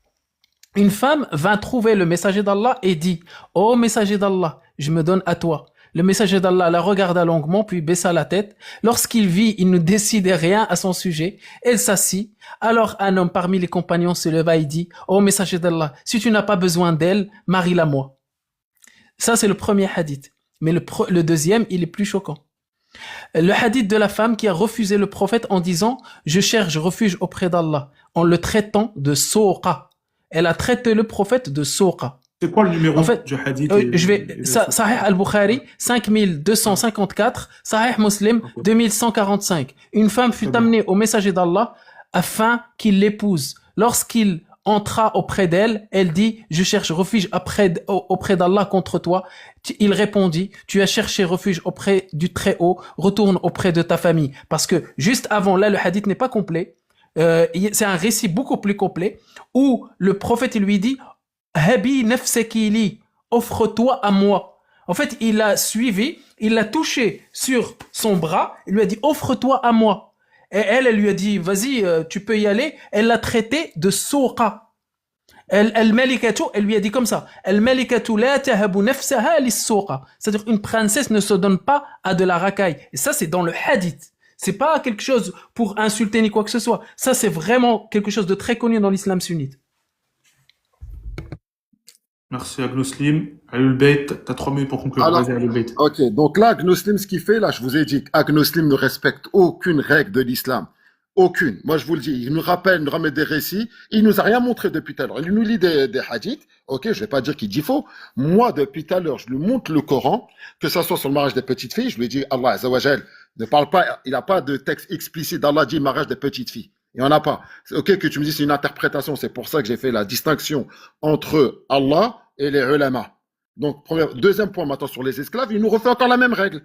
Speaker 2: Une femme vint trouver le messager d'Allah et dit, ô messager d'Allah, je me donne à toi. Le messager d'Allah la regarda longuement, puis baissa la tête. Lorsqu'il vit, il ne décidait rien à son sujet. Elle s'assit. Alors un homme parmi les compagnons se leva et dit, ô messager d'Allah, si tu n'as pas besoin d'elle, marie-la moi. Ça, c'est le premier hadith. Mais le deuxième, il est plus choquant. Le hadith de la femme qui a refusé le prophète en disant, je cherche refuge auprès d'Allah, en le traitant de soqa. Elle a traité le prophète de soqa.
Speaker 1: C'est quoi le numéro
Speaker 2: En fait,
Speaker 1: du hadith
Speaker 2: Sahih al-Bukhari, 5254, Sahih Muslim, 2145. Une femme fut amenée au messager d'Allah afin qu'il l'épouse. Lorsqu'il entra auprès d'elle, elle dit, je cherche refuge auprès d'Allah contre toi. Il répondit, tu as cherché refuge auprès du Très-Haut, retourne auprès de ta famille. Parce que juste avant, là, le hadith n'est pas complet. C'est un récit beaucoup plus complet où le prophète lui dit, Habi nafsaki, offre-toi à moi. En fait, il l'a suivi, il l'a touché sur son bras, il lui a dit, offre-toi à moi. Et elle lui a dit, vas-y, tu peux y aller. Elle l'a traité de souqa. Elle lui a dit comme ça, la tahabu nafsaha lis-souqa. C'est-à-dire, une princesse ne se donne pas à de la racaille. Et ça, c'est dans le hadith. C'est pas quelque chose pour insulter ni quoi que ce soit. Ça, c'est vraiment quelque chose de très connu dans l'islam sunnite.
Speaker 1: Merci Agnoslim. Alulbet, t'as 3 minutes pour conclure.
Speaker 3: Alors,
Speaker 1: Vas-y, Alulbet.
Speaker 3: ok, donc là, Agnoslim, ce qu'il fait, là, je vous ai dit qu'Agnoslim ne respecte aucune règle de l'islam. Aucune. Moi, je vous le dis. Il nous rappelle, il nous ramène des récits. Il nous a rien montré depuis tout à l'heure. Il nous lit des hadiths. Ok, je vais pas dire qu'il dit faux. Moi, depuis tout à l'heure, je lui montre le Coran, que ça soit sur le mariage des petites filles. Je lui dis, Allah Azzawajal ne parle pas, il n'a pas de texte explicite d'Allah dit mariage des petites filles. Il n'y en a pas. C'est ok que tu me dis c'est une interprétation. C'est pour ça que j'ai fait la distinction entre Allah et les ulama. Donc, deuxième point maintenant sur les esclaves, il nous refait encore la même règle.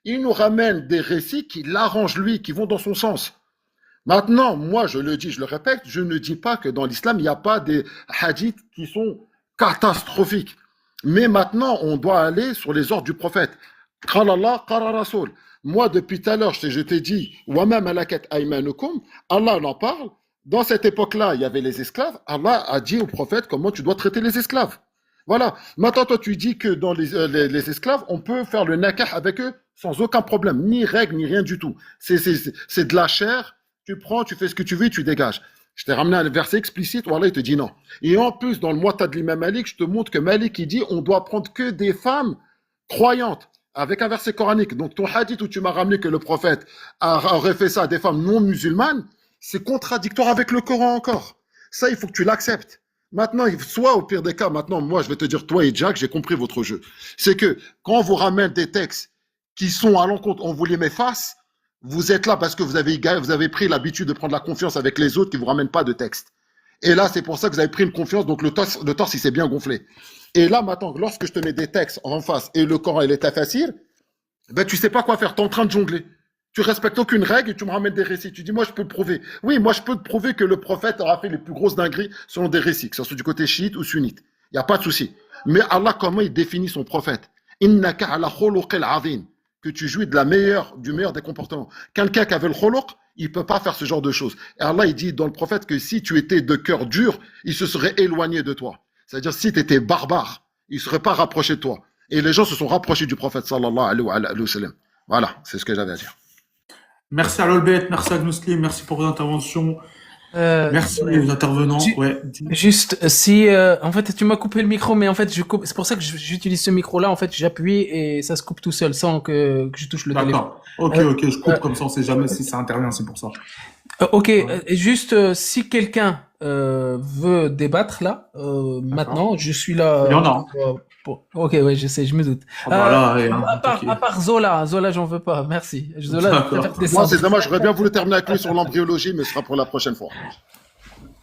Speaker 3: Il nous ramène des récits qui l'arrangent lui, qui vont dans son sens. Maintenant, moi, je le dis, je le répète, je ne dis pas que dans l'islam, il n'y a pas des hadiths qui sont catastrophiques. Mais maintenant, on doit aller sur les ordres du prophète. Qala Allah, qala Rasoul. Moi, depuis tout à l'heure, je t'ai dit, Wama malakat aymanukum, Allah en parle. Dans cette époque-là, il y avait les esclaves. Allah a dit au prophète comment tu dois traiter les esclaves. Voilà. Maintenant, toi, tu dis que dans les esclaves, on peut faire le nakah avec eux sans aucun problème. Ni règle, ni rien du tout. C'est de la chair. Tu prends, tu fais ce que tu veux, tu dégages. Je t'ai ramené un verset explicite, voilà, il te dit non. Et en plus, dans le Muwatta de l'imam Malik, je te montre que Malik, il dit, on doit prendre que des femmes croyantes, avec un verset coranique. Donc, ton hadith où tu m'as ramené que le prophète aurait fait ça à des femmes non musulmanes, c'est contradictoire avec le Coran encore. Ça, il faut que tu l'acceptes. Maintenant, soit au pire des cas, maintenant, moi, je vais te dire, toi et Jack, j'ai compris votre jeu. C'est que quand on vous ramène des textes qui sont à l'encontre, on vous les met face, vous êtes là parce que vous avez pris l'habitude de prendre la confiance avec les autres qui vous ramènent pas de texte. Et là, c'est pour ça que vous avez pris une confiance, donc le torse il s'est bien gonflé. Et là, maintenant, lorsque je te mets des textes en face et le Coran, il est facile, ben, tu sais pas quoi faire, tu es en train de jongler. Tu respectes aucune règle et tu me ramènes des récits. Tu dis, moi, je peux te prouver. Oui, moi, je peux te prouver que le prophète aura fait les plus grosses dingueries selon des récits, que ce soit du côté chiite ou sunnite. Il n'y a pas de souci. Mais Allah, comment il définit son prophète? Innaka ala khuluqil azim. Que tu jouis de du meilleur des comportements. Quelqu'un qui avait le khuluq, il peut pas faire ce genre de choses. Et Allah, il dit dans le prophète que si tu étais de cœur dur, il se serait éloigné de toi. C'est-à-dire, si tu étais barbare, il ne serait pas rapproché de toi. Et les gens se sont rapprochés du prophète, sallallahu alayhi wa sallam. Voilà, c'est ce que j'avais à dire.
Speaker 1: Merci à l'Olbet, merci à Gnouslim, merci pour vos interventions. Merci
Speaker 2: Ouais.
Speaker 1: aux intervenants.
Speaker 2: Ju-
Speaker 1: Ouais.
Speaker 2: Juste, si, en fait, tu m'as coupé le micro, mais en fait, je coupe. C'est pour ça que j'utilise ce micro-là. En fait, j'appuie et ça se coupe tout seul sans que je touche le téléphone.
Speaker 1: D'accord. Ok,
Speaker 2: Euh,
Speaker 1: ok, je coupe comme ça, on sait jamais si ça intervient, c'est pour ça.
Speaker 2: ok,
Speaker 1: Ouais.
Speaker 2: juste si quelqu'un veut débattre là, maintenant, je suis
Speaker 1: Il y en
Speaker 2: là.
Speaker 1: a.
Speaker 2: Ok, ouais, je sais, je me doute.
Speaker 1: Ah bah là, et, hein,
Speaker 2: À part Zola, j'en veux pas, merci. Zola, je préfère
Speaker 1: D'accord.
Speaker 3: Moi,
Speaker 2: descendre.
Speaker 3: c'est dommage, j'aurais bien voulu terminer avec lui sur l'embryologie, mais ce sera pour la prochaine fois.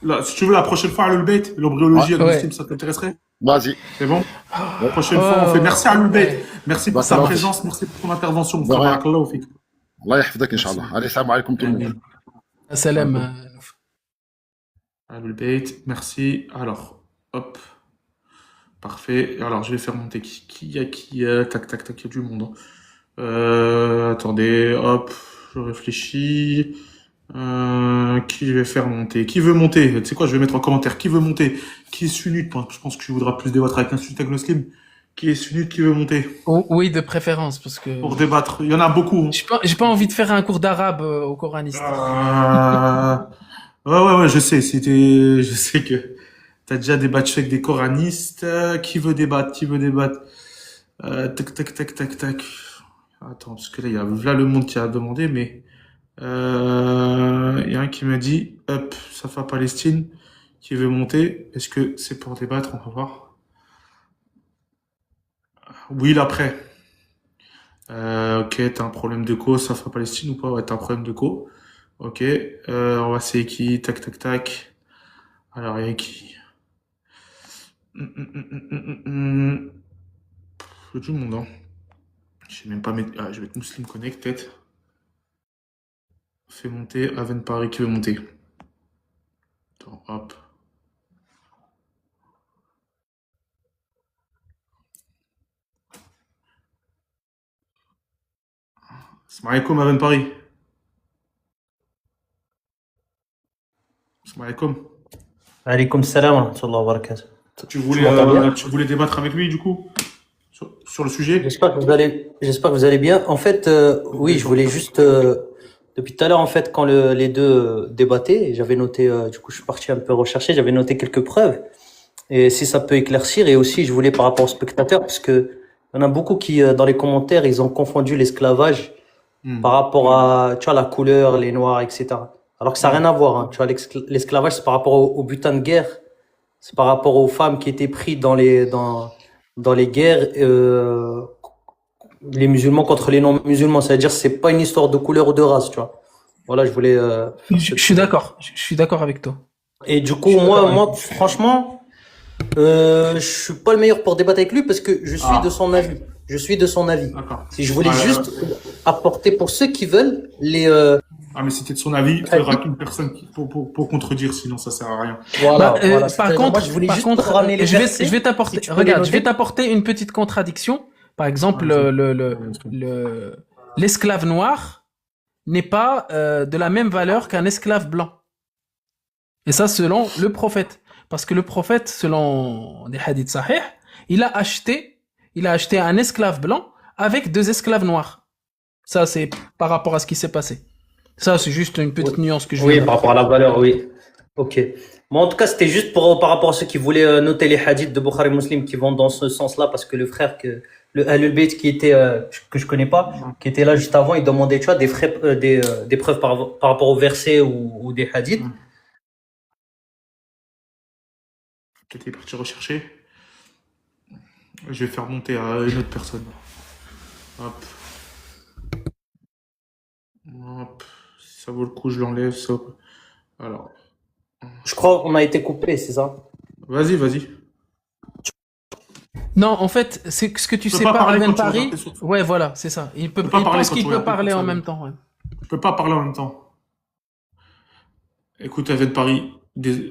Speaker 1: Là, si tu veux, la prochaine fois, à l'Olbet,
Speaker 3: Ouais,
Speaker 1: l'embryologie,
Speaker 2: Ouais.
Speaker 1: Gnouslim, ça t'intéresserait?
Speaker 3: vas-y.
Speaker 1: C'est bon? La
Speaker 3: Ouais.
Speaker 1: prochaine fois, on fait merci à l'Olbet.
Speaker 2: Ouais.
Speaker 1: Merci pour sa
Speaker 3: Barakallahu fik.
Speaker 1: présence, merci pour ton intervention.
Speaker 3: De rien.
Speaker 1: Barakallahu fik.
Speaker 3: Allah yahfidek,
Speaker 1: Merci.
Speaker 3: Inch'Allah. Allez, salam alaikum tout le monde.
Speaker 2: Salam.
Speaker 1: À l'Olbet, merci. Alors, hop. Parfait. Alors, je vais faire monter qui tac, tac, tac, il y a du monde. Attendez, hop, je réfléchis. Qui je vais faire monter? Qui veut monter? Tu sais quoi, je vais mettre en commentaire. Qui veut monter? Qui est sunnite? Je pense que tu voudras plus débattre avec un sunnite agnoslim. Qui est sunnite? Qui veut monter?
Speaker 2: Oui, de préférence, parce que
Speaker 1: Pour débattre. Il y en a beaucoup.
Speaker 2: j'ai pas envie de faire un cours d'arabe au coraniste.
Speaker 1: Ouais, je sais. Je sais que t'as déjà débattu avec des coranistes. Qui veut débattre? Qui veut débattre? Tac, tac, tac, tac, tac. Attends, parce que là, il y a là le monde qui a demandé, mais il y a un qui me dit, hop, Safa Palestine, qui veut monter. Est-ce que c'est pour débattre? On va voir. Oui, l'après. Ok, t'as un problème de co, Safa Palestine ou pas? Ouais, t'as un problème de co. Ok, on va essayer qui? Tac, tac, tac. Alors, il y a qui? Il y a du monde, hein. Je vais même pas mettre. Ah, je vais mettre Muslim Connect, peut-être. Fais monter. Aven Paris qui veut monter. Attends, hop. Salam alaikum, Aven Paris. Salam alaikum.
Speaker 4: Alaykoum salam wa rahmatullahi wa barakatuh.
Speaker 1: Tu
Speaker 4: Tu m'entends bien?
Speaker 1: tu voulais débattre avec lui, du coup, sur le sujet?
Speaker 4: J'espère que vous allez bien. En fait, oui, je voulais juste, depuis tout à l'heure, en fait, quand les deux débattaient, j'avais noté, du coup, je suis parti un peu rechercher, j'avais noté quelques preuves. Et si ça peut éclaircir, et aussi, je voulais par rapport aux spectateurs, parce que il y en a beaucoup qui, dans les commentaires, ils ont confondu l'esclavage par rapport à, tu vois, la couleur, les noirs, etc. Alors que ça n'a rien à voir, hein. Tu vois, l'esclavage, c'est par rapport au butin de guerre. C'est par rapport aux femmes qui étaient prises dans les guerres, les musulmans contre les non-musulmans. C'est-à-dire, c'est pas une histoire de couleur ou de race, tu vois. Voilà, je voulais,
Speaker 2: Je suis d'accord. Je suis d'accord avec toi.
Speaker 4: Et du coup, moi, franchement, je suis pas le meilleur pour débattre avec lui parce que je suis de son avis. Je suis de son avis.
Speaker 1: D'accord.
Speaker 4: Si je voulais juste apporter pour ceux qui veulent les,
Speaker 1: Ah, mais c'était de son avis, il faudra qu'une personne pour contredire, sinon ça sert à rien.
Speaker 4: voilà,
Speaker 2: Bah,
Speaker 4: voilà.
Speaker 2: par
Speaker 4: C'est-à-dire,
Speaker 2: contre,
Speaker 4: moi, je voulais
Speaker 2: par
Speaker 4: juste
Speaker 2: contre,
Speaker 4: ramener les
Speaker 2: je
Speaker 4: versets.
Speaker 2: vais t'apporter,
Speaker 4: Si tu peux les
Speaker 2: regarde, je vais
Speaker 4: noter.
Speaker 2: t'apporter une petite contradiction. Par exemple, l'esclave noir n'est pas de la même valeur qu'un esclave blanc. Et ça, selon le prophète. Parce que le prophète, selon des hadiths sahih, il a acheté un esclave blanc avec 2 esclaves noirs. Ça, c'est par rapport à ce qui s'est passé. Ça, c'est juste une petite nuance que je
Speaker 4: Oui,
Speaker 2: viens
Speaker 4: par rapport à la valeur, oui. Ok. Moi, en tout cas, c'était juste par rapport à ceux qui voulaient noter les hadiths de Bukhari Muslim qui vont dans ce sens-là, parce que le frère le Ahlul Bayt qui était, que je connais pas, qui était là juste avant, il demandait, tu vois, des preuves par rapport aux versets ou des hadiths.
Speaker 1: Peut-être il est parti rechercher. Je vais faire monter à une autre personne. Hop. Hop. Si ça vaut le coup, je l'enlève. Ça. Alors.
Speaker 4: Je crois qu'on a été coupé, c'est ça?
Speaker 1: Vas-y, vas-y.
Speaker 2: Non, en fait, c'est ce que tu
Speaker 1: Tu peux
Speaker 2: sais
Speaker 1: pas
Speaker 2: pas,
Speaker 1: parler
Speaker 2: Aven
Speaker 1: quand tu
Speaker 2: Paris.
Speaker 1: regardes tes sources.
Speaker 2: Ouais, voilà, c'est ça. Il
Speaker 1: Tu peux pas parler
Speaker 2: pense
Speaker 1: quand
Speaker 2: qu'il
Speaker 1: tu
Speaker 2: peut
Speaker 1: regardes tes
Speaker 2: parler en
Speaker 1: sources.
Speaker 2: même temps, ouais.
Speaker 1: Je peux pas parler en même temps. Écoute, Aven Paris.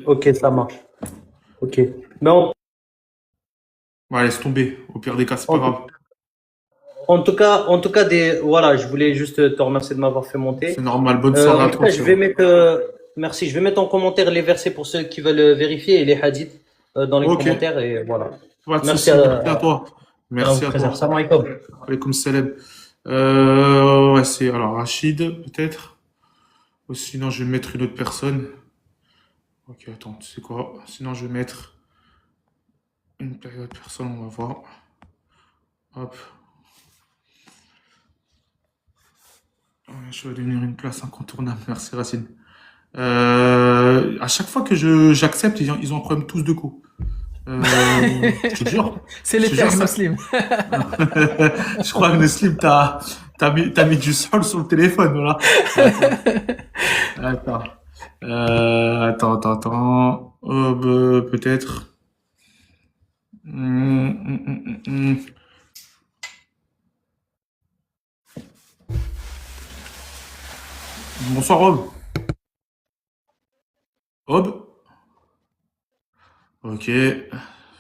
Speaker 4: Ok, ça marche. Ok. Mais en,
Speaker 1: Ouais, laisse tomber. Au pire des cas, c'est pas
Speaker 4: en,
Speaker 1: grave.
Speaker 4: en tout cas, voilà, je voulais juste te remercier de m'avoir fait
Speaker 1: C'est
Speaker 4: monter.
Speaker 1: normal. Bonne soirée
Speaker 4: En
Speaker 1: à
Speaker 4: tout
Speaker 1: toi,
Speaker 4: cas, je vais
Speaker 1: frérot.
Speaker 4: mettre, merci, je vais mettre en commentaire les versets pour ceux qui veulent vérifier et les hadiths dans les
Speaker 1: Ok.
Speaker 4: commentaires et voilà.
Speaker 1: Pas de
Speaker 4: Merci
Speaker 1: soucis. Merci à toi.
Speaker 4: à vous,
Speaker 1: Merci à
Speaker 4: frère.
Speaker 1: toi.
Speaker 4: Salam alaikum.
Speaker 1: Alaykoum salam. Ouais, c'est alors Rachid, peut-être. Ou sinon, je vais mettre une autre personne. Ok, attends, tu sais quoi? Sinon, je vais mettre une autre personne, on va voir. Hop. Ouais, je vais devenir une place incontournable. Merci, Racine. À chaque fois que j'accepte, ils ont un problème tous de coups. Je te jure.
Speaker 2: C'est
Speaker 1: Je
Speaker 2: les
Speaker 1: te jure,
Speaker 2: termes
Speaker 1: ça.
Speaker 2: muslims.
Speaker 1: Je crois que Neslim, t'as mis du sol sur le téléphone, voilà. Attends. Attends. Peut-être. Hum, hum, hum, hum. Bonsoir, Rob. Rob? Ok.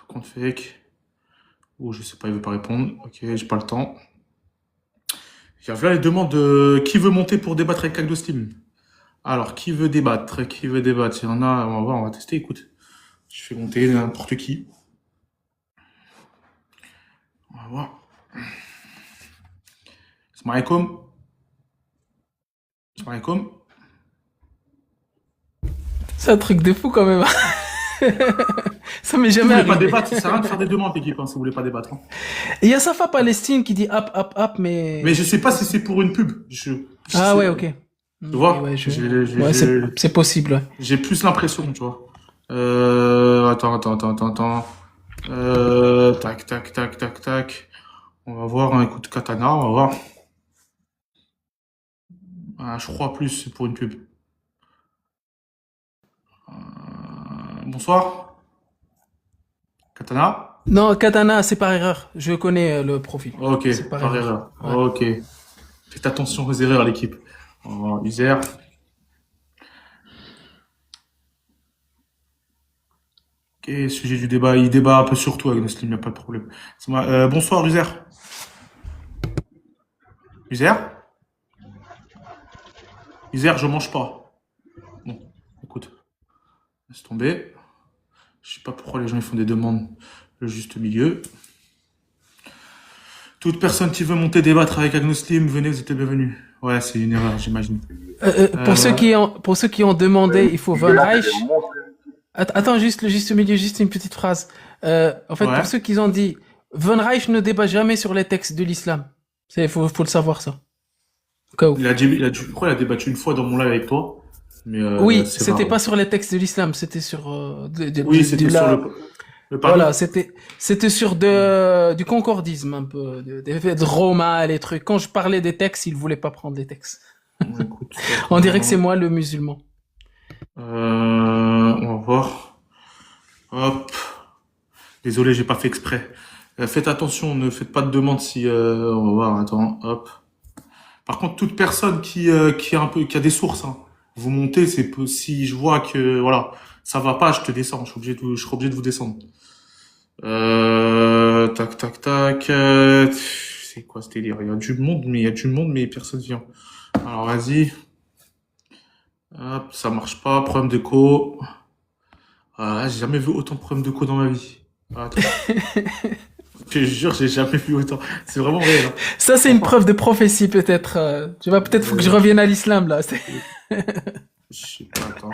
Speaker 1: Compte fake. Oh, je sais pas, il veut pas répondre. Ok, j'ai pas le temps. Il y a là les demandes de qui veut monter pour débattre avec Agnostim. Alors, qui veut débattre? Qui veut débattre? Il y en a, on va voir, on va tester, écoute. Je fais monter n'importe qui. On va voir. Salam alaikum. Salam alaikum.
Speaker 2: C'est un truc de fou quand même. Ça m'est
Speaker 1: Si vous
Speaker 2: jamais
Speaker 1: voulez pas
Speaker 2: arrivé.
Speaker 1: débattre, ça sert à rien de faire des demandes, l'équipe, hein, si vous voulez pas débattre. Hein.
Speaker 2: Et il y a Safa Palestine qui dit hop, mais.
Speaker 1: Mais je sais pas si c'est pour une pub.
Speaker 2: Ah
Speaker 1: sais-
Speaker 2: ouais, ok.
Speaker 1: Tu vois,
Speaker 2: Ouais,
Speaker 1: j'ai-
Speaker 2: c'est possible, ouais.
Speaker 1: j'ai plus l'impression, tu vois. Attends. Tac. On va voir, hein, écoute, Katana, on va voir. Ah, je crois plus, c'est pour une pub. Bonsoir. Katana?
Speaker 2: Non, Katana, c'est par erreur. Je connais le profil.
Speaker 1: Ok,
Speaker 2: C'est par
Speaker 1: par
Speaker 2: erreur.
Speaker 1: erreur.
Speaker 2: Ouais.
Speaker 1: Ok. Faites attention aux erreurs, l'équipe. User. Ok, sujet du débat. Il débat un peu sur tout avec Neslim, il n'y a pas de problème. Bonsoir, User. User? User, je mange pas. Bon, écoute, laisse tomber. Je sais pas pourquoi les gens ils font des demandes le juste milieu. Toute personne qui veut monter débattre avec Agnoslim, venez, vous êtes les bienvenus. Ouais, c'est une erreur, j'imagine.
Speaker 2: Pour ceux qui ont demandé, il faut Von Reich. Attends, juste le juste milieu, juste une petite phrase. En fait,
Speaker 1: Ouais.
Speaker 2: pour ceux qui ont dit, Von Reich ne débat jamais sur les textes de l'islam. Faut le savoir, ça. Au cas où.
Speaker 1: Je crois qu'il a débattu une fois dans mon live avec toi. Mais
Speaker 2: Oui,
Speaker 1: c'est
Speaker 2: c'était
Speaker 1: rare.
Speaker 2: pas sur les textes de l'islam, c'était sur
Speaker 1: Oui, c'était sur le pari.
Speaker 2: voilà, c'était sur du concordisme un peu, des Roma, les trucs. Quand je parlais des textes, il voulait pas prendre les textes.
Speaker 1: Écoute,
Speaker 2: On dirait que c'est moi le musulman.
Speaker 1: on va voir. Hop. Désolé, j'ai pas fait exprès. Faites attention, ne faites pas de demande si. On va voir. Attends. Hop. Par contre, toute personne qui a des sources, hein, vous montez, si je vois que voilà, ça va pas, je te descends. Je serai obligé de vous descendre. Tac. C'est quoi ce délire? Il y a du monde, mais personne vient. Alors vas-y. Hop, ça marche pas. Problème de co. Ah, j'ai jamais vu autant de problèmes de co dans ma vie. Attends. Je te jure, j'ai jamais vu autant. C'est vraiment réel. Hein.
Speaker 2: Ça, c'est une preuve de prophétie, peut-être. Tu vois, peut-être faut que je revienne à l'islam, là.
Speaker 1: Je sais pas, attends.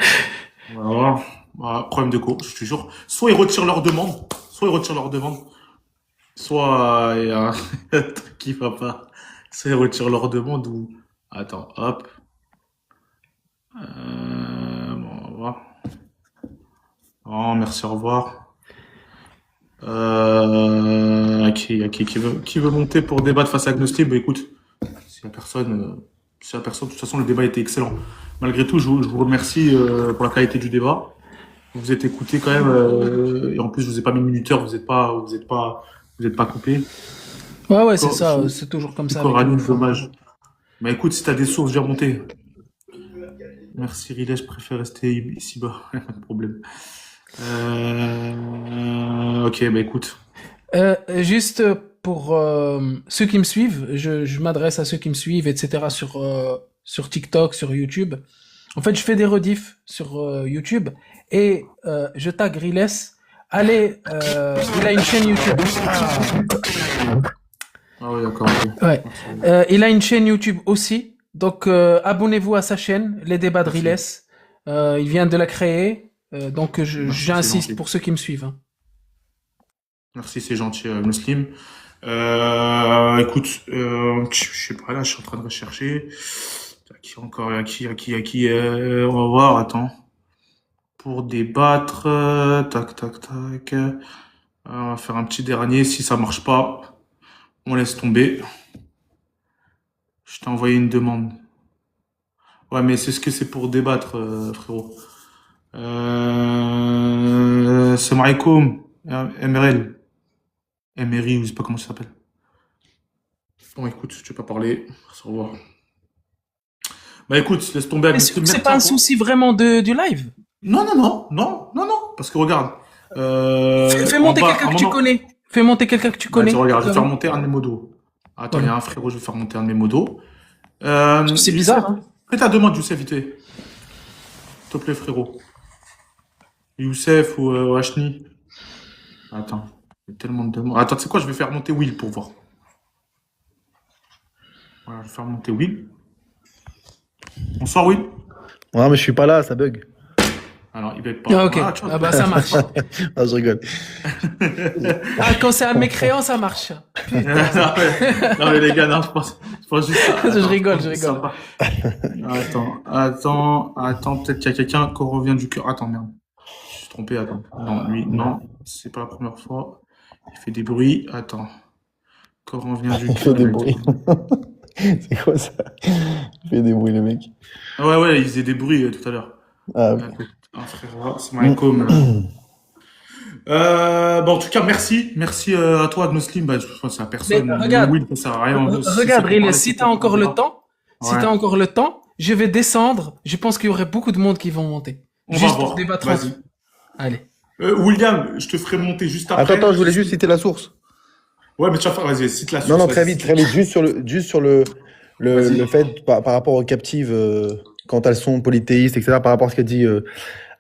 Speaker 1: On va voir. Voilà, problème de co, je te jure. Soit ils retirent leur demande, soit il y a un truc qui va pas. Soit ils retirent leur demande ou. Attends, hop. Bon, on va voir. Oh, merci, au revoir. Qui veut monter pour débattre face à Agnostic? Bah écoute, s'il y a personne, de toute façon le débat était excellent. Malgré tout, je vous remercie pour la qualité du débat. Vous êtes écoutés quand même, et en plus je vous ai pas mis minuteur, vous êtes pas coupé.
Speaker 2: Ouais, c'est ça, c'est toujours comme ça.
Speaker 1: Coraline, dommage. Bah écoute, si t'as des sources, viens monter. Merci Riley, je préfère rester ici bas, pas de problème. Ok, bah écoute.
Speaker 2: Juste pour ceux qui me suivent, je m'adresse à ceux qui me suivent, etc. sur TikTok, sur YouTube. En fait, je fais des rediffs sur YouTube et je tag Riles. Allez, il a une chaîne YouTube.
Speaker 1: Ah oui, d'accord. Ok.
Speaker 2: Ouais. Il a une chaîne YouTube aussi. Donc, abonnez-vous à sa chaîne, Les Débats de Riles. Il vient de la créer. Donc, j'insiste pour ceux qui me suivent. Hein.
Speaker 1: Merci, c'est gentil, Muslim. Écoute, je sais pas, là, je suis en train de rechercher. Qui encore, à qui, on va voir, attends. Pour débattre, tac. On va faire un petit dernier. Si ça marche pas, on laisse tomber. Je t'ai envoyé une demande. Ouais, mais c'est ce que c'est pour débattre, frérot. Salam alaikum, MRL. MRI, ou je sais pas comment ça s'appelle. Bon, écoute, je vais pas parler. Au revoir. Bah écoute, laisse tomber.
Speaker 2: Est-ce que c'est pas un souci vraiment du live?
Speaker 1: Non, parce que regarde.
Speaker 2: Fais monter quelqu'un que tu connais. Fais monter quelqu'un que tu connais.
Speaker 1: Regarde, je vais faire monter un de mes modos. Attends, il y a un frérot, je vais faire monter un de mes modos.
Speaker 2: C'est bizarre, hein.
Speaker 1: Fais ta demande, Youssef, vite fait. S'il te plaît, frérot. Youssef ou Hachni. Attends, il y a tellement de demandes. Attends, tu sais quoi, je vais faire monter Will pour voir. Voilà, je vais faire monter Will. Bonsoir, Will.
Speaker 5: Ouais, mais je suis pas là, ça bug.
Speaker 1: Alors, il va être pas.
Speaker 2: Ah, ok. Ah bah ça marche.
Speaker 5: Ah, je rigole.
Speaker 2: Ah, quand c'est un mécréant, ça marche.
Speaker 1: Non, mais les gars, non, je pense juste ça.
Speaker 2: Je rigole.
Speaker 1: Attends, peut-être qu'il y a quelqu'un qui revient du cœur. Attends, merde. Je suis trompé, attends. Non, lui, non, c'est pas la première fois. Il fait des bruits. Attends. Quand revient du cœur.
Speaker 5: Il fait des bruits. C'est quoi ça? Il fait des bruits, le mec.
Speaker 1: Ouais, il faisait des bruits tout à l'heure.
Speaker 5: Ah, ok.
Speaker 1: Frère, c'est Malcolm. En tout cas, merci à toi, Agnoslim. Bah, je pense à personne.
Speaker 2: Mais regarde,
Speaker 1: Will, ça sert à rien.
Speaker 2: regarde, Riles, si t'as encore le temps, je vais descendre. Je pense qu'il y aurait beaucoup de monde qui vont monter.
Speaker 1: On
Speaker 2: juste
Speaker 1: va
Speaker 2: pour
Speaker 1: voir.
Speaker 2: débattre.
Speaker 1: Vas-y.
Speaker 2: Allez.
Speaker 1: William, je te ferai monter juste après.
Speaker 5: Attends, je voulais juste citer la source.
Speaker 1: Ouais, mais tu vas faire, vas-y, cite la source.
Speaker 5: Non,
Speaker 1: vas-y,
Speaker 5: très vite. Juste sur le fait, par rapport aux captives, quand elles sont polythéistes, etc., par rapport à ce qu'a dit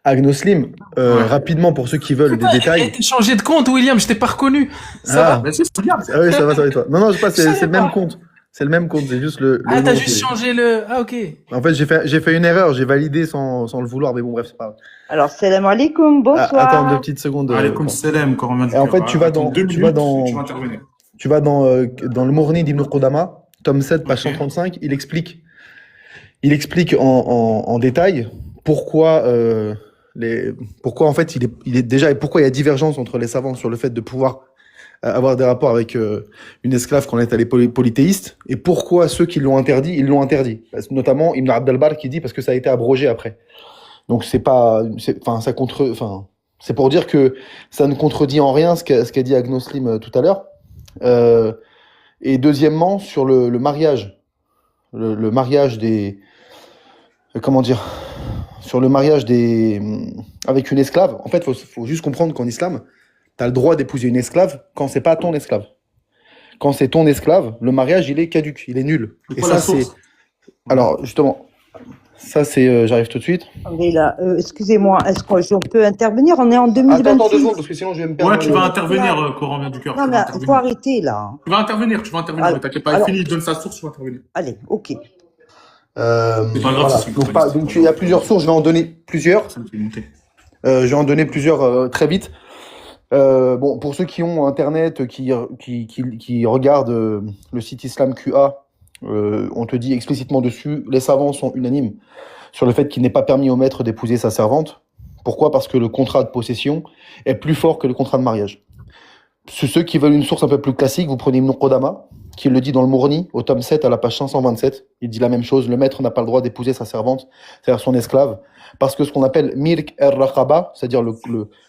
Speaker 5: Agnoslim, rapidement, pour ceux qui veulent des détails.
Speaker 2: T'as changé de compte, William, je t'ai pas reconnu. Ça va?
Speaker 1: Vas-y, c'est bien.
Speaker 5: Ah oui, ça va, toi. Non, je sais pas, c'est le même
Speaker 2: pas.
Speaker 5: compte. C'est le même compte, c'est juste le
Speaker 2: Ah, t'as
Speaker 5: nom,
Speaker 2: juste
Speaker 5: c'est-
Speaker 2: changé le... Ah, ok.
Speaker 5: En fait, j'ai fait une erreur, j'ai validé sans le vouloir, mais bon, bref, c'est pas grave.
Speaker 6: Alors, salam alaikum, bonsoir.
Speaker 5: Attends 2 petites secondes.
Speaker 1: Alaikum salam, quand on revient du
Speaker 5: Et en
Speaker 1: cœur.
Speaker 5: fait, tu vas
Speaker 1: Attends,
Speaker 5: dans-
Speaker 1: 2
Speaker 5: tu
Speaker 1: minutes,
Speaker 5: vas dans-
Speaker 1: tu vas intervenir.
Speaker 5: Tu vas dans le Mourni d'Ibn Qudama, tome 7, page
Speaker 1: Ok.
Speaker 5: 135, il explique en détail pourquoi pourquoi en fait il est déjà et pourquoi il y a divergence entre les savants sur le fait de pouvoir avoir des rapports avec une esclave quand elle est polythéiste, et pourquoi ceux qui l'ont interdit, ils l'ont interdit. Notamment Ibn Abd al-Barr qui dit parce que ça a été abrogé après. Donc c'est pour dire que ça ne contredit en rien ce qu'a dit Agnoslim tout à l'heure. Et deuxièmement, sur le mariage, le mariage des, comment dire, sur le mariage avec une esclave. En fait, faut juste comprendre qu'en islam, tu as le droit d'épouser une esclave quand c'est pas ton esclave. Quand c'est ton esclave, le mariage, il est caduc, il est nul.
Speaker 1: C'est
Speaker 5: Et
Speaker 1: quoi
Speaker 5: ça,
Speaker 1: la source?
Speaker 5: alors justement, ça c'est, j'arrive tout de suite.
Speaker 6: Attendez, là, excusez-moi, est-ce qu'on peut intervenir? On est en
Speaker 5: Attends
Speaker 6: 2026.
Speaker 5: 2 secondes, parce que sinon je vais me perdre.
Speaker 1: Ouais, tu vas intervenir, quand on revient du cœur.
Speaker 6: Non,
Speaker 1: Tu
Speaker 6: mais
Speaker 1: vas
Speaker 6: il faut
Speaker 1: intervenir.
Speaker 6: arrêter, là.
Speaker 1: Tu vas intervenir,
Speaker 6: Alors-
Speaker 1: t'inquiète pas.
Speaker 6: alors-
Speaker 1: Fini, il donne sa source, tu vas intervenir.
Speaker 6: Allez, ok.
Speaker 1: C'est pas grave,
Speaker 5: Voilà.
Speaker 1: c'est une
Speaker 5: Donc il y a plusieurs sources, je vais en donner plusieurs.
Speaker 1: Ça me fait monter.
Speaker 5: Je vais en donner plusieurs très vite. Bon, pour ceux qui ont Internet, qui regardent le site Islam QA, on te dit explicitement dessus, les savants sont unanimes sur le fait qu'il n'est pas permis au maître d'épouser sa servante. Pourquoi? Parce que le contrat de possession est plus fort que le contrat de mariage. ceux qui veulent une source un peu plus classique, vous prenez Ibn Qudama, qui le dit dans le Mourni, au tome 7, à la page 527. Il dit la même chose. Le maître n'a pas le droit d'épouser sa servante, c'est-à-dire son esclave, parce que ce qu'on appelle Mirk el-Raqaba, c'est-à-dire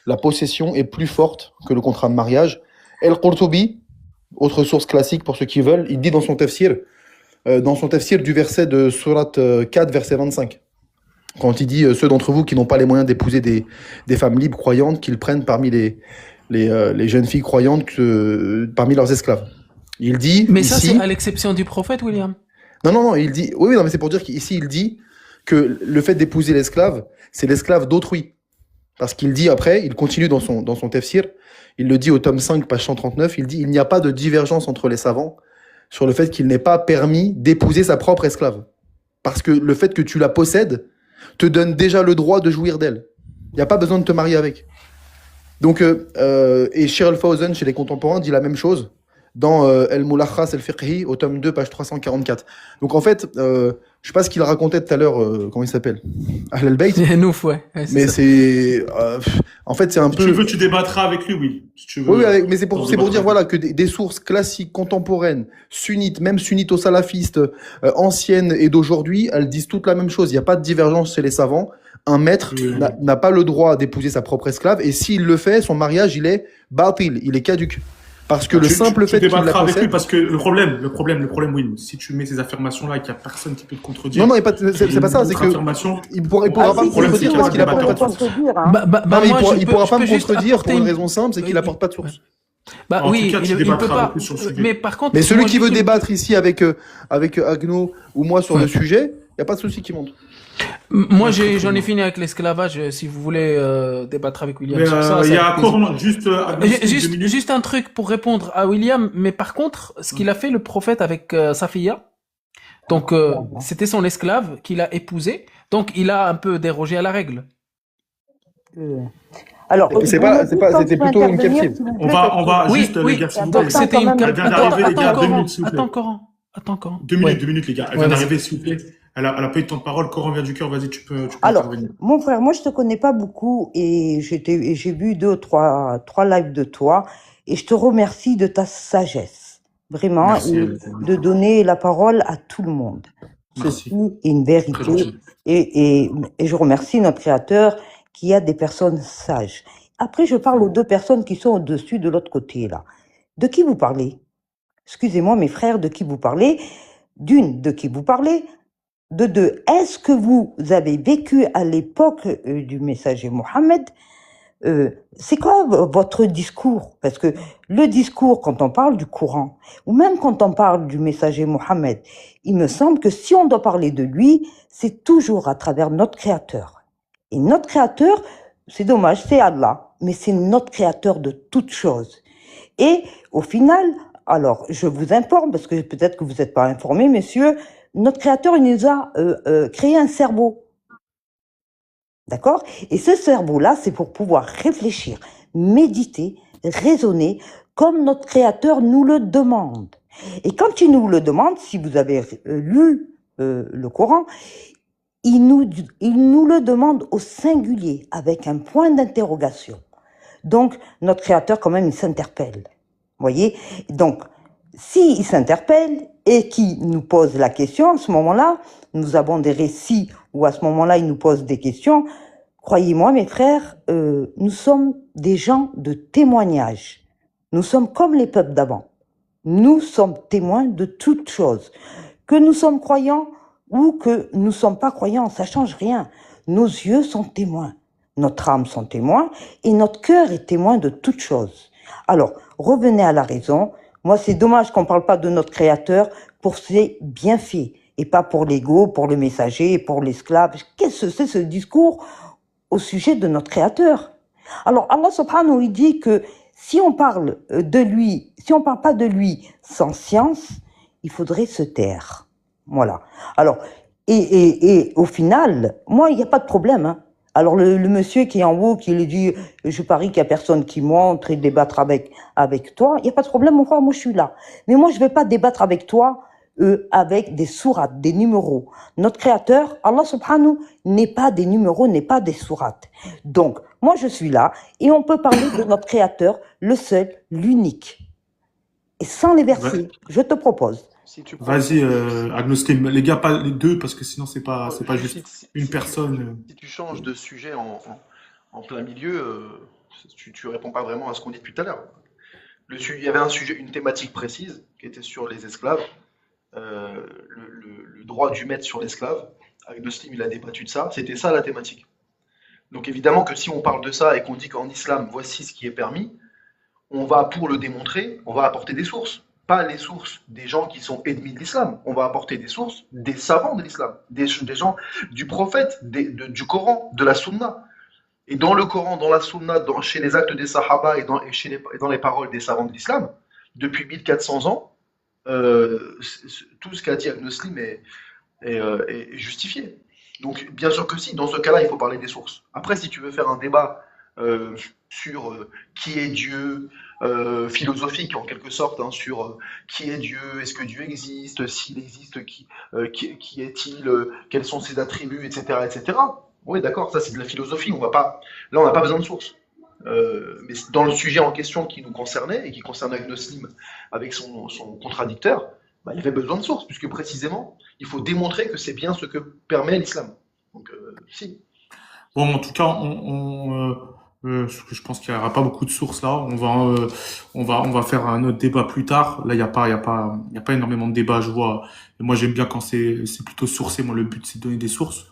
Speaker 5: la possession, est plus forte que le contrat de mariage. El-Qurtubi, autre source classique pour ceux qui veulent, il dit dans son tafsir du verset de Surat 4, verset 25. Quand il dit ceux d'entre vous qui n'ont pas les moyens d'épouser des femmes libres croyantes, qu'ils prennent parmi les jeunes filles croyantes parmi leurs esclaves. Il dit
Speaker 2: Mais ça, c'est
Speaker 5: ici,
Speaker 2: à l'exception du prophète, William.
Speaker 5: non, il dit, oui, non, mais c'est pour dire qu'ici il dit que le fait d'épouser l'esclave, c'est l'esclave d'autrui. Parce qu'il dit après, il continue dans son tafsir, il le dit au tome 5, page 139, il dit il n'y a pas de divergence entre les savants sur le fait qu'il n'est pas permis d'épouser sa propre esclave. Parce que le fait que tu la possèdes te donne déjà le droit de jouir d'elle. Il n'y a pas besoin de te marier avec. Donc, et Sheryl Fawzan, chez les contemporains, dit la même chose dans El-Mulakhas El-Fiqhi, au tome 2, page 344. Donc en fait, je sais pas ce qu'il racontait tout à l'heure, comment il s'appelle, Ahl-Bayt,
Speaker 2: Nouf, ouais. Ouais,
Speaker 5: mais
Speaker 2: ça.
Speaker 5: c'est... en fait, c'est un
Speaker 1: Si
Speaker 5: peu...
Speaker 1: tu veux, tu débattras avec lui, oui. Si tu veux.
Speaker 5: Oui, mais c'est pour
Speaker 1: on
Speaker 5: dire,
Speaker 1: débattra.
Speaker 5: voilà, que des sources classiques, contemporaines, sunnites, même sunnito-salafistes, anciennes et d'aujourd'hui, elles disent toutes la même chose. Il n'y a pas de divergence chez les savants. Un maître n'a pas le droit d'épouser sa propre esclave, et s'il le fait, son mariage, il est batil, il est caduc. Parce que le simple fait
Speaker 1: tu
Speaker 5: qu'il la
Speaker 1: débattras avec lui
Speaker 5: possède...
Speaker 1: parce que le problème, oui, si tu mets ces affirmations-là et qu'il n'y a personne qui peut te contredire.
Speaker 5: Non, c'est pas ça, c'est que...
Speaker 1: Affirmation,
Speaker 5: Il pourra pas me
Speaker 1: problème,
Speaker 5: contredire
Speaker 1: c'est
Speaker 5: parce qu'il
Speaker 1: qu'il y a
Speaker 5: apporte
Speaker 1: pas
Speaker 5: pas
Speaker 1: de
Speaker 5: de source.
Speaker 2: Bah,
Speaker 5: Non, mais
Speaker 2: moi,
Speaker 5: il pourra pas me
Speaker 2: juste
Speaker 5: contredire
Speaker 2: apporter
Speaker 5: pour une raison simple, c'est qu'il apporte pas de source.
Speaker 2: Bah
Speaker 1: En
Speaker 2: oui,
Speaker 1: tout cas, tu
Speaker 2: il peut
Speaker 1: débattras
Speaker 2: pas.
Speaker 1: avec lui sur le sujet.
Speaker 2: Mais par contre,
Speaker 5: Mais celui
Speaker 2: moi,
Speaker 5: qui veut
Speaker 2: juste-
Speaker 5: débattre ici avec Agno ou moi sur le sujet, il n'y a pas de souci qui monte.
Speaker 2: Moi, j'en ai fini avec l'esclavage. Si vous voulez débattre avec William
Speaker 1: Mais
Speaker 2: sur ça,
Speaker 1: il y a
Speaker 2: avec plaisir.
Speaker 1: encore juste deux minutes.
Speaker 2: Juste un truc pour répondre à William. Mais par contre, ce qu'il a fait le prophète avec Safiya, donc c'était son esclave qu'il a épousé. Donc il a un peu dérogé à la règle.
Speaker 6: Alors,
Speaker 5: C'était plutôt une captive.
Speaker 1: On va
Speaker 2: Oui,
Speaker 1: juste,
Speaker 2: oui.
Speaker 1: les gars, s'il vous
Speaker 2: Donc
Speaker 1: plaît.
Speaker 2: c'était une.
Speaker 1: Elle vient d'arriver, les gars, 2 minutes, s'il vous plaît.
Speaker 2: Attends, Coran. Attends, Coran.
Speaker 1: 2 minutes, les gars. Elle
Speaker 2: Ouais,
Speaker 1: vient
Speaker 2: vas-y.
Speaker 1: d'arriver, s'il vous plaît. Elle a pas eu de temps de parole. Coran vient du cœur. Vas-y, tu peux
Speaker 6: Alors,
Speaker 1: intervenir.
Speaker 6: mon frère, moi je te connais pas beaucoup et j'ai vu trois lives de toi et je te remercie de ta sagesse, vraiment,
Speaker 1: Merci,
Speaker 6: et
Speaker 1: elle.
Speaker 6: de donner la parole à tout le monde.
Speaker 1: Merci.
Speaker 6: Ceci est une
Speaker 1: Très
Speaker 6: vérité
Speaker 1: gentil.
Speaker 6: et je remercie notre Créateur qui a des personnes sages. Après, je parle aux deux personnes qui sont au-dessus de l'autre côté là. De qui vous parlez? Excusez-moi, mes frères, de qui vous parlez? D'une, de qui vous parlez? De deux, est-ce que vous avez vécu à l'époque du messager Mohammed? C'est quoi votre discours? Parce que le discours, quand on parle du Coran, ou même quand on parle du messager Mohammed, il me semble que si on doit parler de lui, c'est toujours à travers notre Créateur. Et notre Créateur, c'est dommage, c'est Allah, mais c'est notre Créateur de toutes choses. Et au final, alors je vous informe, parce que peut-être que vous n'êtes pas informés, messieurs, notre Créateur, il nous a créé un cerveau. D'accord? Et ce cerveau-là, c'est pour pouvoir réfléchir, méditer, raisonner, comme notre Créateur nous le demande. Et quand il nous le demande, si vous avez lu le Coran, il nous le demande au singulier, avec un point d'interrogation. Donc, notre Créateur, quand même, il s'interpelle. Voyez? Donc, s'il s'interpelle et qu'il nous pose la question, à ce moment-là, nous avons des récits où à ce moment-là, il nous pose des questions. Croyez-moi, mes frères, nous sommes des gens de témoignage. Nous sommes comme les peuples d'avant. Nous sommes témoins de toutes choses. Que nous sommes croyants ou que nous ne sommes pas croyants, ça change rien. Nos yeux sont témoins. Notre âme sont témoins et notre cœur est témoin de toutes choses. Alors, revenez à la raison. Moi, c'est dommage qu'on ne parle pas de notre Créateur pour ses bienfaits et pas pour l'ego, pour le messager, pour l'esclave. Qu'est-ce que c'est ce discours au sujet de notre Créateur? Alors, Allah subhanahu il dit que si on parle de lui, si on parle pas de lui sans science, il faudrait se taire. Voilà. Alors, et au final, moi, il n'y a pas de problème, hein. Alors le monsieur qui est en haut, qui lui dit, je parie qu'il y a personne qui montre et débattre avec toi, il n'y a pas de problème, mon frère, moi je suis là. Mais moi je vais pas débattre avec toi avec des sourates, des numéros. Notre créateur, Allah subhanahu, n'est pas des numéros, n'est pas des sourates. Donc, moi je suis là et on peut parler de notre créateur, le seul, l'unique. Et sans les
Speaker 1: Va-
Speaker 6: versets, je te propose.
Speaker 3: Si tu prends,
Speaker 1: Vas-y, Agnostim. Les gars, pas les deux, parce que sinon, c'est pas juste
Speaker 3: si,
Speaker 1: une
Speaker 3: si tu,
Speaker 1: personne.
Speaker 3: si tu changes de sujet en plein milieu, tu réponds pas vraiment à ce qu'on dit depuis tout à l'heure. Il y avait un sujet, une thématique précise qui était sur les esclaves, le droit du maître sur l'esclave. Agnostim, il a débattu de ça. C'était ça la thématique. Donc évidemment que si on parle de ça et qu'on dit qu'en islam, voici ce qui est permis, on va, pour le démontrer, on va apporter des sources. Pas les sources des gens qui sont ennemis de l'islam. On va apporter des sources des savants de l'islam, des gens du prophète, du Coran, de la Sunna. Et dans le Coran, dans la Sunna, chez les actes des Sahaba et dans les paroles des savants de l'islam, depuis 1400 ans, tout ce qu'a dit Agnoslim est justifié. Donc, bien sûr que si, dans ce cas-là, il faut parler des sources. Après, si tu veux faire un débat sur qui est Dieu, philosophique en quelque sorte, hein, sur qui est Dieu, est-ce que Dieu existe, s'il existe, qui est-il, quels sont ses attributs, etc., etc. Oui, d'accord, ça c'est de la philosophie. Là, on n'a pas besoin de sources. Mais dans le sujet en question qui nous concernait et qui concerne Agnoslim avec son contradicteur, bah, il avait besoin de sources, puisque précisément, il faut démontrer que c'est bien ce que permet l'islam. Donc, si.
Speaker 1: Bon, en tout cas, je pense qu'il n'y aura pas beaucoup de sources là. On va faire un autre débat plus tard. Là, il y a pas énormément de débats, je vois. Et moi, j'aime bien quand c'est plutôt sourcé. Moi, le but, c'est de donner des sources.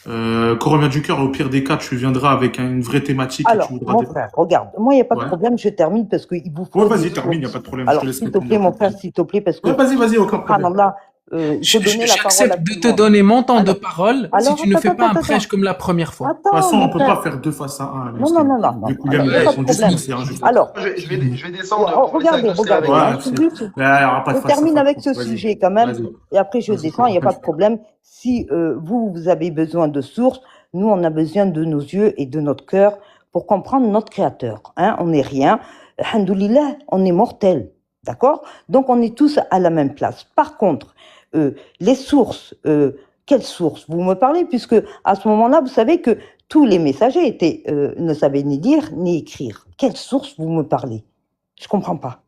Speaker 1: Corentin du cœur, au pire des cas, tu viendras avec une vraie thématique et tu
Speaker 6: Alors,
Speaker 1: voudras
Speaker 6: mon frère, regarde, moi, il n'y a pas de
Speaker 1: Ouais.
Speaker 6: problème, je termine parce qu'il vous
Speaker 1: Ouais,
Speaker 6: faut des
Speaker 1: vas-y, termine, il n'y a
Speaker 6: sources.
Speaker 1: pas de problème. Je te
Speaker 6: Alors,
Speaker 1: laisse
Speaker 6: s'il te
Speaker 1: répondre, il
Speaker 6: plaît,
Speaker 1: n'y a pas
Speaker 6: mon
Speaker 1: de
Speaker 6: frère,
Speaker 1: problème.
Speaker 6: s'il te plaît, parce que,
Speaker 1: Ouais, vas-y, aucun problème.
Speaker 6: subhanallah, il faut donner la parole à
Speaker 2: J'accepte
Speaker 6: tout
Speaker 2: de
Speaker 6: le
Speaker 2: te
Speaker 6: monde.
Speaker 2: donner mon temps de
Speaker 6: Alors,
Speaker 2: parole si
Speaker 6: alors,
Speaker 2: tu ne fais pas un
Speaker 6: attends.
Speaker 2: prêche comme la première fois.
Speaker 1: De toute
Speaker 6: Attends,
Speaker 1: façon, on
Speaker 6: mon
Speaker 1: peut pas
Speaker 6: frère.
Speaker 1: faire 2 face à 1,
Speaker 6: Non,
Speaker 1: Vu qu'il
Speaker 6: il
Speaker 1: aime
Speaker 6: n'y a pas de
Speaker 1: répondre
Speaker 6: problème.
Speaker 1: c'est injuste.
Speaker 6: Alors,
Speaker 3: Je vais descendre
Speaker 6: oh,
Speaker 3: pour laisser
Speaker 6: regardez,
Speaker 3: Agnoslim avec
Speaker 6: regardez,
Speaker 1: Ouais,
Speaker 6: hein,
Speaker 3: lui.
Speaker 6: juste,
Speaker 1: il n'y aura pas de
Speaker 6: je
Speaker 1: face à
Speaker 6: termine
Speaker 1: face.
Speaker 6: avec ce
Speaker 1: Vas-y,
Speaker 6: sujet quand même,
Speaker 1: vas-y,
Speaker 6: et après je
Speaker 1: vas-y,
Speaker 6: descends, il n'y a pas de
Speaker 1: Corentin.
Speaker 6: problème. Si vous avez besoin de sources, nous, on a besoin de nos yeux et de notre cœur pour comprendre notre Créateur. Hein, on n'est rien. Alhamdoulilah, on est mortel. D'accord? Donc, on est tous à la même place. Par contre, les sources, quelles sources vous me parlez? Puisque à ce moment-là, vous savez que tous les messagers ne savaient ni lire ni écrire. Quelles sources vous me parlez? Je comprends pas.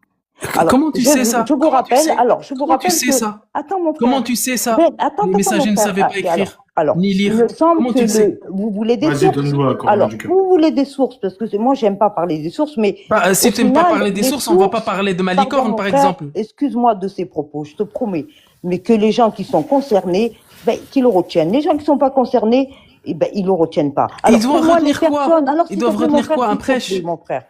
Speaker 6: Alors,
Speaker 2: Comment tu sais ça?
Speaker 6: je vous
Speaker 2: Comment tu
Speaker 6: rappelle,
Speaker 2: sais?
Speaker 6: alors, je vous
Speaker 2: Comment tu
Speaker 6: rappelle
Speaker 2: sais
Speaker 6: que,
Speaker 2: ça?
Speaker 6: attends, mon
Speaker 2: Comment
Speaker 6: frère.
Speaker 2: tu sais ça?
Speaker 6: Ben, attends,
Speaker 2: Les
Speaker 6: mon
Speaker 2: messagers ne
Speaker 6: frère.
Speaker 2: savaient pas écrire
Speaker 6: Alors,
Speaker 2: ni
Speaker 6: il
Speaker 2: lire.
Speaker 6: me semble
Speaker 2: Comment
Speaker 6: que
Speaker 2: tu sais?
Speaker 6: vous voulez des
Speaker 1: Vas-y,
Speaker 6: sources.
Speaker 1: donne-nous à Corentin
Speaker 6: Alors,
Speaker 1: du cœur.
Speaker 6: vous voulez des sources, parce que moi, j'aime pas parler des sources, mais
Speaker 2: Bah, si
Speaker 6: au
Speaker 2: tu n'aimes pas
Speaker 6: final,
Speaker 2: parler des
Speaker 6: les
Speaker 2: sources, on va pas
Speaker 6: sources,
Speaker 2: parler de ma
Speaker 6: pardon,
Speaker 2: licorne,
Speaker 6: mon
Speaker 2: par
Speaker 6: frère,
Speaker 2: exemple.
Speaker 6: excuse-moi de ces propos, je te promets, mais que les gens qui sont concernés, ben, qu'ils le retiennent. Les gens qui sont pas concernés, eh ben, ils le retiennent pas.
Speaker 2: Ils
Speaker 6: Alors,
Speaker 2: doivent
Speaker 6: pour moi, les
Speaker 2: retenir quoi?
Speaker 6: personnes, alors,
Speaker 2: Ils
Speaker 6: s'il te
Speaker 2: doivent
Speaker 6: plaît, mon
Speaker 2: retenir
Speaker 6: frère,
Speaker 2: quoi? Un
Speaker 6: s'il te plaît,
Speaker 2: prêche?
Speaker 6: mon frère.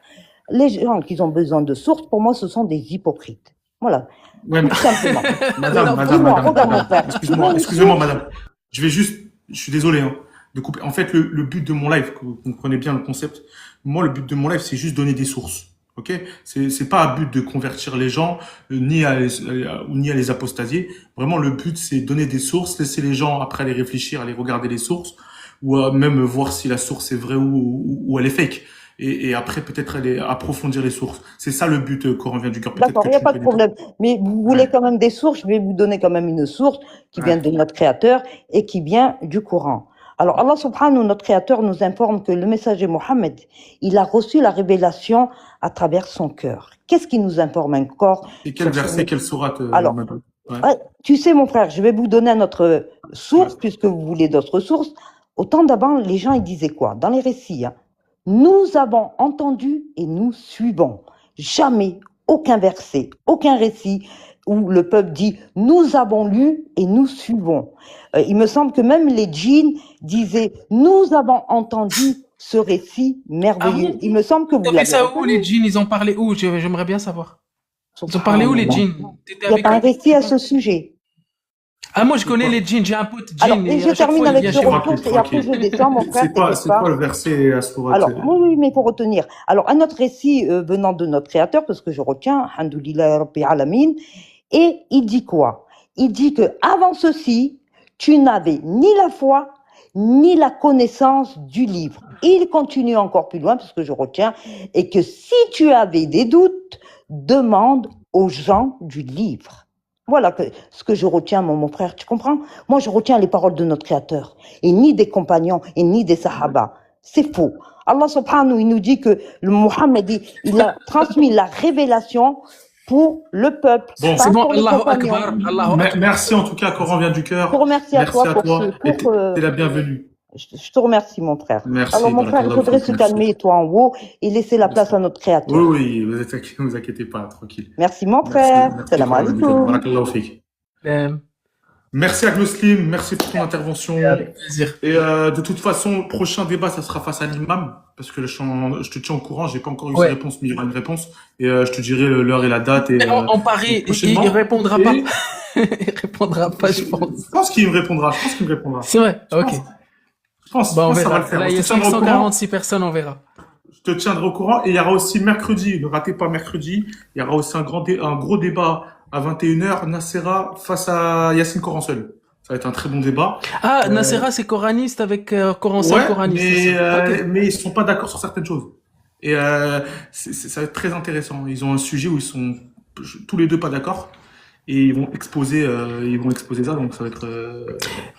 Speaker 6: Les gens qui ont besoin de sources, pour moi, ce sont des hypocrites. Voilà.
Speaker 1: Ouais, mais
Speaker 6: Tout simplement.
Speaker 1: madame,
Speaker 6: Dis-moi, regarde, mon frère.
Speaker 1: excusez-moi, madame. Je suis désolé, hein, de couper. En fait, le but de mon live, que vous comprenez bien le concept, moi, le but de mon live, c'est juste donner des sources. Ok? C'est pas un but de convertir les gens, ni à les apostasier. Vraiment, le but, c'est donner des sources, laisser les gens après aller réfléchir, aller regarder les sources, ou même voir si la source est vraie ou elle est fake. Et après, peut-être aller approfondir les sources. C'est ça le but, Coran vient du cœur. Peut-être
Speaker 6: D'accord,
Speaker 1: que
Speaker 6: il n'y a
Speaker 1: tu
Speaker 6: pas de
Speaker 1: peux
Speaker 6: problème. Mais vous voulez quand même des sources, je vais vous donner quand même une source qui vient de notre Créateur et qui vient du Coran. Alors Allah subhanahu, notre Créateur, nous informe que le messager Mohammed, il a reçu la révélation à travers son cœur. Qu'est-ce qui nous informe encore?
Speaker 1: Et quel verset, quelle sourate,
Speaker 6: Alors,
Speaker 1: madame? Ouais.
Speaker 6: tu sais mon frère, je vais vous donner notre source, puisque vous voulez d'autres sources. Au temps d'avant, les gens ils disaient quoi? Dans les récits, hein, nous avons entendu et nous suivons. Jamais aucun verset, aucun récit où le peuple dit nous avons lu et nous suivons. Il me semble que même les djinns disaient nous avons entendu ce récit merveilleux.
Speaker 2: Ah bon?
Speaker 6: Il me semble que vous
Speaker 2: T'as fait
Speaker 6: l'avez
Speaker 2: ça où,
Speaker 6: entendu.
Speaker 2: les djinns? Ils ont parlé où? J'aimerais bien savoir. Ils ont parlé où, les djinns? T'étais
Speaker 6: Il n'y a
Speaker 2: avec
Speaker 6: pas un
Speaker 2: eux?
Speaker 6: récit à ce sujet.
Speaker 2: Ah, moi, je connais les djinns. J'ai un pote
Speaker 6: Alors,
Speaker 2: djinn.
Speaker 6: et
Speaker 2: Et
Speaker 6: je
Speaker 2: à chaque
Speaker 6: termine
Speaker 2: fois, il
Speaker 6: avec
Speaker 2: vient
Speaker 6: ce
Speaker 2: chez moi.
Speaker 6: retour et après je descends, mon frère.
Speaker 1: C'est quoi le verset à sourate?
Speaker 6: Alors, oui, mais il faut retenir. Alors, un autre récit venant de notre Créateur, parce que je retiens, Alhamdoulillahi Rabbil Alamin, et il dit quoi? Il dit que avant ceci, tu n'avais ni la foi, ni la connaissance du livre. Il continue encore plus loin, parce que je retiens, et que si tu avais des doutes, demande aux gens du livre. Voilà ce que je retiens, mon frère, tu comprends? Moi, je retiens les paroles de notre Créateur, et ni des compagnons, et ni des sahaba. C'est faux. Allah subhanahu, il nous dit que le Mohammed, il a transmis la révélation pour le peuple,
Speaker 1: Bon,
Speaker 2: C'est
Speaker 6: pas
Speaker 2: bon,
Speaker 6: pour les
Speaker 2: Allahu
Speaker 6: compagnons.
Speaker 2: Akbar, Allahu Akbar.
Speaker 1: merci en tout cas, Coran vient du
Speaker 6: Je te
Speaker 1: cœur.
Speaker 6: remercie à
Speaker 1: Merci
Speaker 6: toi
Speaker 1: à
Speaker 6: pour
Speaker 1: toi. Et t'es la bienvenue.
Speaker 6: je te remercie, mon frère.
Speaker 1: Merci,
Speaker 6: Alors, mon frère, il
Speaker 1: barakallahu
Speaker 6: faudrait
Speaker 1: fik,
Speaker 6: se
Speaker 1: merci.
Speaker 6: calmer, toi en haut, et laisser la place à notre
Speaker 1: Oui,
Speaker 6: Créateur.
Speaker 1: oui, vous inquiétez pas, tranquille.
Speaker 6: Merci, mon
Speaker 1: Merci,
Speaker 6: frère.
Speaker 1: merci,
Speaker 6: Salam
Speaker 1: Coran vient du cœur.
Speaker 6: alaikum.
Speaker 1: Barakallahu fik. Merci Agnoslim, merci pour ton intervention.
Speaker 2: Avec plaisir.
Speaker 1: Et de toute façon, le prochain débat, ça sera face à l'imam, parce que je te tiens au courant, j'ai pas encore eu
Speaker 2: Ouais.
Speaker 1: sa réponse, mais il y aura une réponse. Et je te dirai l'heure et la date. Et,
Speaker 2: Mais on parie,
Speaker 1: prochainement.
Speaker 2: il répondra
Speaker 1: Et-
Speaker 2: pas. Il répondra pas, je pense.
Speaker 1: Je pense qu'il me répondra, je pense qu'il me répondra.
Speaker 2: C'est vrai,
Speaker 1: Je
Speaker 2: ok.
Speaker 1: pense- Je pense,
Speaker 2: Bah, on
Speaker 1: que ça va
Speaker 2: verra.
Speaker 1: le faire.
Speaker 2: Là, il y
Speaker 1: Je
Speaker 2: a
Speaker 1: te tiendrai au courant.
Speaker 2: 546 personnes, on verra.
Speaker 1: Je te tiendrai au courant. Et il y aura aussi mercredi, ne ratez pas mercredi, il y aura aussi un gros débat à 21h, Nacera face à Yacine Coransol. Ça va être un très bon débat.
Speaker 2: Ah, Nacera, c'est coraniste avec Coransol
Speaker 1: Ouais,
Speaker 2: coraniste.
Speaker 1: mais ils sont pas d'accord sur certaines choses. Et ça va être très intéressant. Ils ont un sujet où ils sont tous les deux pas d'accord. Et ils vont exposer ça, donc ça va être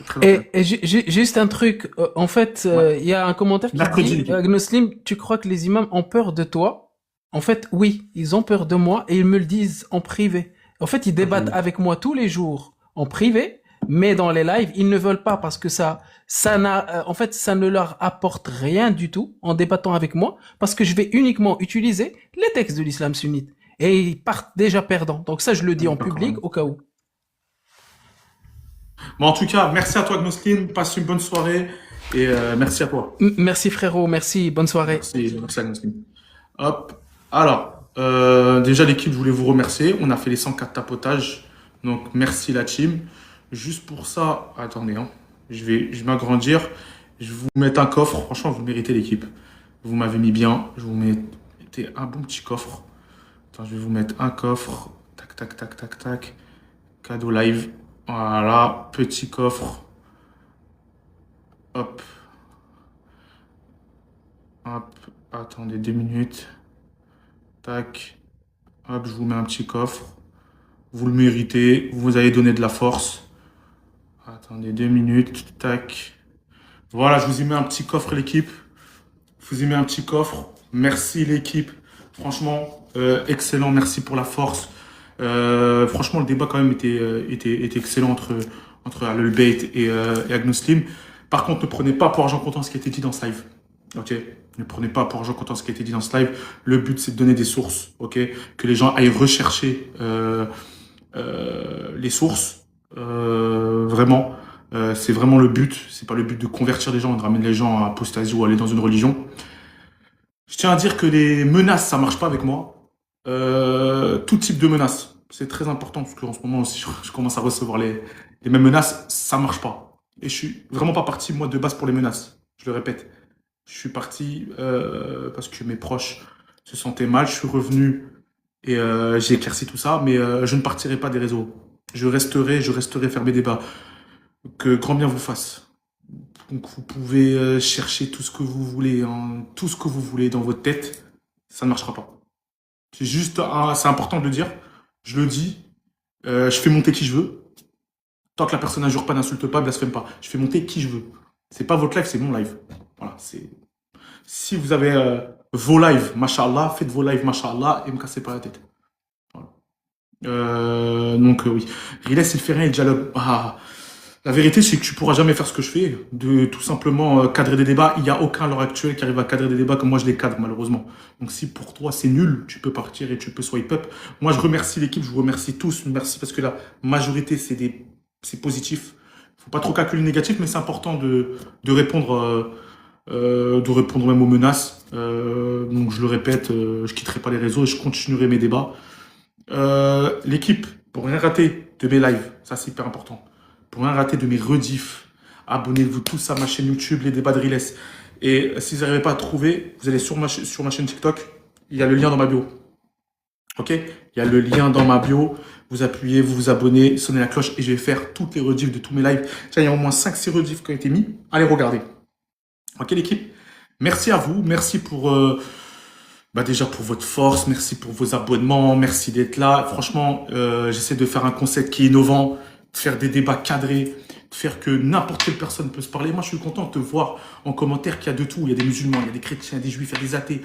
Speaker 1: très intéressant.
Speaker 2: Et juste un truc, en fait, il y a un commentaire qui
Speaker 1: Mercredi,
Speaker 2: dit, Gnoslim, tu crois que les imams ont peur de toi? En fait, oui, ils ont peur de moi et ils me le disent en privé. En fait, ils débattent avec moi tous les jours en privé, mais dans les lives, ils ne veulent pas parce que ça n'a, en fait, ça ne leur apporte rien du tout en débattant avec moi parce que je vais uniquement utiliser les textes de l'islam sunnite. Et ils partent déjà perdants. Donc ça, je le dis en
Speaker 1: D'accord.
Speaker 2: public au cas où.
Speaker 1: Bon, en tout cas, merci à toi, Gnoslim. Passe une bonne soirée. Et merci à toi.
Speaker 2: Merci frérot, merci, bonne soirée.
Speaker 1: Merci à Gnoslim. Hop. Alors, déjà, l'équipe, je voulais vous remercier. On a fait les 104 tapotages. Donc, merci la team. Juste pour ça, attendez, hein. Je vais m'agrandir. Je vais vous mettre un coffre. Franchement, vous méritez l'équipe. Vous m'avez mis bien. Je vous mettez un bon petit coffre. Attends, je vais vous mettre un coffre. Tac, tac, tac, tac, tac. Cadeau live. Voilà, petit coffre. Hop. Hop. Attendez 2 minutes. Tac. Hop, je vous mets un petit coffre. Vous le méritez. Vous avez donné de la force. Attendez 2 minutes. Tac. Voilà, je vous y mets un petit coffre, l'équipe. Je vous y mets un petit coffre. Merci, l'équipe. Franchement, excellent. Merci pour la force. Franchement, le débat quand même était excellent entre Ahlul Bayt et Agnoslim. Par contre, ne prenez pas pour argent comptant ce qui a été dit dans ce live. Ok, ne prenez pas pour argent comptant ce qui a été dit dans ce live. Le but, c'est de donner des sources. Ok, que les gens aillent rechercher les sources. Vraiment, c'est vraiment le but. C'est pas le but de convertir les gens, de ramener les gens à apostasie ou aller dans une religion. Je tiens à dire que les menaces, ça marche pas avec moi. Tout type de menaces. C'est très important parce qu'en ce moment aussi, je commence à recevoir les mêmes menaces. Ça marche pas. Et je suis vraiment pas parti, moi, de base pour les menaces. Je le répète. Je suis parti parce que mes proches se sentaient mal. Je suis revenu et j'ai éclairci tout ça. Mais je ne partirai pas des réseaux. Je resterai faire mes débats. Que grand bien vous fasse. Donc vous pouvez chercher tout ce que vous voulez, hein, tout ce que vous voulez dans votre tête. Ça ne marchera pas. C'est juste, c'est important de le dire. Je le dis. Je fais monter qui je veux. Tant que la personne n'injure pas, n'insulte pas, blasphème pas. Je fais monter qui je veux. C'est pas votre live, c'est mon live. Voilà, c'est. Si vous avez vos lives, mashallah, faites vos lives, mashallah, et me cassez pas la tête. Voilà. Donc oui. Riles, il fait rien, il dialogue. La vérité, c'est que tu pourras jamais faire ce que je fais, de tout simplement cadrer des débats. Il n'y a aucun à l'heure actuelle qui arrive à cadrer des débats comme moi je les cadre, malheureusement. Donc si pour toi c'est nul, tu peux partir et tu peux swipe up. Moi, je remercie l'équipe, je vous remercie tous. Merci parce que la majorité, c'est positif. Faut pas trop calculer le négatif, mais c'est important de répondre même aux menaces. Donc je le répète, je quitterai pas les réseaux et je continuerai mes débats. L'équipe, pour rien rater de mes lives, ça c'est hyper important. Pour rien rater de mes rediffs, abonnez-vous tous à ma chaîne YouTube, les débats de Riles. Et si vous n'arrivez pas à trouver, vous allez sur ma chaîne TikTok, il y a le lien dans ma bio. Ok? Il y a le lien dans ma bio. Vous appuyez, vous vous abonnez, sonnez la cloche et je vais faire toutes les rediffs de tous mes lives. Tiens, il y a au moins 5-6 rediffs qui ont été mis. Allez regarder. Ok l'équipe? Merci à vous. Merci pour Bah déjà pour votre force, merci pour vos abonnements, merci d'être là. Franchement, j'essaie de faire un concept qui est innovant, de faire des débats cadrés, de faire que n'importe quelle personne peut se parler. Moi, je suis content de te voir en commentaire qu'il y a de tout. Il y a des musulmans, il y a des chrétiens, des juifs, il y a des athées.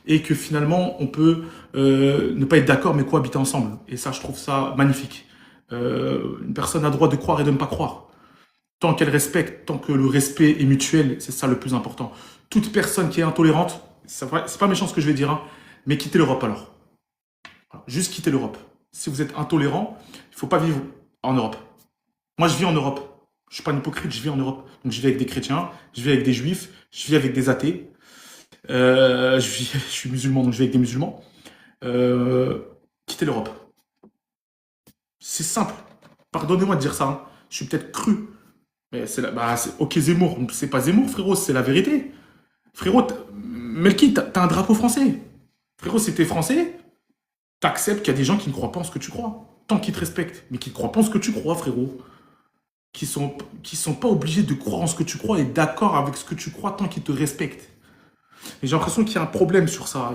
Speaker 1: Et que finalement, on peut ne pas être d'accord, mais cohabiter ensemble. Et ça, je trouve ça magnifique. Une personne a le droit de croire et de ne pas croire. Tant qu'elle respecte, tant que le respect est mutuel, c'est ça le plus important. Toute personne qui est intolérante, c'est pas méchant ce que je vais dire, hein, mais quittez l'Europe alors. Voilà, juste quittez l'Europe. Si vous êtes intolérant, il faut pas vivre en Europe. Moi, je vis en Europe. Je suis pas un hypocrite, je vis en Europe. Donc, je vis avec des chrétiens, je vis avec des juifs, je vis avec des athées. Je suis musulman, donc je vis avec des musulmans. Quittez l'Europe. C'est simple. Pardonnez-moi de dire ça, hein. Je suis peut-être cru. Mais ok Zemmour, c'est pas Zemmour, frérot, c'est la vérité. Frérot, Melki, t'as un drapeau français. Frérot, si t'es français, t'acceptes qu'il y a des gens qui ne croient pas en ce que tu crois. Tant qu'ils te respectent, mais qui ne croient pas en ce que tu crois, frérot. Qui sont pas obligés de croire en ce que tu crois et d'accord avec ce que tu crois tant qu'ils te respectent. Et j'ai l'impression qu'il y a un problème sur ça.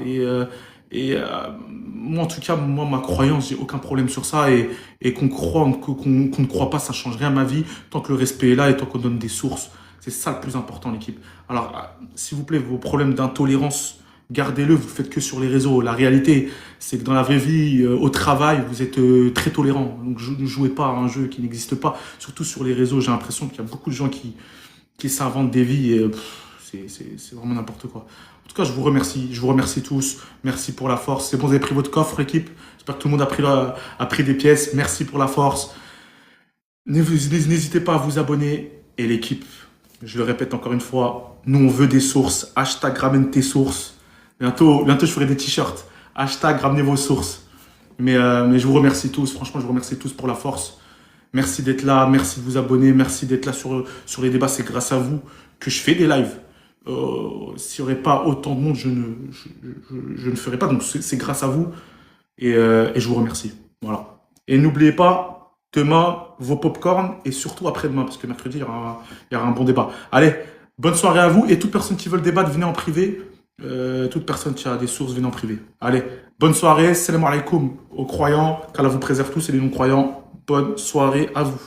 Speaker 1: Moi, en tout cas, ma croyance, j'ai aucun problème sur ça. Et qu'on ne croit pas, ça change rien à ma vie. Tant que le respect est là et tant qu'on donne des sources. C'est ça le plus important, l'équipe. Alors, s'il vous plaît, vos problèmes d'intolérance, gardez-le. Vous le faites que sur les réseaux. La réalité, c'est que dans la vraie vie, au travail, vous êtes très tolérant. Donc, ne jouez pas à un jeu qui n'existe pas. Surtout sur les réseaux, j'ai l'impression qu'il y a beaucoup de gens qui s'inventent des vies et c'est vraiment n'importe quoi. En tout cas, je vous remercie tous. Merci pour la force. C'est bon, vous avez pris votre coffre, l'équipe. J'espère que tout le monde a pris des pièces. Merci pour la force. N'hésitez pas à vous abonner. Et l'équipe, je le répète encore une fois, nous on veut des sources. Hashtag ramène tes sources. Bientôt je ferai des t-shirts. Hashtag ramenez vos sources. Mais je vous remercie tous. Franchement, je vous remercie tous pour la force. Merci d'être là. Merci de vous abonner. Merci d'être là sur les débats. C'est grâce à vous que je fais des lives. S'il n'y aurait pas autant de monde, je ne ferais pas. Donc c'est grâce à vous et je vous remercie. Voilà. Et n'oubliez pas, demain, vos popcorn et surtout après-demain, parce que mercredi, il y aura un bon débat. Allez, bonne soirée à vous et toute personne qui veut le débattre, venez en privé. Toute personne qui a des sources, venez en privé. Allez, bonne soirée. Salam alaikum aux croyants. Qu'Allah vous préserve tous et les non-croyants. Bonne soirée à vous.